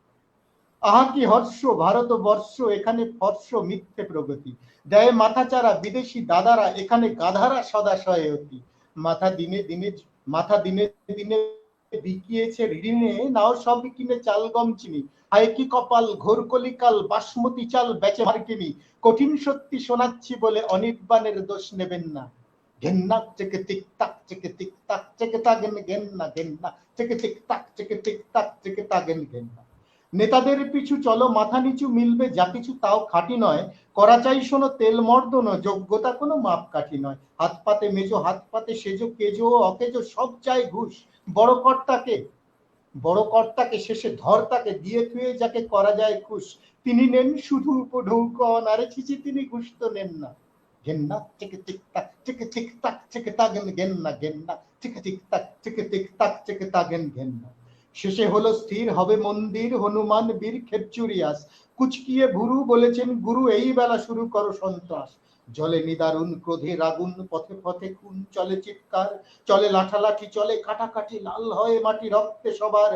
আহা কি হর্ষ ভারতবর্ষ, এখানে ফর্ষ মিথ্যে প্রগতি, দেয় মাথাচাড়া বিদেশি দাদারা, এখানে গাধারা সদাশয় অতি। মাথা দিনে দিনে বিকিয়েছে ঋণে, নাও সব কিনে চাল গম চিনি, হায় কি কপাল ঘোর কলিকাল, বাসমতি চাল বেচে মার্কিনি, কঠিন সত্যি শোনাচ্ছি বলে অনির্বাণের দোষ নেবেন না। ঘেন্না থেকে তিক তাক থেকে তিক তাক থেকে তাগেন ঘেন্না ঘেন্না থেকে তিক তাক থেকে তিক তাক থেকে তাগেন ঘেন্না। নেতাদের পিছু চলো মাথা নিচু, মিলবে যা কিছু তাও খাঁটি নয়, করা চাই শোনো তেল মর্দন, যোগ্যতা কোনো মাপকাঠি নয়। হাত পাতে মেজো হাত পাতে সেজো, কেজো অকেজো সব চাই ঘুষ, বড় কর্তাকে শেষে ধর তাকে, দিয়ে থুয়ে যাকে করা যায় খুশ, তিনি নেন শুধু উপঢৌকন, আরে ছিছি তিনি ঘুষ তো নেন না। ঘেন্না থেকে তিক তাক থেকে ঠিক তাক থেকে তাগেন ঘেন্না ঘেন্না থেকে ঠিক তাক থেকে ঠিক তাক থেকে তাগেন ঘেন্না। শেষে হলো স্থির হবে মন্দির, হনুমান বীর খেপচুরিয়াস, কুচকিয়ে ভুরু বলেছেন গুরু, এই বেলা শুরু করো সন্ত্রাস। জলে নিদারুণ ক্রোধে রাগুন, পথে পথে খুন চলে চিৎকার, চলে লাঠালাঠি চলে কাটাকাটি, লাল হয় মাটি রক্তে সবার।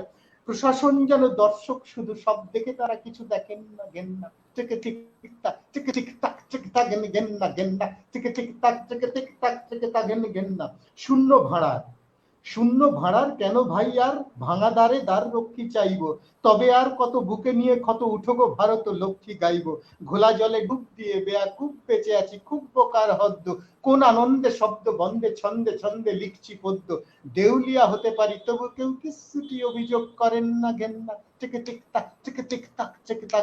প্রশাসন যেন দর্শক শুধু, সব দেখে তারা কিছু দেখেন না। ঘেন্না থেকে ঠিক তাক থেকে ঠিক তাক থেকে তা ঘেন্না ঘেন্না থেকে ঠিক তাক থেকে ঠিক তাক থেকে তা ঘেন্না। শূন্য ভাড়ার কেন ভাই আর, ভাঙা দ্বারে দ্বার রক্ষী চাইব, তবে আর কত বুকে নিয়ে ক্ষত উঠোগো ভারত লক্ষ্মী গাইব। ঘোলা জলে ডুব দিয়ে বেয়াকুব বেঁচে আছি খুব বোকার হদ্দ, কোন আনন্দে শব্দ বন্ধে ছন্দে ছন্দে লিখছি পদ্য। দেউলিয়া হতে পারি তবু কেউ কিচ্ছুটি অভিযোগ করেন না। ঘেন্না থেকে টিক তাক থেকে টিক তাক থেকে তা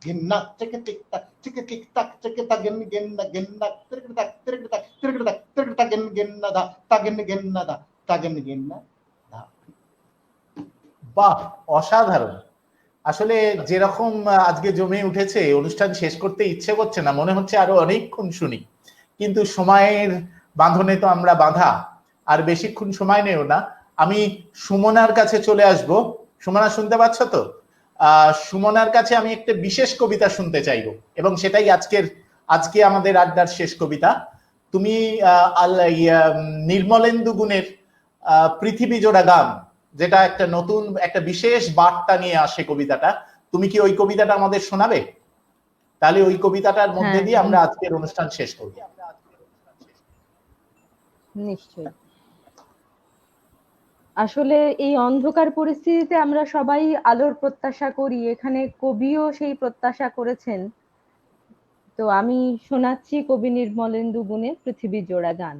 ঘেন্না থেকে টিক তাক থেকে টিক তাক থেকে তা ঘেন্না ঘেন্না থেকে তাক থেকে তাক থেকে তাক থেকে তা ঘেন্না দা তা ঘেন্না দা। বাহ, অসাধারণ। আসলে যেরকম আজকে জমে উঠেছে, অনুষ্ঠান শেষ করতে ইচ্ছে করছে না, মনে হচ্ছে আরো অনেকক্ষণ শুনি, কিন্তু সময়ের বাঁধনে তো আমরা বাঁধা, আর বেশিক্ষণ সময় নেও না। আমি সুমনার কাছে চলে আসব। সুমনা, শুনতে পাচ্ছ তো? সুমনার কাছে আমি একটা বিশেষ কবিতা শুনতে চাইবো, এবং সেটাই আজকে আমাদের আড্ডার শেষ কবিতা। তুমি নির্মলেন্দু গুণের পৃথিবী জোড়া গান, যেটা একটা নতুন একটা বিশেষ বার্তা নিয়ে আসে কবিতাটা, তুমি কি ওই কবিতাটা আমাদের শোনাবে? তাহলে ওই কবিতাটার মধ্যে দিয়ে আমরা আজকের অনুষ্ঠান শেষ করব। নিশ্চয়ই। আসলে এই অন্ধকার পরিস্থিতিতে আমরা সবাই আলোর প্রত্যাশা করি, এখানে কবিও সেই প্রত্যাশা করেছেন। তো আমি শোনাচ্ছি কবি নির্মলেন্দু গুণের পৃথিবী জোড়া গান।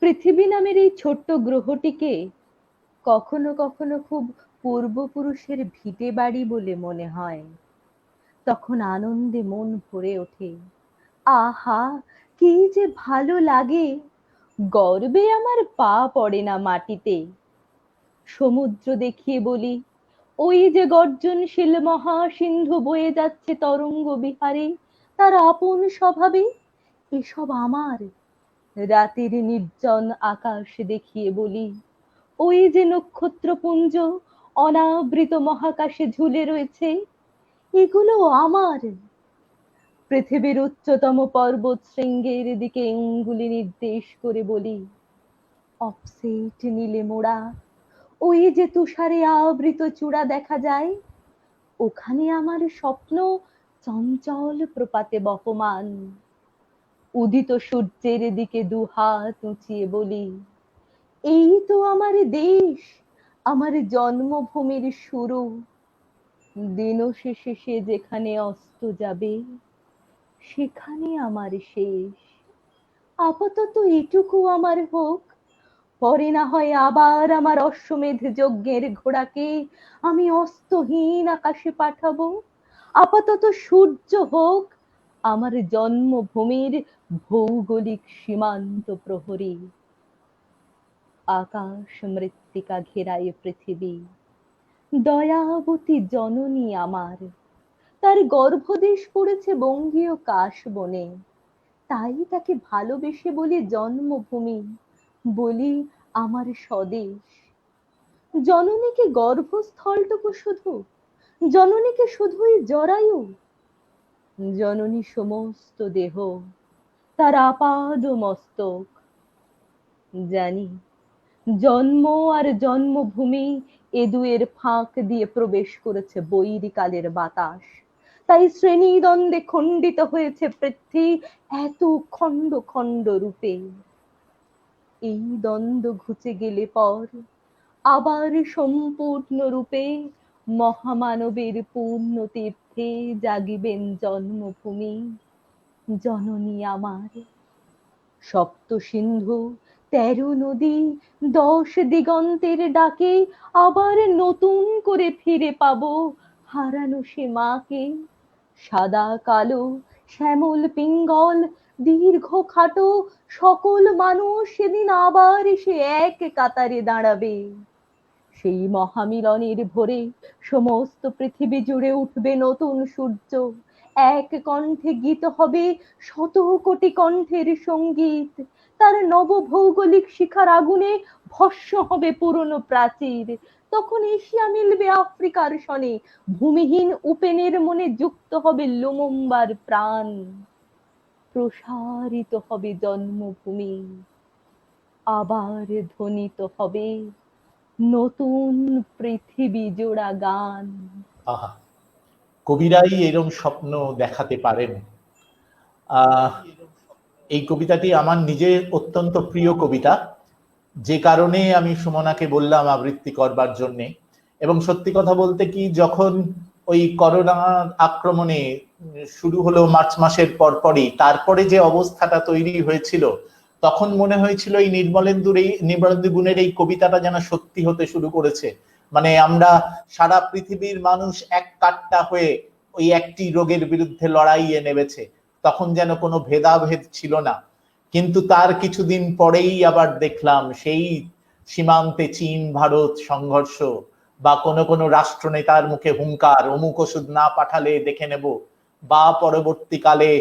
পৃথিবী নামের এই ছোট্ট গ্রহটিকে কখনো কখনো খুব পূর্বপুরুষের ভিটে বাড়ি বলে মনে হয়। তখন আনন্দে মন ভরে ওঠে, আহা কি যে ভালো লাগে, গর্বে আমার পা পড়ে না মাটিতে। সমুদ্র দেখিয়ে বলি, ওই যে গর্জনশীল মহাসিন্ধু বয়ে যাচ্ছে তরঙ্গ বিহারে, তার আপন স্বভাবে। এসব আমার। রাতের নির্জন আকাশ দেখিয়ে বলি, ওই যে নক্ষত্রপুঞ্জ অনাবৃত মহাকাশে ঝুলে রয়েছে, এগুলো আমার। পৃথিবীর উচ্চতম পর্বত শৃঙ্গের দিকে অঙ্গুলি নির্দেশ করে বলি, অফসেট নীলে মোড়া ওই যে তুষারে আবৃত চূড়া দেখা যায়, ওখানে আমার স্বপ্ন চঞ্চল প্রপাতে বহমান। উদিত সূর্যের দিকে দুহাত উঁচিয়ে বলি, এই তো আমার দেশ, আমার জন্মভূমির শুরু। দিন শেষে সে যেখানে অস্ত যাবে, সেখানে আমার শেষ। আপাতত এটুকু আমার হোক, পরে না হয় আবার আমার অশ্বমেধ যজ্ঞের ঘোড়াকে আমি অস্তহীন আকাশে পাঠাবো। আপাতত সূর্য হোক আমার জন্মভূমির ভৌগোলিক সীমান্ত প্রহরী। আকাশ মৃত্তিকা ঘেরায় পৃথিবী, দয়াবতী জননী আমার, তার গর্ভদেশ পড়েছে বঙ্গীয় কাশবনে। তাই তাকে ভালোবেসে বলি জন্মভূমি, বলি আমার স্বদেশ। জননীকে গর্ভস্থলটুকু শুধু, জননীকে শুধুই জরায়ু, জননী সমস্ত দেহ, তার আপাদ মস্তক। জানি জন্ম আর জন্মভূমি এ দুয়ের ফাঁক দিয়ে প্রবেশ করেছে বৈরিকালের বাতাস। তাই শ্রেণী দ্বন্দ্বে খণ্ডিত হয়েছে পৃথ্বী এত খণ্ড খণ্ড রূপে। এই দ্বন্দ্ব ঘুচে গেলে পর আবার সম্পূর্ণ রূপে মহামানবের পূর্ণ তীর্থে জাগিবেন জন্মভূমি, জননী আমার। সপ্ত সিন্ধু 13 নদী 10 দিগন্তের ডাকে আবার নতুন করে ফিরে পাবো হারানো সে মাকে। সাদা কালো শ্যামল পিঙ্গল দীর্ঘ খাটো সকল মানুষ সেদিন আবার এসে এক কাতারে দাঁড়াবে। সেই মহামিলনের ভোরে সমস্ত পৃথিবী জুড়ে উঠবে নতুন সূর্য। এক কণ্ঠে গীত হবে শত কোটি কণ্ঠের সঙ্গীত। তার নবভৌগোলিক শিখার আগুনে ভস্ম হবে পুরনো প্রাচীর। তখন এশিয়া মিলবে আফ্রিকার সনে, ভূমিহীন উপেনের মনে যুক্ত হবে লুমুম্বার প্রাণ। প্রসারিত হবে জন্মভূমি, আবার ধ্বনিত হবে নতুন পৃথিবী জোড়া গান। আহা, কবিরাই এরকম স্বপ্ন দেখাতে পারেন। এই কবিতাটি আমার নিজের অত্যন্ত প্রিয় কবিতা, যে কারণে আমি সুমনাকে বললাম আবৃত্তি করবার জন্যে। এবং সত্যি কথা বলতে কি, যখন ওই করোনা আক্রমণে শুরু হলো মার্চ মাসের পরপরই, তারপরে যে অবস্থাটা তৈরি হয়েছিল, তখন মনে হয়েছিল এই নির্মলেন্দু গুণের এই কবিতাটা যেন সত্যি হতে শুরু করেছে। মানে আমরা সারা পৃথিবীর মানুষ এক কাট্টা হয়ে ওই একটি রোগের বিরুদ্ধে লড়াইয়ে নেমেছে, তখন যেন কোনো ভেদাভেদ ছিল না। কিন্তু তার কিছুদিন পরেই আবার দেখলাম সেই সীমান্তে চীন ভারত সংঘর্ষ, বা কোনো রাষ্ট্রনেতার মুখে হুঙ্কার অমুক ওষুধ না পাঠালে দেখে নেব, বা পরবর্তীকালে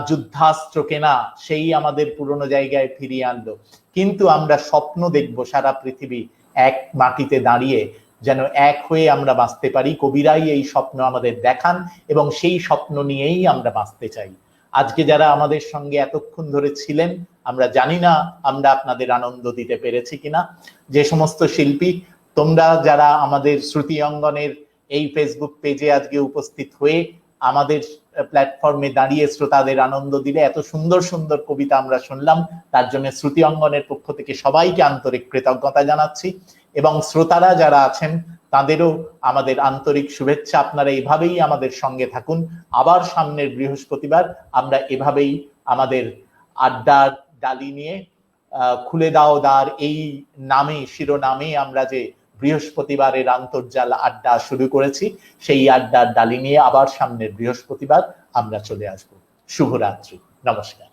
যুদ্ধাস্ত্র কেনা, সেই আমাদের পুরনো জায়গায় ফিরিয়ে আনলো। কিন্তু আমরা স্বপ্ন দেখব সারা পৃথিবী এক মাটিতে দাঁড়িয়ে যেন এক হয়ে আমরা বাঁচতে পারি। কবিরাই এই স্বপ্ন আমাদের দেখান এবং সেই স্বপ্ন নিয়েই আমরা বাঁচতে চাই। আজকে যারা আমাদের সঙ্গে এতক্ষণ ধরে ছিলেন, আমরা জানি না আমরা আপনাদের আনন্দ দিতে পেরেছি কিনা। যে সমস্ত শিল্পী তোমরা যারা আমাদের শ্রুতি অঙ্গনের এই ফেসবুক পেজে আজকে উপস্থিত হয়ে আমাদের প্ল্যাটফর্মে দাঁড়িয়ে শ্রোতাদের আনন্দ দিলে, এত সুন্দর সুন্দর কবিতা আমরা শুনলাম, তার জন্য শ্রুতি অঙ্গনের পক্ষ থেকে সবাইকে আন্তরিক কৃতজ্ঞতা জানাচ্ছি। এবং শ্রোতারা যারা আছেন তাদেরও আমাদের আন্তরিক শুভেচ্ছা। আপনারা এইভাবেই আমাদের সঙ্গে থাকুন। আবার সামনের বৃহস্পতিবার আমরা এভাবেই আমাদের আড্ডার ডালি নিয়ে খুলে দাও দ্বার এই নামে শিরোনামে আমরা যে বৃহস্পতিবারের আন্তর্জাল আড্ডা শুরু করেছি, সেই আড্ডার ডালি নিয়ে আবার সামনের বৃহস্পতিবার আমরা চলে আসব। শুভরাত্রি, নমস্কার।